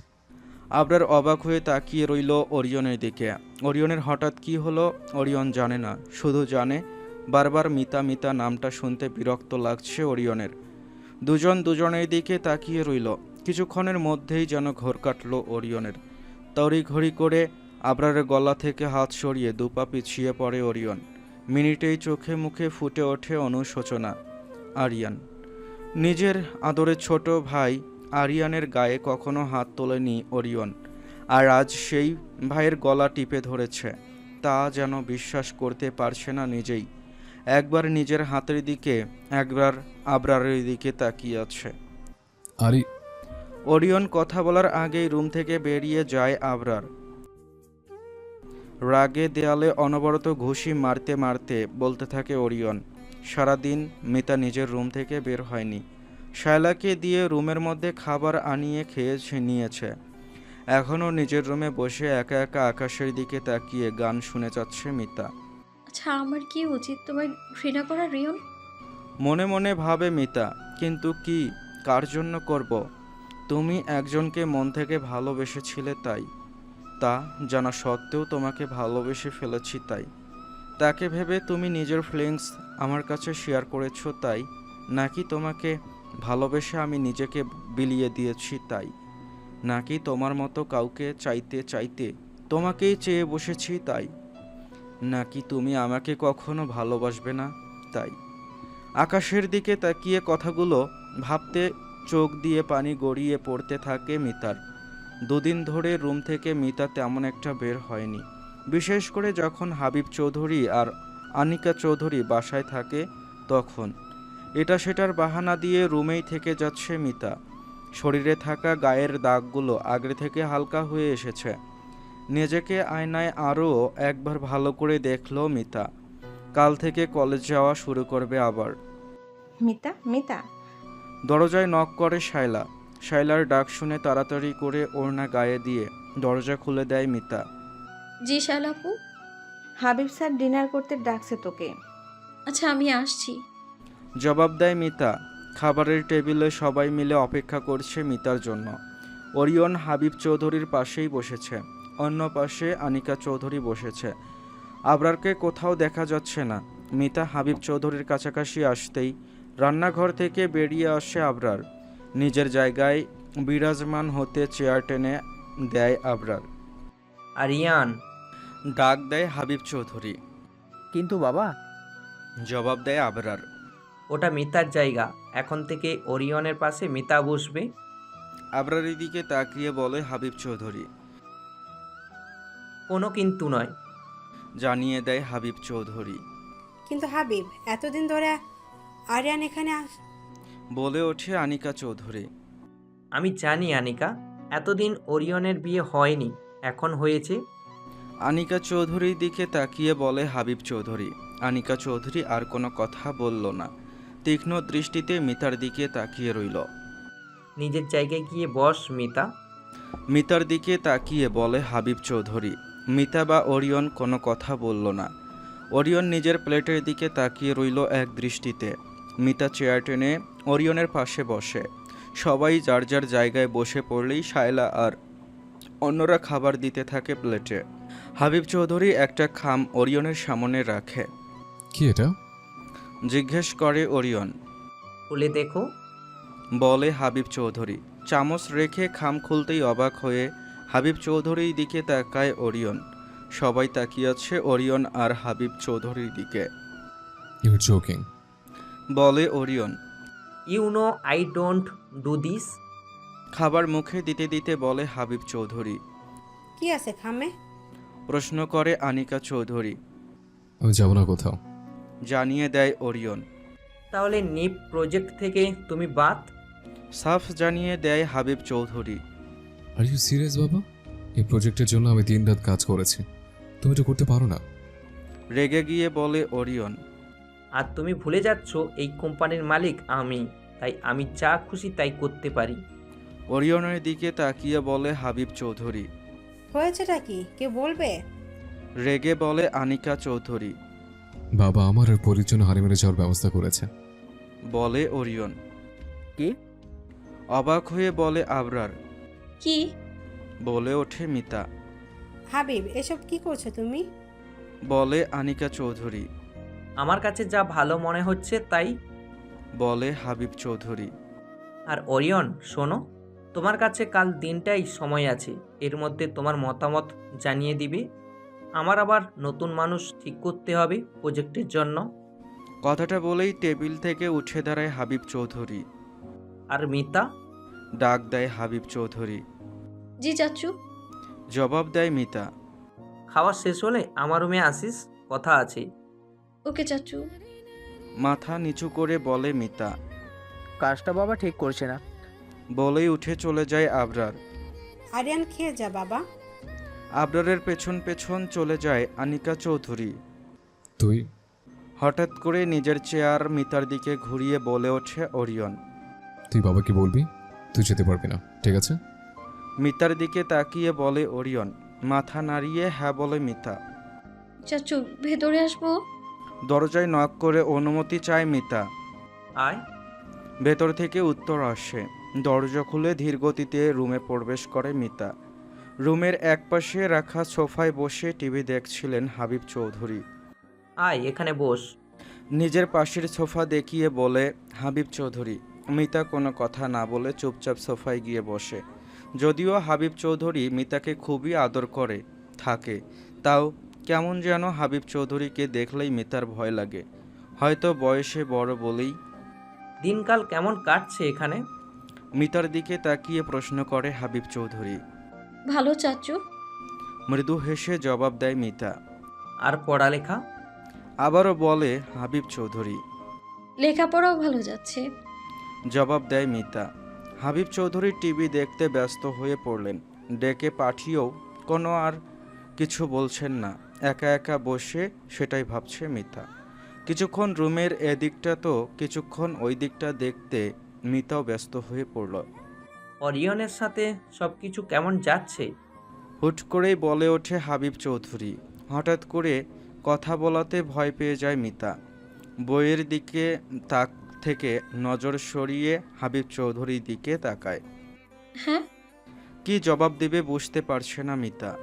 Abrar অবাক হয়ে তাকিয়ে রইল ওরিয়নের দিকে। ওরিয়নের হঠাৎ কি হলো ওরিয়ন জানে না, শুধু জানে বারবার মিতা মিতা নামটা শুনতে বিরক্ত লাগছে ওরিয়নের। দুজন দুজনের দিকে তাকিয়ে রইল। কিছুক্ষণের মধ্যেই যেন ঘোর কাটল ওরিয়নের। তড়িঘড়ি করে আবরারের গলা থেকে হাত সরিয়ে দুপা পিছিয়ে পড়ে ওরিয়ন। মিনিটেই চোখে মুখে ফুটে ওঠে অনুশোচনা। আরিয়ান নিজের আদরের ছোট ভাই আরিয়ানের গায়ে কখনো হাত তোলেনি ওরিয়ন, আর আজ সেই ভাইয়ের গলা টিপে ধরেছে। তা যেন বিশ্বাস করতে পারছে না নিজেই। একবার নিজের হাতের দিকে, একবার আবরারের দিকে তাকিয়ে আছে। ওরিয়ন কথা বলার আগেই রুম থেকে বেরিয়ে যায় আবরার। রাগে দেয়ালে অনবরত ঘুষি মারতে মারতে বলতে থাকে ওরিয়ন। সারাদিন মিতা নিজের রুম থেকে বের হয়নি। শায়লাকে দিয়ে রুমের মধ্যে খাবার আনিয়ে খেয়ে নিয়েছে। এখনও নিজের রুমে বসে একা একা আকাশের দিকে তাকিয়ে গান শুনে যাচ্ছে মিতা। আচ্ছা আমার কি উচিত তোমার ঘৃণা করা রিয়ন? মনে মনে ভাবে মিতা, কিন্তু কি, কার জন্য করব? তুমি একজনকে মন থেকে ভালোবেসেছিলে তাই, তা জানা সত্ত্বেও তোমাকে ভালোবেসে ফেলেছি তাই। তাকে ভেবে তুমি নিজের ফিলিংস আমার কাছে শেয়ার করেছো তাই, নাকি তোমাকে ভালোবেসে আমি নিজেকে বিলিয়ে দিয়েছি তাই, নাকি তোমার মতো কাউকে চাইতে চাইতে তোমাকেই চেয়ে বসেছি তাই, নাকি তুমি আমাকে কখনো ভালোবাসবে না তাই। আকাশের দিকে তাকিয়ে কথাগুলো ভাবতে চোখ দিয়ে পানি গড়িয়ে পড়তে থাকে মিতার। দুদিন ধরে রুম থেকে মিতা তেমন একটা বের হয়নি। বিশেষ করে যখন হাবিব চৌধুরী আর আনিকা চৌধুরী বাসায় থাকে তখন। এটা সেটার বাহানা দিয়ে রুমেই থেকে যাচ্ছে মিতা। শরীরে থাকা গায়ের দাগগুলো আগে থেকে হালকা হয়ে এসেছে। নিজেকে আয়নায় আরও একবার ভালো করে দেখলো মিতা। কাল থেকে কলেজ যাওয়া শুরু করবে আবার। মিতা মিতা দরজায় নক করে শায়লা। শায়লার ডাক শুনে তাড়াতাড়ি করে ওড়না গায়ে দিয়ে দরজা খুলে দেয় মিতা। জি শালাপু। হাবিব স্যার ডিনার করতে ডাকছে তোকে। আচ্ছা আমি আসছি। জবাব দেয় মিতা। খাবারের টেবিলে সবাই মিলে অপেক্ষা করছে মিতার জন্য। ওরিয়ন হাবিব চৌধুরীর পাশেই বসেছে, অন্য পাশে আনিকা চৌধুরী বসেছে। আবরারকে কোথাও দেখা যাচ্ছে না। মিতা হাবিব চৌধুরীর কাছাকাছি আসতেই রান্নাঘর থেকে বেরিয়ে আসে আবরার। নিজের জায়গায় বিরাজমান হতে চেয়ার টেনে দেয় আবরার। আরিয়ান ডাক দেয় হাবিব চৌধুরী। কিন্তু বাবা। জবাব দেয় আবরার। ওটা মিতার জায়গা, এখন থেকে ওরিয়নের পাশে মিতা বসবে। আবরারের দিকে তাকিয়ে বলে হাবিব চৌধুরী। কোনো কিন্তু নয়। জানিয়ে দেয় হাবিব চৌধুরী। কিন্তু হাবিব, এতদিন ধরে আরিয়ান এখানে বলে ওঠে আনিকা চৌধুরী। আমি জানি আনিকা, এতদিন ওরিয়নের বিয়ে হয়নি, এখন হয়েছে। আনিকা চৌধুরীর দিকে তাকিয়ে বলে হাবিব চৌধুরী। আনিকা চৌধুরী আর কোনো কথা বলল না, তীক্ষ্ণ দৃষ্টিতে মিতার দিকে তাকিয়ে রইল। নিজের জায়গায় গিয়ে বস মিতা। মিতার দিকে তাকিয়ে বলে হাবিব চৌধুরী। মিতা বা ওরিয়ন কোনো কথা বলল না। ওরিয়ন নিজের প্লেটের দিকে তাকিয়ে রইল এক দৃষ্টিতে। মিতা চেয়ার টেনে ওরিয়নের পাশে বসে। সবাই যার যার জায়গায় বসে পড়লেই শায়লা আর অন্যরা খাবার দিতে থাকে প্লেটে। হাবিব চৌধুরী একটা খাম ওরিয়নের সামনে রাখে। কি এটা? জিজ্ঞেস করে ওরিয়ন। খুলে দেখো, বলে হাবিব চৌধুরী। চামচ রেখে খাম খুলতেই অবাক হয়ে হাবিব চৌধুরীর দিকে তাকায় ওরিয়ন। সবাই তাকিয়ে আছে ওরিয়ন আর হাবিব চৌধুরীর দিকে। You joking? বলে Orion. You know I don't do this. খাবার মুখে দিতে দিতে বলে হাবিব চৌধুরী। কি আছে খামে? প্রশ্ন করে আনিকা চৌধুরী। আমি যাব না কোথাও। জানিয়ে দেয় ওরিয়ন। তাহলে নিপ প্রজেক্ট থেকে তুমি বাদ। সাফ জানিয়ে দেয় Habib Chowdhury. Are you serious বাবা? এই প্রজেক্টের জন্য আমি দিনরাত কাজ করেছি, তুমি এটা করতে পারো না? রেগে গিয়ে বলে ওরিয়ন। আর তুমি ভুলে যাচ্ছ এই কোম্পানির মালিক আমি, তাই আমি যা খুশি তাই করতে পারি। ওরিয়নের দিকে তাকিয়ে বলে হাবিব চৌধুরী। হয়েছেটা কি, কে বলবে? রেগে বলে আনিকা চৌধুরী। বাবা আমার আর পরীর জন্য হারিমেরে যাওয়ার ব্যবস্থা করেছে। বলে ওরিয়ন। কি? অবাক হয়ে বলে আবরার। কি? বলে ওঠে মিতা। হাবিব, এসব কি করছো তুমি? বলে আনিকা চৌধুরী। আমার কাছে যা ভালো মনে হচ্ছে তাই। বলে হাবিব চৌধুরী। আর ওরিয়ন শোনো, তোমার কাছে কাল দিনটাই সময় আছে, এর মধ্যে তোমার মতামত জানিয়ে দিবে। আমার আবার নতুন মানুষ ঠিক করতে হবে প্রজেক্টের জন্য। কথাটা বলেই টেবিল থেকে উঠে দাঁড়ায় হাবিব চৌধুরী। আর মিতা? ডাক দেয় হাবিব চৌধুরী। জি চাচু। জবাব দেয় মিতা। খাওয়া শেষ হলে আমার রুমে আসিস, কথা আছে। ওকে চাচু। মাথা নিচু করে বলে মিতা। কাজটা বাবা ঠিক করছে না। বলেই উঠে চলে যায় আবরার। আরিয়ান খেয়ে যা বাবা। আবরারের পেছন পেছন চলে যায় আনিকা চৌধুরী। তুই? হঠাৎ করে নিজের চেয়ার মিতার দিকে ঘুরিয়ে বলে ওঠে ওরিয়ন। তুই বাবাকে বলবি তুই যেতে পারবি না, ঠিক আছে? মিতার দিকে তাকিয়ে বলে ওরিয়ন। মাথা নাড়িয়ে হ্যাঁ বলে মিতা। চাচু ভেতরে আসবো? দরজায় নক করে অনুমতি চায় মিতা। আয়। ভেতর থেকে উত্তর আসে। দরজা খুলে ধীরগতিতে রুমে প্রবেশ করে মিতা। রুমের একপাশে রাখা সোফায় বসে টিভি দেখছিলেন হাবিব চৌধুরী। আয় এখানে বস। নিজের পাশের সোফা দেখিয়ে বলে হাবিব চৌধুরী। মিতা কোনো কথা না বলে চুপচাপ সোফায় গিয়ে বসে। যদিও হাবিব চৌধুরী মিতাকে খুবই আদর করে থাকে, তাও কেমন যেন হাবিব চৌধুরীকে দেখলেই মিতার ভয় লাগে। হয়তো বয়সে বড় বলেই। দিনকাল কেমন কাটছে এখানে? মিতার দিকে তাকিয়ে প্রশ্ন করে হাবিব চৌধুরী। ভালো চাচু। মৃদু হেসে জবাব দেয় মিতা। আর পড়ালেখা? আবারও বলে হাবিব চৌধুরী। লেখাপড়াও ভালো যাচ্ছে। জবাব দেয় মিতা। হাবিব চৌধুরী টিভি দেখতে ব্যস্ত হয়ে পড়লেন। ডেকে পাঠিয়েও কোনো আর কিছু বলছেন না, একা একা বসে সেটাই ভাবছে মিতা। কিছুক্ষণ রুমের এদিকটা তো কিছুক্ষণ ওই দিকটা দেখতে মিতাও ব্যস্ত হয়ে পড়ল। অরিয়নের সাথে সব কিছু কেমন যাচ্ছে? হুট করেই বলে ওঠে হাবিব চৌধুরী। হঠাৎ করে কথা বলাতে ভয় পেয়ে যায় মিতা। বইয়ের দিকে তাক থেকে নজর সরিয়ে হাবিব চৌধুরীর দিকে তাকায়। হ্যাঁ? কি জবাব দেবে বুঝতে পারছে না মিতা।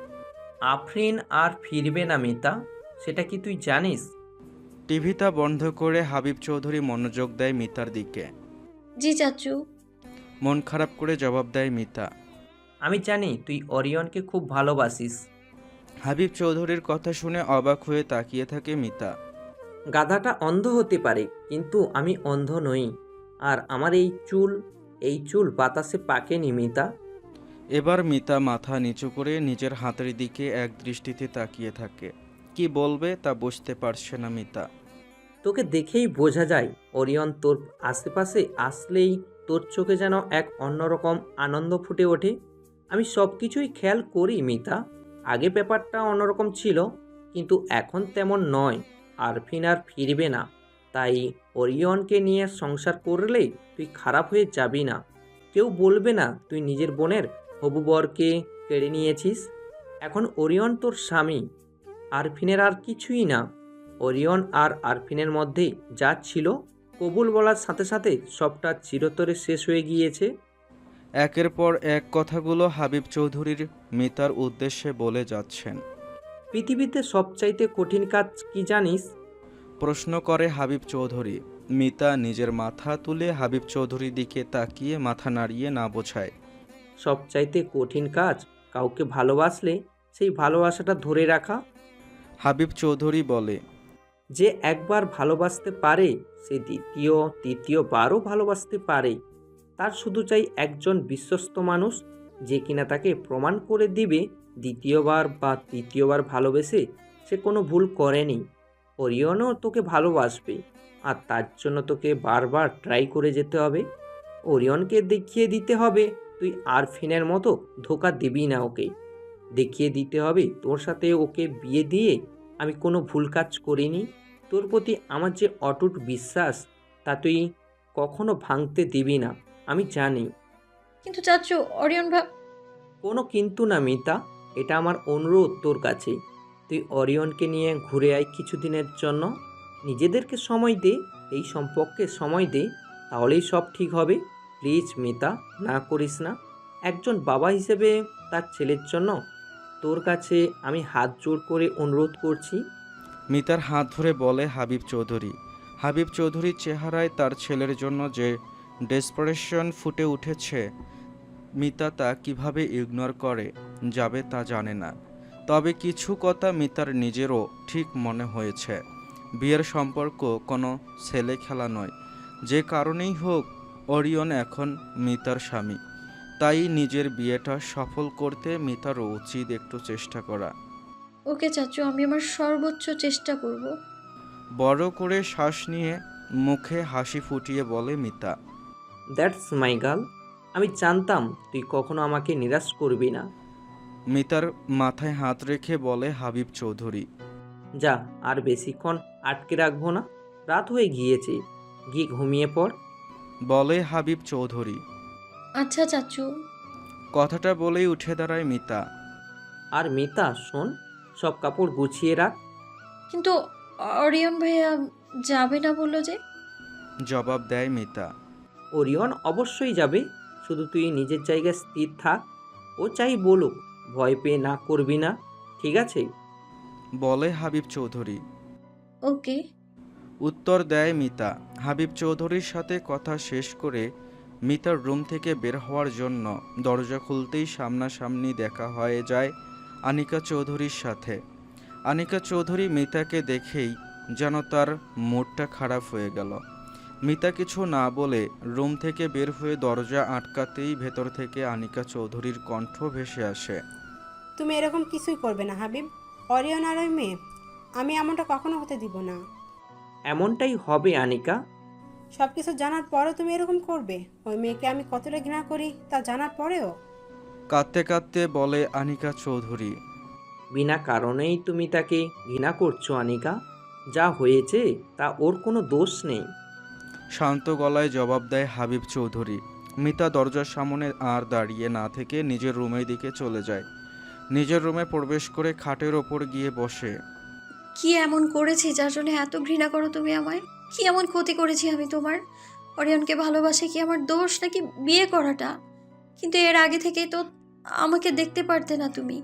আফরিন আর ফিরবে না মিতা, সেটা কি তুই জানিস? টিভিটা বন্ধ করে হাবিব চৌধুরী মনোযোগ দেয় মিতার দিকে। জি চাচু। মন খারাপ করে জবাব দেয় মিতা। আমি জানি তুই অরিয়নকে খুব ভালোবাসিস। হাবিব চৌধুরীর কথা শুনে অবাক হয়ে তাকিয়ে থাকে মিতা। গাধাটা অন্ধ হতে পারে, কিন্তু আমি অন্ধ নই। আর আমার এই চুল বাতাসে পাকেনি মিতা। এবার মিতা মাথা নিচু করে নিজের হাতের দিকে এক দৃষ্টিতে তাকিয়ে থাকে। কি বলবে তা বুঝতে পারছে না মিতা। তোকে দেখেই বোঝা যায় ওরিয়ন, তোর আশেপাশে আসলেই তোর চোখে যেন এক অন্যরকম আনন্দ ফুটে ওঠে। আমি সব কিছুই খেয়াল করি মিতা। আগে ব্যাপারটা অন্যরকম ছিল, কিন্তু এখন তেমন নয়। আরফিন আর ফিরবে না, তাই ওরিয়নকে নিয়ে সংসার করলে তুই খারাপ হয়ে যাবি না। কেউ বলবে না তুই নিজের বোনের হবু বরকে কেড়ে নিয়েছিস। এখন ওরিয়ন তোর স্বামী, আরফিনের আর কিছুই না। ওরিয়ন আর আরফিনের মধ্যে যা ছিল কবুল বলার সাথে সাথে সবটা চিরতরে শেষ হয়ে গিয়েছে। একের পর এক কথাগুলো হাবিব চৌধুরীর মিতার উদ্দেশ্যে বলে যাচ্ছেন। পৃথিবীতে সবচাইতে কঠিন কাজ কি জানিস? প্রশ্ন করে হাবিব চৌধুরী। মিতা নিজের মাথা তুলে হাবিব চৌধুরীর দিকে তাকিয়ে মাথা নাড়িয়ে না বোঝায়। সবচাইতে কঠিন কাজ কাউকে ভালোবাসলে সেই ভালোবাসাটা ধরে রাখা। হাবিব চৌধুরী বলে, যে একবার ভালোবাসতে পারে সে তৃতীয়বারও ভালোবাসতে পারে। তার শুধু চাই একজন বিশ্বস্ত মানুষ, যে কিনা তাকে প্রমাণ করে দিবে দ্বিতীয়বার বা তৃতীয়বার ভালোবেসে সে কোনো ভুল করেনি। ওরিয়নও তোকে ভালোবাসবে, আর তার জন্য তোকে বারবার ট্রাই করে যেতে হবে। ওরিয়নকে দেখিয়ে দিতে হবে তুই আরফিনের মতো ধোঁকা দিবি না ওকে। দেখিয়ে দিতে হবে তোর সাথে ওকে বিয়ে দিয়ে আমি কোনো ভুল কাজ করিনি। তোর প্রতি আমার যে অটুট বিশ্বাস তা তুই কখনো ভাঙতে দিবি না, আমি জানি। কিন্তু চাচু, অরিয়ন কোনো কিন্তু না মিতা, এটা আমার অনুরোধ তোর কাছে। তুই অরিয়নকে নিয়ে ঘুরে আয় কিছুদিনের জন্য। নিজেদেরকে সময় দে, এই সম্পর্কে সময় দে, তাহলেই সব ঠিক হবে। প্লিজ মিতা, না করিস না। একজন বাবা হিসেবে তার ছেলের জন্য তোর কাছে আমি হাত জোড় করে অনুরোধ করছি। মিতার হাত ধরে বলে হাবিব চৌধুরী। হাবিব চৌধুরীর চেহারায় তার ছেলের জন্য যে ডেসপারেশন ফুটে উঠেছে, মিতা তা কীভাবে ইগনোর করে যাবে তা জানে না। তবে কিছু কথা মিতার নিজেরও ঠিক মনে হয়েছে। বিয়ের সম্পর্ক কোনো ছেলে খেলা নয়। যে কারণেই হোক ওরিয়ন এখন মিতার স্বামী, তাই নিজের বিয়েটা সফল করতে মিতারও উচিত একটু চেষ্টা করা। ওকে চাচু, আমি আমার সর্বোচ্চ চেষ্টা করব। বড় করে শ্বাস নিয়ে মুখে হাসি ফুটিয়ে বলে মিতা। That's my girl. আমি জানতাম তুই কখনো আমাকে নিরাশ করবি না। মিতার মাথায় হাত রেখে বলে হাবিব চৌধুরী। যা, আর বেশিক্ষণ আটকে রাখবো না, রাত হয়ে গিয়েছে, গিয়ে ঘুমিয়ে পড়। বলে হাবিব চৌধুরী। আচ্ছা চাচু। কথাটা বলেই উঠে দাঁড়ায় মিতা। আর মিতা শোন, সব কাপড় গুছিয়ে রাখ। কিন্তু অরিয়ন ভাইয়া যাবে না বললো যে। জবাব দেয় মিতা। ওরিয়ন অবশ্যই যাবে, শুধু তুই নিজের জায়গায় স্থির থাক। ও চাই বলুক, ভয় পেয়ে না করবি না, ঠিক আছে? বলে হাবিব চৌধুরী। ওকে। উত্তর দেয় মিতা। হাবিব চৌধুরীর সাথে কথা শেষ করে মিতার রুম থেকে বের হওয়ার জন্য দরজা খুলতেই সামনাসামনি দেখা হয়ে যায় আনিকা চৌধুরীর সাথে। আনিকা চৌধুরী মিতাকে দেখেই যেন তার মুডটা খারাপ হয়ে গেল। মিতা কিছু না বলে রুম থেকে বের হয়ে দরজা আটকাতেই ভেতর থেকে আনিকা চৌধুরীর কণ্ঠ ভেসে আসে। তুমি এরকম কিছুই করবে না হাবিব। অরিয়ন আর ওই মেয়ে, আমি এমনটা কখনো হতে দিব না। এমনটাই হবে আনিকা। সব কিছু জানার পরেও তুমি এরকম করবে? ওই মেয়েকে আমি কতটা ঘৃণা করি তা জানার পরেও? কাঁদতে কাঁদতে বলে আনিকা চৌধুরী। বিনা কারণেই তুমি তাকে ঘৃণা করছো আনিকা। যা হয়েছে তা ওর কোনো দোষ নেই। শান্ত গলায় জবাব দেয় হাবিব চৌধুরী। মিতা দরজার সামনে আর দাঁড়িয়ে না থেকে নিজের রুমের দিকে চলে যায়। নিজের রুমে প্রবেশ করে খাটের ওপর গিয়ে বসে। কি এমন করেছি যার জন্য এত ঘৃণা করো তুমি আমায়? কি এমন ক্ষতি করেছি আমি তোমার? অরিয়নকে ভালোবাসে কি আমার দোষ, নাকি বিয়ে করাটা? কিন্তু এর আগে থেকেই তো আমাকে দেখতে পারতে না তুমি।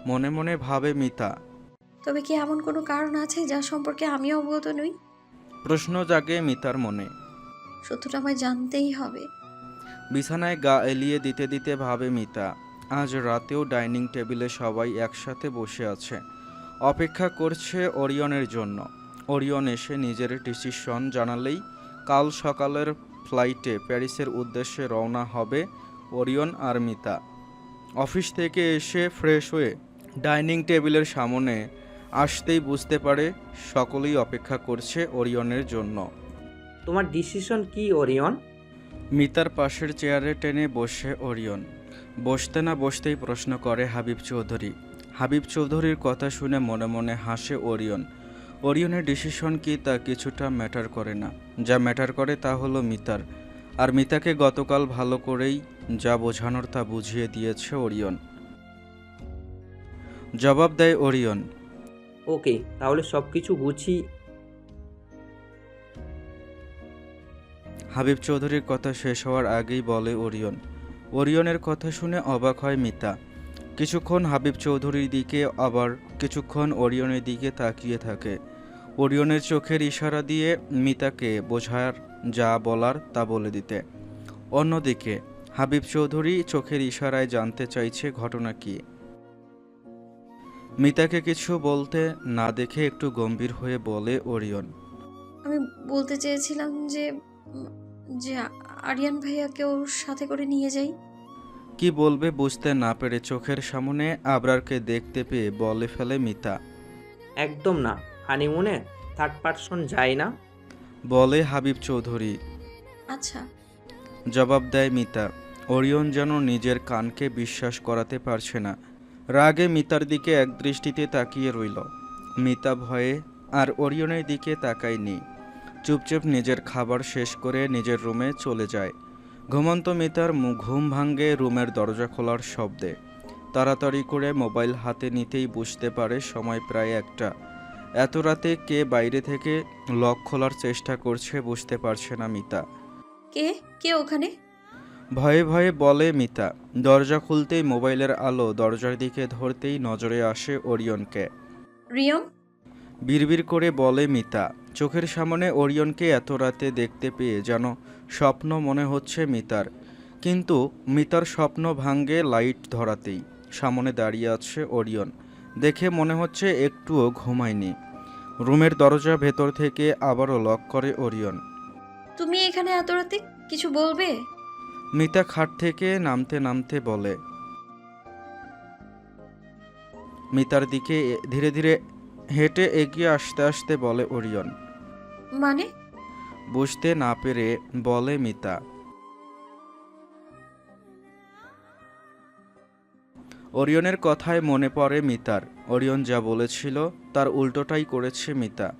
মনে মনে ভাবে মিতা। তবে কি এমন কোনো কারণ আছে যার সম্পর্কে আমি অবগত নই? প্রশ্ন জাগে মিতার মনে। সত্যটা আমায় জানতেই হবে। বিছানায় গা এলিয়ে দিতে দিতে ভাবে মিতা। আজ রাতেও ডাইনিং টেবিলে সবাই একসাথে বসে আছে, অপেক্ষা করছে ওরিয়নের জন্য। ওরিয়ন এসে নিজের ডিসিশন জানালেই কাল সকালের ফ্লাইটে প্যারিসের উদ্দেশ্যে রওনা হবে ওরিয়ন আর মিতা। অফিস থেকে এসে ফ্রেশ হয়ে ডাইনিং টেবিলের সামনে আসতেই বুঝতে পারে সকলেই অপেক্ষা করছে ওরিয়নের জন্য। তোমার ডিসিশন কি ওরিয়ন? মিতার পাশের চেয়ারে টেনে বসে ওরিয়ন। বসতে না বসতেই প্রশ্ন করে হাবিব চৌধুরী। হাবিব চৌধুরীর কথা শুনে মনে মনে হাসে ওরিয়ন। ওরিয়নের ডিসিশন কি তা কিছুটা ম্যাটার করে না, যা ম্যাটার করে তা হলো মিতার। আর মিতাকে গতকাল ভালো করেই যা বোঝানোর তা বুঝিয়ে দিয়েছে ওরিয়ন। জবাব দেয় ওরিয়ন। ওকে, তাহলে সব কিছু গুছিয়ে। হাবিব চৌধুরীর কথা শেষ হওয়ার আগেই বলে ওরিয়ন। ওরিয়নের কথা শুনে অবাক হয় মিতা। কিছুক্ষণ হাবিব চৌধুরীর দিকে আবার কিছুক্ষণ ওরিয়নের দিকে তাকিয়ে থাকে। ওরিয়নের চোখের ইশারা দিয়ে মিতাকে বোঝার যা বলার তা বলে দিতে। অন্যদিকে হাবিব চৌধুরী চোখের ইশারায় জানতে চাইছে ঘটনা কি। মিতাকে কিছু বলতে না দেখে একটু গম্ভীর হয়ে বলে ওরিয়ন। আমি বলতে চেয়েছিলাম যে যে আরিয়ান ভাইয়াকে ওর সাথে করে নিয়ে যাই। কি বলবে বুঝতে না পেরে চোখের সামনে আবরারকে দেখতে পেয়ে বলে ফেলে মিতা। একদম না, হানিমুনে থার্ড পারসন যায় না। বলে হাবিব চৌধুরী। আচ্ছা। জবাব দেয় মিতা। ওরিয়ন যেন নিজের কানকে বিশ্বাস করাতে পারছে না। রাগে মিতার দিকে একদৃষ্টিতে তাকিয়ে রইল। মিতা ভয়ে আর ওরিয়নের দিকে তাকায়নি। চুপচাপ নিজের খাবার শেষ করে নিজের রুমে চলে যায়। ঘুমন্ত মিতার ঘুম ভাঙে রুমের দরজা খোলার শব্দে। তাড়াতাড়ি করে মোবাইল হাতে নিতেই বুঝতে পারে সময় প্রায় 1টা। এত রাতে কে বাইরে থেকে লক খোলার চেষ্টা করছে বুঝতে পারছে না মিতা। কে কে ওখানে? ভয়ে ভয়ে বলে মিতা। দরজা খুলতেই মোবাইলের আলো দরজার দিকে ধরতেই নজরে আসে ওরিয়নকে। রিয়ন? বিড়বিড় করে বলে মিতা। চোখের সামনে ওরিয়নকে এত রাতে দেখতে পেয়ে যেন স্বপ্ন মনে হচ্ছে মিতার। কিন্তু মিতার স্বপ্ন ভাঙ্গে লাইট ধরাতেই। সামনে দাঁড়িয়ে আছে ওরিয়ন। দেখে মনে হচ্ছে একটুও ঘুমায়নি। রুমের দরজা ভেতর থেকে আবারও লক করে ওরিয়ন। তুমি এখানে এত রাতে কিছু বলবে? মিতা খাট থেকে নামতে নামতে বলে। মিতার দিকে ধীরে ধীরে হেঁটে এগিয়ে আসতে আসতে বলে ওরিয়ন। মানে? বুঝতে না পেরে বলে মিতা। ওরিয়নের কথায় মনে পড়ে মিতার। ওরিয়ন যা বলেছিল তার উল্টোটাই করেছে মিতা।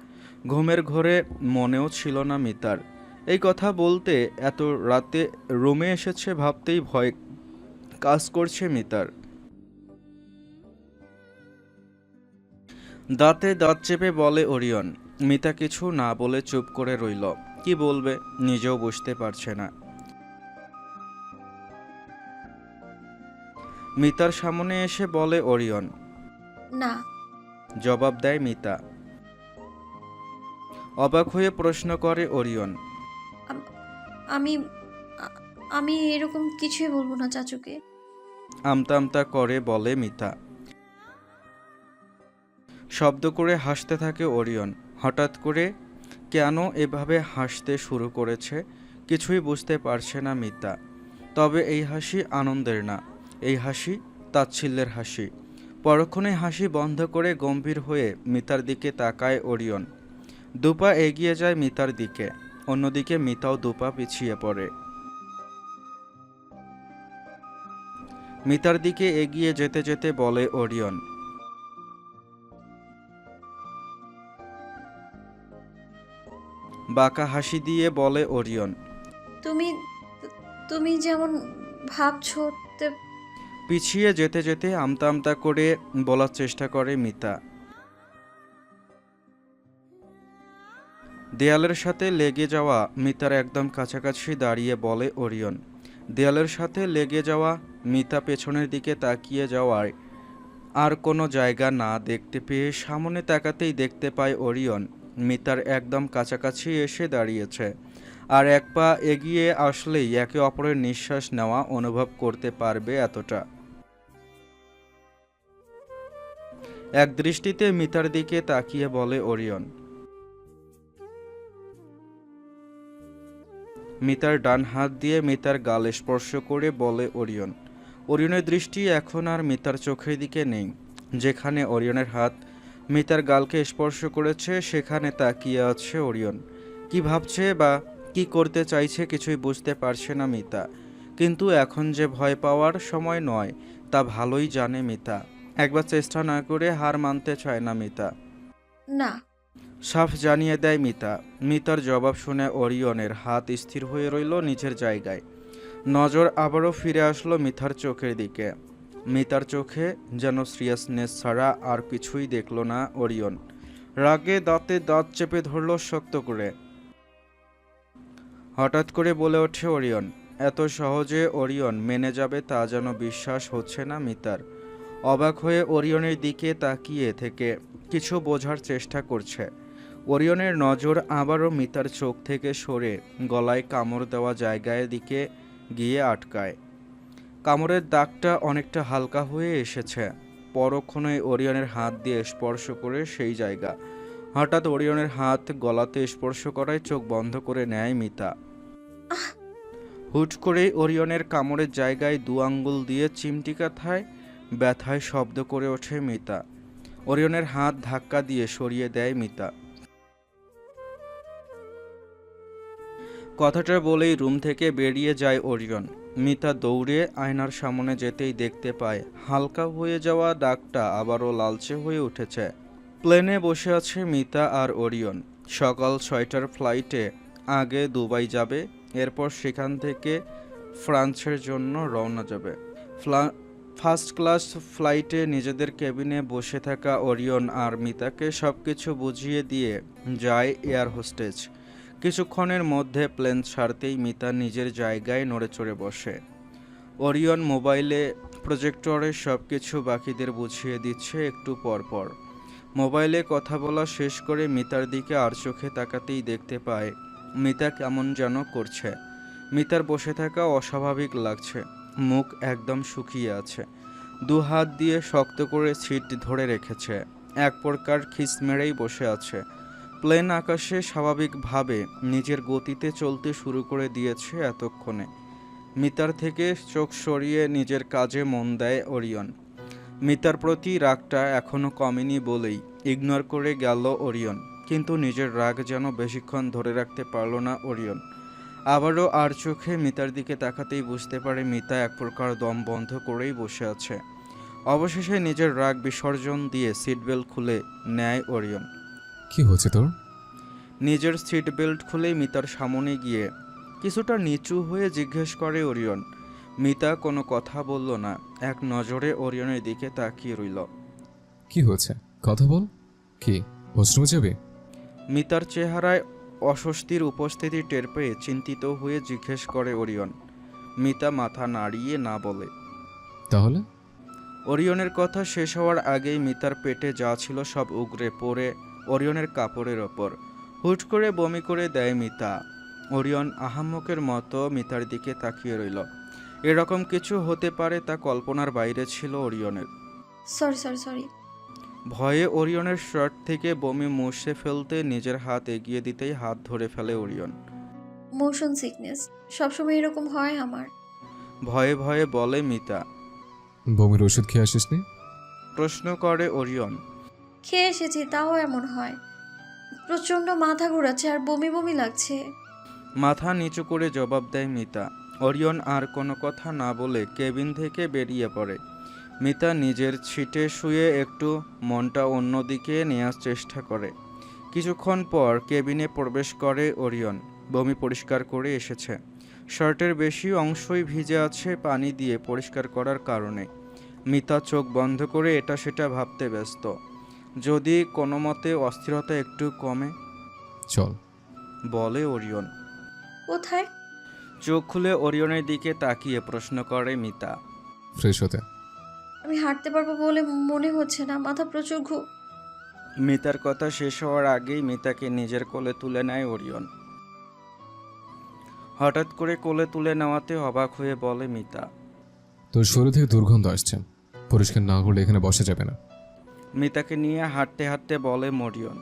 ঘুমের ঘোরে মনেও ছিল না মিতার। এই কথা বলতে এত রাতে রুমে এসেছে ভাবতেই ভয় কাজ করছে মিতার। দাঁতে দাঁত চেপে বলে ওরিয়ন। মিতা কিছু না বলে চুপ করে রইল। কি বলবে নিজেও বুঝতে পারছে না। মিতার সামনে এসে বলে ওরিয়ন। না। জবাব দেয় মিতা। অবাক হয়ে প্রশ্ন করে ওরিয়ন। আমি আমি এরকম কিছুই বলবো না চাচুকে। আমতা আমতা করে বলে মিতা। শব্দ করে হাসতে থাকে ওরিয়ন। হঠাৎ করে কেন এভাবে হাসতে শুরু করেছে কিছুই বুঝতে পারছে না মিতা। তবে এই হাসি আনন্দের না, এই হাসি তাচ্ছিল্যের হাসি। পরক্ষণে হাসি বন্ধ করে গম্ভীর হয়ে মিতার দিকে তাকায় ওরিয়ন। দুপা এগিয়ে যায় মিতার দিকে। অন্যদিকে মিতাও দুপা পিছিয়ে পড়ে। মিতার দিকে এগিয়ে যেতে যেতে বলে ওরিয়ন। বাঁকা হাসি দিয়ে বলে ওরিয়ন। তুমি তুমি যেমন ভাবছো পিছিয়ে যেতে যেতে আমতা আমতা করে বলার চেষ্টা করে মিতা। দেয়ালের সাথে লেগে যাওয়া মিতার একদম কাছাকাছি দাঁড়িয়ে বলে ওরিয়ন। দেয়ালের সাথে লেগে যাওয়া মিতা পেছনের দিকে তাকিয়ে যাওয়ায় আর কোনো জায়গা না দেখতে পেয়ে সামনে তাকাতেই দেখতে পায় ওরিয়ন মিতার একদম কাছাকাছি এসে দাঁড়িয়েছে। আর এক পা এগিয়ে আসলেই একে অপরের নিঃশ্বাস নেওয়া অনুভব করতে পারবে এতটা। এক দৃষ্টিতে মিতার দিকে তাকিয়ে বলে ওরিয়ন। মিতার ডান হাত দিয়ে মিতার গাল স্পর্শ করে বলে ওরিয়ন। ওরিয়নের দৃষ্টি এখন আর মিতার চোখের দিকে নেই। যেখানে ওরিয়নের হাত মিতার গালকে স্পর্শ করেছে সেখানে তাকিয়ে আছে ওরিয়ন। কি ভাবছে বা কি করতে চাইছে কিছুই বুঝতে পারছে না মিতা। কিন্তু এখন যে ভয় পাওয়ার সময় নয় তা ভালোই জানে মিতা। একবার চেষ্টা না করে হার মানতে চায় না মিতা। না। সাফ জানিয়ে দেয় মিতা। মিতার জবাব শুনে ওরিয়নের হাত স্থির হয়ে রইল নিজের জায়গায়। নজর আবারও ফিরে আসলো মিতার চোখের দিকে। মিতার চোখে যেন সিরিয়াসনেস ছাড়া আর কিছুই দেখল না ওরিয়ন। রাগে দাঁতে দাঁত চেপে ধরল শক্ত করে। হঠাৎ করে বলে ওঠে ওরিয়ন। এত সহজে ওরিয়ন মেনে যাবে তা যেন বিশ্বাস হচ্ছে না মিতার। অবাক হয়ে ওরিয়নের দিকে তাকিয়ে থেকে কিছু বোঝার চেষ্টা করছে। ওরিয়নের নজর আবারও মিতার চোখ থেকে সরে গলায় কামড় দেওয়া জায়গায় দিকে গিয়ে আটকায়। কামড়ের দাগটা অনেকটা হালকা হয়ে এসেছে। পরক্ষণে ওরিয়নের হাত দিয়ে স্পর্শ করে সেই জায়গা। হঠাৎ ওরিয়নের হাত গলাতে স্পর্শ করায় চোখ বন্ধ করে নেয় মিতা। হুট করে ওরিয়নের কামড়ের জায়গায় দু আঙ্গুল দিয়ে চিমটি কাথায় ব্যথায় শব্দ করে ওঠে মিতা। ওরিয়নের হাত ধাক্কা দিয়ে সরিয়ে দেয় মিতা। কথাটা বলেই রুম থেকে বেরিয়ে যায় ওরিয়ন। মিতা দৌড়ে আয়নার সামনে যেতেই দেখতে পায় হালকা হয়ে যাওয়া দাগটা আবারও লালচে হয়ে উঠেছে। প্লেনে বসে আছে মিতা আর ওরিয়ন। সকাল 6টার ফ্লাইটে আগে দুবাই যাবে, এরপর সেখান থেকে ফ্রান্সের জন্য রওনা যাবে। ফার্স্ট ক্লাস ফ্লাইটে নিজেদের কেবিনে বসে থাকা ওরিয়ন আর মিতাকে সবকিছু বুঝিয়ে দিয়ে যায় এয়ার হোস্টেজ। কিছুক্ষণের মধ্যে প্লেন ছাড়তেই মিতা নিজের জায়গায় নড়ে চড়ে বসে। ওরিয়ন মোবাইলে প্রজেক্টরে সবকিছু বাকিদের বুঝিয়ে দিচ্ছে একটু পর পর। মোবাইলে কথা বলা শেষ করে মিতার দিকে আর চোখে তাকাতেই দেখতে পায় মিতা কেমন যেন করছে। মিতার বসে থাকা অস্বাভাবিক লাগছে। মুখ একদম শুকিয়ে আছে। দু হাত দিয়ে শক্ত করে সিট ধরে রেখেছে। এক প্রকার খিস মেরেই বসে আছে। প্লেন আকাশে স্বাভাবিকভাবে নিজের গতিতে চলতে শুরু করে দিয়েছে এতক্ষণে। মিতার থেকে চোখ সরিয়ে নিজের কাজে মন দেয় ওরিয়ন। মিতার প্রতি রাগটা এখনও কমেনি বলেই ইগনোর করে গেল ওরিয়ন। কিন্তু নিজের রাগ যেন বেশিক্ষণ ধরে রাখতে পারল না ওরিয়ন। আবারও আর চোখে মিতার দিকে তাকাতেই বুঝতে পারে মিতা এক প্রকার দম বন্ধ করেই বসে আছে। অবশেষে নিজের রাগ বিসর্জন দিয়ে সিট বেল্ট খুলে নেয় ওরিয়ন। কি হচ্ছে তোর? নিজের সিট বেল্ট খুলেই মিতার সামনে গিয়ে কিছুটা নিচু হয়ে জিজ্ঞেস করে ওরিয়ন। মিতা কোনো কথা বলল না, এক নজরে ওরিয়নের দিকে তাকিয়ে রইল। কি হচ্ছে? কথা বল। কি ওয়াশরুমে যাবে? মিতার চেহারায় অস্বস্তির উপস্থিতি টের পেয়ে চিন্তিত হয়ে জিজ্ঞেস করে ওরিয়ন। মিতা মাথা নাড়িয়ে না বলে। তাহলে? ওরিয়নের কথা শেষ হওয়ার আগেই মিতার পেটে যা ছিল সব উগরে পড়ে ওরিয়নের কাপড়ের ওপর। হুট করে বমি করে দেয় মিতা। ওরিয়ন আহাম্মকের মতো মিতার দিকে তাকিয়ে রইল। এরকম কিছু হতে পারে তা কল্পনার বাইরে ছিল ওরিয়নের। সরি। ভয়ে ওরিয়নের শার্ট থেকে বমি মুছে ফেলতে নিজের হাত এগিয়ে দিতেই হাত ধরে ফেলে ওরিয়ন। মোশন সিকনেস, সবসময় এরকম হয় আমার। ভয়ে ভয়ে বলে মিতা। বমির ওষুধ খেয়ে আসিসনি? প্রশ্ন করে ওরিয়ন। খেয়ে এসেছি, তাও এমন হয়। প্রচণ্ড মাথা ঘোরাচ্ছে আর বমি বমি লাগছে। মাথা নিচু করে জবাব দেয় মিতা। ওরিয়ন আর কোনো কথা না বলে কেবিন থেকে বেরিয়ে পড়ে। মিতা নিজের সিটে শুয়ে একটু মনটা অন্যদিকে নেওয়ার চেষ্টা করে। কিছুক্ষণ পর কেবিনে প্রবেশ করে ওরিয়ন। বমি পরিষ্কার করে এসেছে। শার্টের বেশি অংশই ভিজে আছে পানি দিয়ে পরিষ্কার করার কারণে। মিতা চোখ বন্ধ করে এটা সেটা ভাবতে ব্যস্ত। যদি কোনো মতে অস্থিরতা একটু কমে চল, বলে ওরিয়ন। কোথায়? চোখ খুলে ওরিয়নের দিকে তাকিয়ে প্রশ্ন করে মিতা। ফ্রেশ হতে। আমি হাঁটতে পারবো বলে মনে হচ্ছে না, মাথা প্রচুর মিতার কথা শেষ হওয়ার আগেই মিতাকে নিজের কোলে তুলে নেয় ওরিয়ন। হঠাৎ করে কোলে তুলে নেওয়াতে অবাক হয়ে বলে মিতা। তোর শরীর থেকে দুর্গন্ধ আসছে, পরিষ্কার না করলে এখানে বসা যাবে না। মিতাকে নিয়ে হাঁটতে হাঁটতে বলে ওরিয়ন।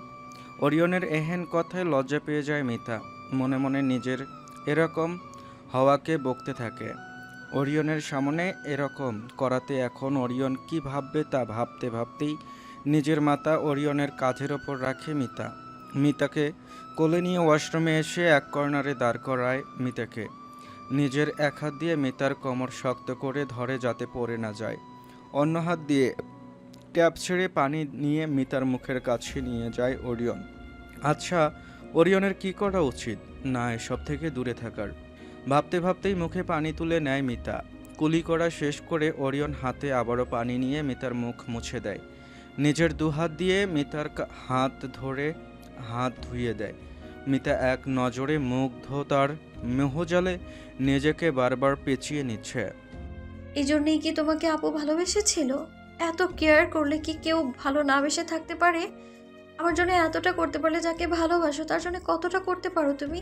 ওরিয়নের এহেন কথায় লজ্জা পেয়ে যায় মিতা। মনে মনে নিজের এরকম হওয়াকে বকতে থাকে। ওরিয়নের সামনে এরকম করাতে এখন ওরিয়ন কি ভাববে তা ভাবতে ভাবতেই নিজের মাথা ওরিয়নের কাঁধের ওপর রাখে মিতা। মিতাকে কোলে নিয়ে ওয়াশরুমে এসে এক কর্নারে দাঁড় করায় মিতাকে। নিজের এক হাত দিয়ে মিতার কোমর শক্ত করে ধরে যাতে পড়ে না যায়, অন্য হাত দিয়ে ট্যাপ ছেড়ে পানি নিয়ে মিতার মুখের কাছে নিয়ে যায় ওরিয়ন। আচ্ছা, ওরিয়নের কি করা উচিত? না, এসব থেকে দূরে থাকার। ভাবতে ভাবতেই মুখে পানি তুলে নেয় মিতা। কুলি করা শেষ করে ওরিয়ন হাতে আবারও পানি নিয়ে মিতার মুখ মুছে দেয়। নিজের দুহাত দিয়ে মিতার হাত ধরে হাত ধুইয়ে দেয়। মিতা এক নজরে মুগ্ধতার মোহজালে নিজেকে বারবার পেঁচিয়ে নিচ্ছে। এই জন্যই কি তোমাকে আপু ভালোবেসেছিল? এত কেয়ার করলে কি কেউ ভালো না বেসে থাকতে পারে? আমার জন্য এতটা করতে পারলে যাকে ভালোবাসো তার জন্য কতটা করতে পারো তুমি?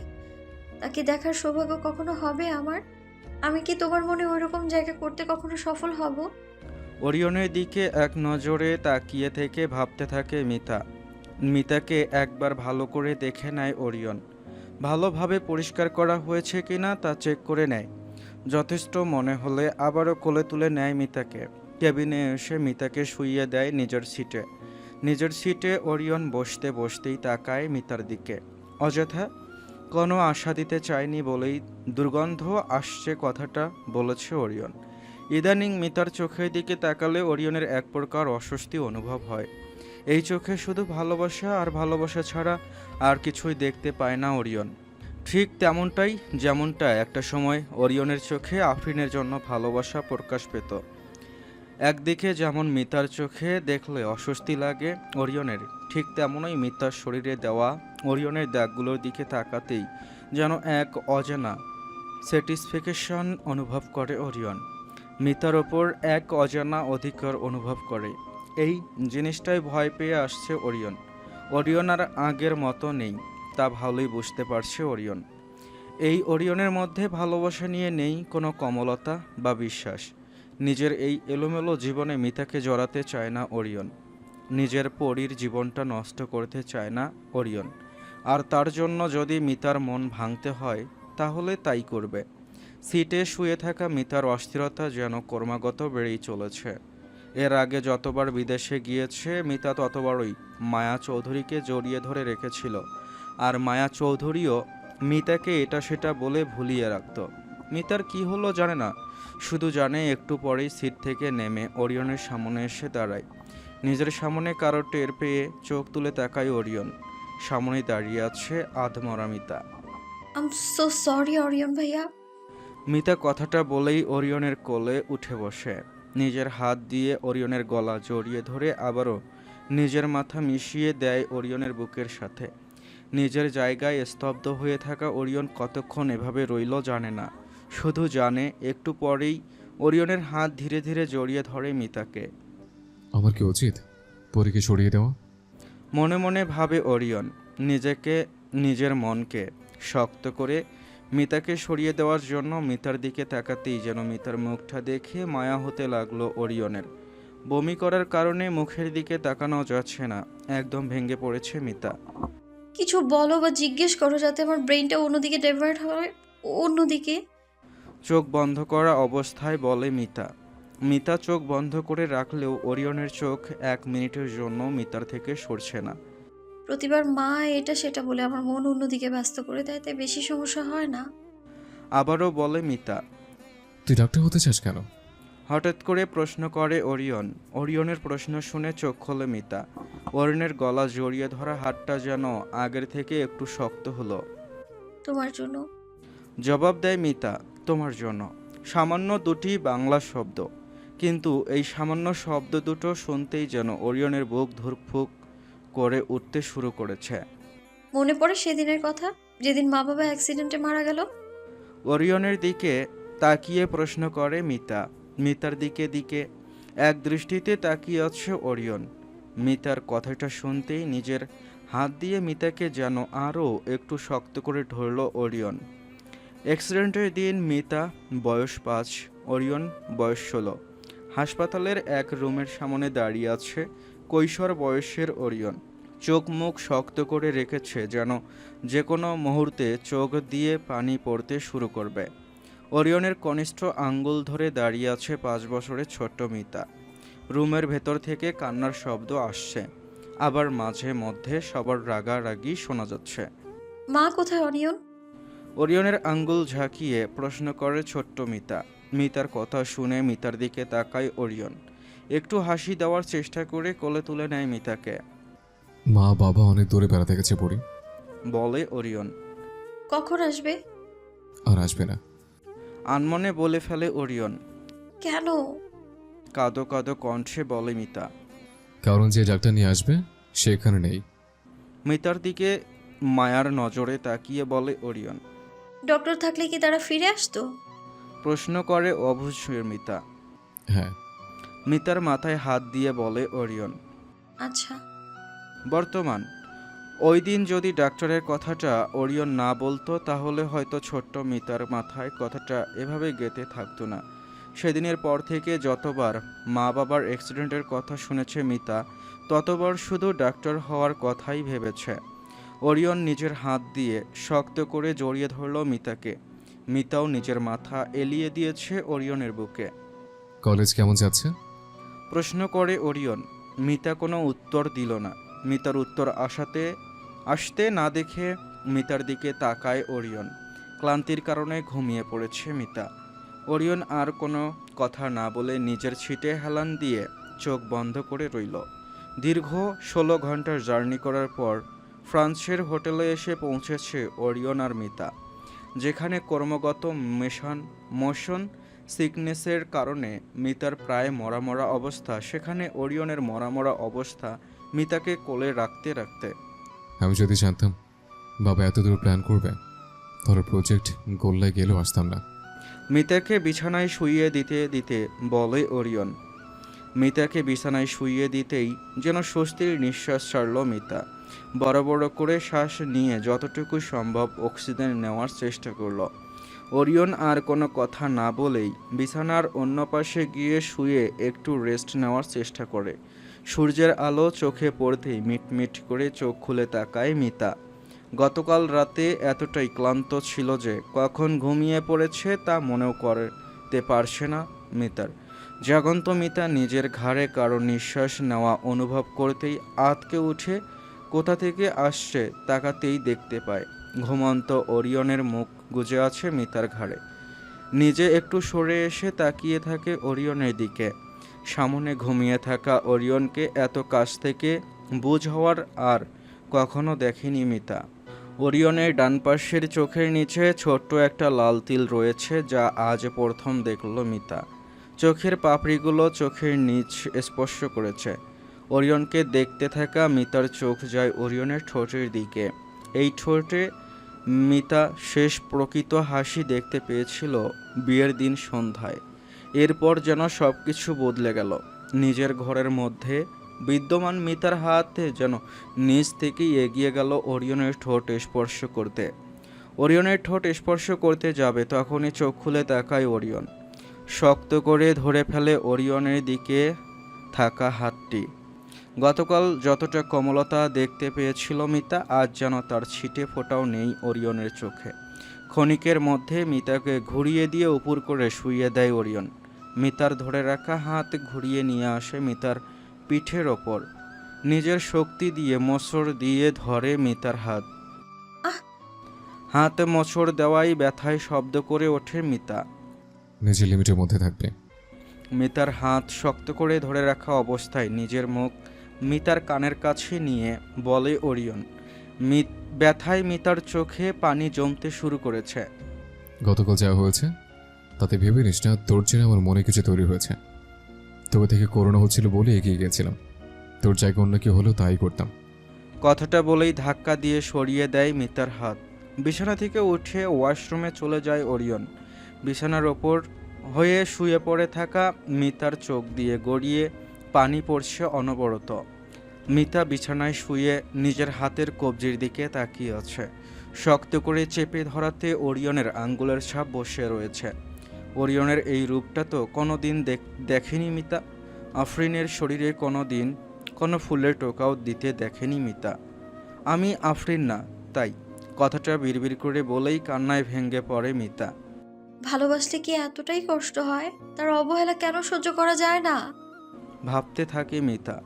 তাকে দেখার সৌভাগ্য কখনো হবে আমার? আমি কি তোমার মনে ওইরকম জায়গা করতে কখনো সফল হব? ওরিয়নের দিকে এক নজরে তাকিয়ে থেকে ভাবতে থাকে মিতা। মিতাকে একবার ভালো করে দেখে নেয় ওরিয়ন। ভালোভাবে পরিষ্কার করা হয়েছে কিনা তা চেক করে নেয়। যথেষ্ট মনে হলে আবারও কোলে তুলে নেয় মিতাকে। কেবিনে এসে মিতাকে শুইয়ে দেয় নিজের সিটে। নিজের সিটে ওরিয়ন বসতে বসতেই তাকায় মিতার দিকে। অযথা কোনো আশা দিতে চায়নি বলেই দুর্গন্ধ আসছে কথাটা বলেছে ওরিয়ন। ইদানিং মিতার চোখের দিকে তাকালে ওরিয়নের এক প্রকার অস্বস্তি অনুভব হয়। এই চোখে শুধু ভালোবাসা আর ভালোবাসা ছাড়া আর কিছুই দেখতে পায় না ওরিয়ন। ঠিক তেমনটাই যেমনটা একটা সময় ওরিয়নের চোখে আফরিনের জন্য ভালোবাসা প্রকাশ পেত। একদিকে যেমন মিতার চোখে দেখলে অস্বস্তি লাগে ওরিয়নের, ঠিক তেমনই মিতার শরীরে দেওয়া ওরিয়নের দাগগুলোর দিকে তাকাতেই যেন এক অজানা স্যাটিসফ্যাকশন অনুভব করে ওরিয়ন। মিতার ওপর এক অজানা অধিকার অনুভব করে। এই জিনিসটাই ভয় পেয়ে আসছে ওরিয়ন। ওরিয়ন আর আগের মতো নেই, তা ভালোই বুঝতে পারছে ওরিয়ন। এই ওরিয়নের মধ্যে ভালোবাসা নিয়ে নেই কোনো কোমলতা বা বিশ্বাস। নিজের এই এলোমেলো জীবনে মিতাকে জড়াতে চায় না ওরিয়ন। নিজের পরীর জীবনটা নষ্ট করতে চায় না ওরিয়ন। আর তার জন্য যদি মিতার মন ভাঙতে হয় তাহলে তাই করবে। সিটে শুয়ে থাকা মিতার অস্থিরতা যেন ক্রমাগত বেড়েই চলেছে। এর আগে যতবার বিদেশে গিয়েছে মিতা ততবারই মায়া চৌধুরীকে জড়িয়ে ধরে রেখেছিল। আর মায়া চৌধুরীও মিতাকে এটা সেটা বলে ভুলিয়ে রাখত। মিতার কি হলো জানে না, শুধু জানে একটু পরেই সিট থেকে নেমে ওরিয়নের সামনে এসে দাঁড়ায়। নিজের সামনে কারো টের পেয়ে চোখ তুলে তাকায় ওরিয়ন। সামনে দাঁড়িয়ে আছে আধমরা Mita. I am so sorry Orion ভাইয়া। মিতা কথাটা বলেই ওরিয়নের কোলে উঠে বসে। নিজের হাত দিয়ে ওরিয়নের গলা জড়িয়ে ধরে আবারও নিজের মাথা মিশিয়ে দেয় ওরিয়নের বুকের সাথে। নিজের জায়গায় স্তব্ধ হয়ে থাকা ওরিয়ন কতক্ষণ এভাবে রইল জানে না, শুধু জানে একটু পরেই ওরিয়নের হাত ধীরে ধীরে জড়িয়ে ধরে মিতাকে। আমার কি উচিত পরীকে সরিয়ে দেওয়া? মনে মনে ভাবে ওরিয়ন। নিজেকে নিজের মনকে শক্ত করে মিতাকে সরিয়ে দেওয়ার জন্য মিতার দিকে তাকাতেই যেন মিতার মুখটা দেখে মায়া হতে লাগলো ওরিয়নের। বমি করার কারণে মুখের দিকে তাকানো যাচ্ছে না, একদম ভেঙে পড়েছে মিতা। কিছু বলো বা জিজ্ঞেস করো যাতে আমার ব্রেনটা অন্যদিকে ডাইভার্ট হয়। অন্যদিকে চোখ বন্ধ করা অবস্থায় বলে মিতা। মিতা চোখ বন্ধ করে রাখলেও ওরিয়নের চোখ এক মিনিটের জন্য মিতার থেকে সরছে না। প্রতিবার মা এটা সেটা বলে আমার মন অন্যদিকে ব্যস্ত করে দেয়, তাই বেশি সমস্যা হয় না। আবারও বলে মিতা। তুই ডাক্তার হতে চাস কেন? হঠাৎ করে প্রশ্ন করে ওরিয়ন। ওরিয়নের প্রশ্ন শুনে চোখ খোলে মিতা। ওরিয়নের গলা জড়িয়ে ধরা হাতটা যেন আগের থেকে একটু শক্ত হলো। তোমার জন্য। জবাব দেয় মিতা। তোমার জন্য। সামান্য দুটি বাংলা শব্দ, কিন্তু এই সামান্য শব্দ দুটো শুনতেই যেন ওরিয়নের বুক ধুকফুক করে উঠতে শুরু করেছে। মনে পড়ে সেদিনের কথা, যেদিন মা বাবা অ্যাক্সিডেন্টে মারা গেল। ওরিয়নের দিকে তাকিয়ে প্রশ্ন করে মিতা। মিতার দিকে এক দৃষ্টিতে তাকিয়ে আছে ওরিয়ন। মিতার কথাটা শুনতেই নিজের হাত দিয়ে মিতাকে যেন আরও একটু শক্ত করে ধরল ওরিয়ন। অ্যাক্সিডেন্টের দিন মিতা বয়স 5, ওরিয়ন বয়স 16। হাসপাতালের এক রুমের সামনে দাঁড়িয়ে আছে কৈশোর বয়সের ওরিয়ন। চোখ মুখ শক্ত করে রেখেছে, যেন যে কোনো মুহূর্তে চোখ দিয়ে পানি পড়তে শুরু করবে। ওরিয়নের কনিষ্ঠ আঙ্গুল ধরে দাঁড়িয়ে আছে 5 বছরের ছোট্ট মিতা। রুমের ভেতর থেকে কান্নার শব্দ আসছে, আবার মাঝে মধ্যে সবার রাগারাগি শোনা যাচ্ছে। মা কোথায় অনিয়ন? ওরিয়নের আঙ্গুল ঝাঁকিয়ে প্রশ্ন করে ছোট্ট মিতা। মিতার কথা শুনে মিতার দিকে তাকায় ওরিয়ন। একটু হাসি দেওয়ার চেষ্টা করে কোলে তুলে নেয় মিতাকে। মা বাবা অনেক দূরে বেড়াতে গেছে পড়ি, বলে ওরিয়ন। কখন আসবে? আর আসবে না। আনমনে বলে ফেলে ওরিয়ন। কেন? কাঁদো কাঁদো কণ্ঠে বলে মিতা। কারণ যে ডাক্তার নিয়ে আসবে সেখানে নেই। মিতার দিকে মায়ার নজরে তাকিয়ে বলে ওরিয়ন। ডক্টর থাকলে কি তারা ফিরে আসতো? প্রশ্ন করে অবুঝ মিতা। হ্যাঁ। মিতার মাথায় হাত দিয়ে বলে ওরিয়ন। আচ্ছা। বর্তমান ওই দিন যদি ডাক্তারের কথাটা ওরিয়ন না বলতো, তাহলে হয়তো ছোট্ট মিতার মাথায় কথাটা এভাবে গেঁথে থাকতো না। সেদিনের পর থেকে যতবার মা বাবার অ্যাক্সিডেন্টের কথা শুনেছে মিতা, ততবার শুধু ডাক্তার হওয়ার কথাই ভেবেছে। ওরিয়ন নিজের হাত দিয়ে শক্ত করে জড়িয়ে ধরল মিতাকে। মিতাও নিজের মাথা এলিয়ে দিয়েছে ওরিয়নের বুকে। কলেজ কেমন যাচ্ছে? প্রশ্ন করে ওরিয়ন। মিতা কোনো উত্তর দিল না। মিতার উত্তর আসতে না দেখে মিতার দিকে তাকায় ওরিয়ন। ক্লান্তির কারণে ঘুমিয়ে পড়েছে মিতা। ওরিয়ন আর কোনো কথা না বলে নিজের ছিটে হেলান দিয়ে চোখ বন্ধ করে রইল। দীর্ঘ 16 ঘন্টার জার্নি করার পর ফ্রান্সের হোটেলে এসে পৌঁছেছে ওরিয়ন আর মিতা, যেখানে কর্মগত মোশন সিকনেসের কারণে মিতার প্রায় মরা অবস্থা, সেখানে ওরিয়নের মরা অবস্থা মিতাকে কোলে রাখতে রাখতে। আমি যদি জানতাম বাবা এত দূর প্ল্যান করবে, তাহলে প্রজেক্ট গোল্লায় গেলেও আসতাম না। মিতাকে বিছানায় শুইয়ে দিতে বলে ওরিয়ন। মিতাকে বিছানায় শুইয়ে দিতেই যেন স্বস্তির নিঃশ্বাস ছাড়ল মিতা। বড় বড় করে শ্বাস নিয়ে যতটুকু সম্ভব অক্সিজেন নেওয়ার চেষ্টা করল। ওরিয়ন আর কোনো কথা না বলেই বিছানার অন্য পাশে গিয়ে শুয়ে একটু রেস্ট নেওয়ার চেষ্টা করে। সূর্যের আলো চোখে পড়তেই মিটমিট করে চোখ খুলে তাকায় মিতা। গতকাল রাতে এতটাই ক্লান্ত ছিল যে কখন ঘুমিয়ে পড়েছে তা মনেও করতে পারছে না মিতার। জাগন্ত মিতা নিজের ঘাড়ে কারো নিঃশ্বাস নেওয়া অনুভব করতেই আঁতকে উঠে কোথা থেকে আসছে তাকাতেই দেখতে পায় ঘুমন্ত ওরিয়নের মুখ গুজে আছে মিতার ঘাড়ে। নিজে একটু সরে এসে তাকিয়ে থাকে ওরিয়নের দিকে। সামনে ঘুমিয়ে থাকা ওরিয়নকে এত কাছ থেকে বুঝ হওয়ার আর কখনো দেখেনি মিতা। ওরিয়নের ডান পাশের চোখের নিচে ছোট্ট একটা লাল তিল রয়েছে, যা আজ প্রথম দেখল মিতা। চোখের পাপড়িগুলো চোখের নিচ স্পর্শ করেছে। ওরিয়নকে দেখতে থাকা মিতার চোখ যায় ওরিয়নের ঠোঁটের দিকে। এই ঠোঁটে মিতা শেষ প্রকৃত হাসি দেখতে পেয়েছিল বিয়ের দিন সন্ধ্যায়। এরপর যেন সব কিছু বদলে গেল। নিজের ঘরের মধ্যে বিদ্যমান মিতার হাত যেন নিচ থেকেই এগিয়ে গেল ওরিয়নের ঠোঁট স্পর্শ করতে। ওরিয়নের ঠোঁট স্পর্শ করতে যাবে তখনই চোখ খুলে তাকায় ওরিয়ন। শক্ত করে ধরে ফেলে ওরিয়নের দিকে থাকা হাতটি। গতকাল যতটা কোমলতা দেখতে পেয়েছিল মিতা, আজ যেন তার ছিটে ফোঁটাও নেই ওরিয়নের চোখে। ক্ষণিকের মধ্যে মিতাকে ঘুরিয়ে দিয়ে উপর করে শুইয়ে দেয় ওরিয়ন। মিতার ধরে রাখা হাত ঘুরিয়ে নিয়ে আসে মিতার পিঠের ওপর। নিজের শক্তি দিয়ে মোচড় দিয়ে ধরে মিতার হাত মোচড় দেওয়াই ব্যথায় শব্দ করে ওঠে মিতা। নিজের লিমিটের মধ্যে থাকবে। মিতার হাত শক্ত করে ধরে রাখা অবস্থায় নিজের মুখ মিতার কানের কাছে নিয়ে বলে ওরিয়ন। ব্যথায় মিতার চোখে পানি জমতে শুরু করেছে। গতকাল যা হয়েছে তাতে ভেবে নিস না তোর জন্য আমার মনে কিছু তৈরি হয়েছে। তবে থেকে করোনা হচ্ছিল বলে এগিয়ে গেছিলাম। তোর জায়গায় অন্য কেউ হলো তাই করতাম। কথাটা বলেই ধাক্কা দিয়ে সরিয়ে দেয় মিতার হাত। বিছানা থেকে উঠে ওয়াশরুমে চলে যায় ওরিয়ন। বিছানার ওপর হয়ে শুয়ে পড়ে থাকা মিতার চোখ দিয়ে গড়িয়ে পানি পড়ছে অনবরত। মিতা বিছানায় শুয়ে নিজের হাতের কবজির দিকে তাকিয়ে আছে। শক্ত করে চেপে ধরাতে ওরিয়নের আঙ্গুলের ছাপ বসে রয়েছে। ওরিয়নের এই রূপটা তো কোনোদিন দেখেনি মিতা। আফরিনের শরীরে কোনোদিন কখনো ফুলের টোকাও দিতে দেখেনি মিতা। আমি আফরিন না, তাই কথাটা বিড়বিড় করে বলেই কান্নায় ভেঙে পড়ে মিতা। ভালোবাসলে কি এতটাই কষ্ট হয়? তার অবহেলা কেন সহ্য করা যায় না? ভাবতে থাকে মিতা।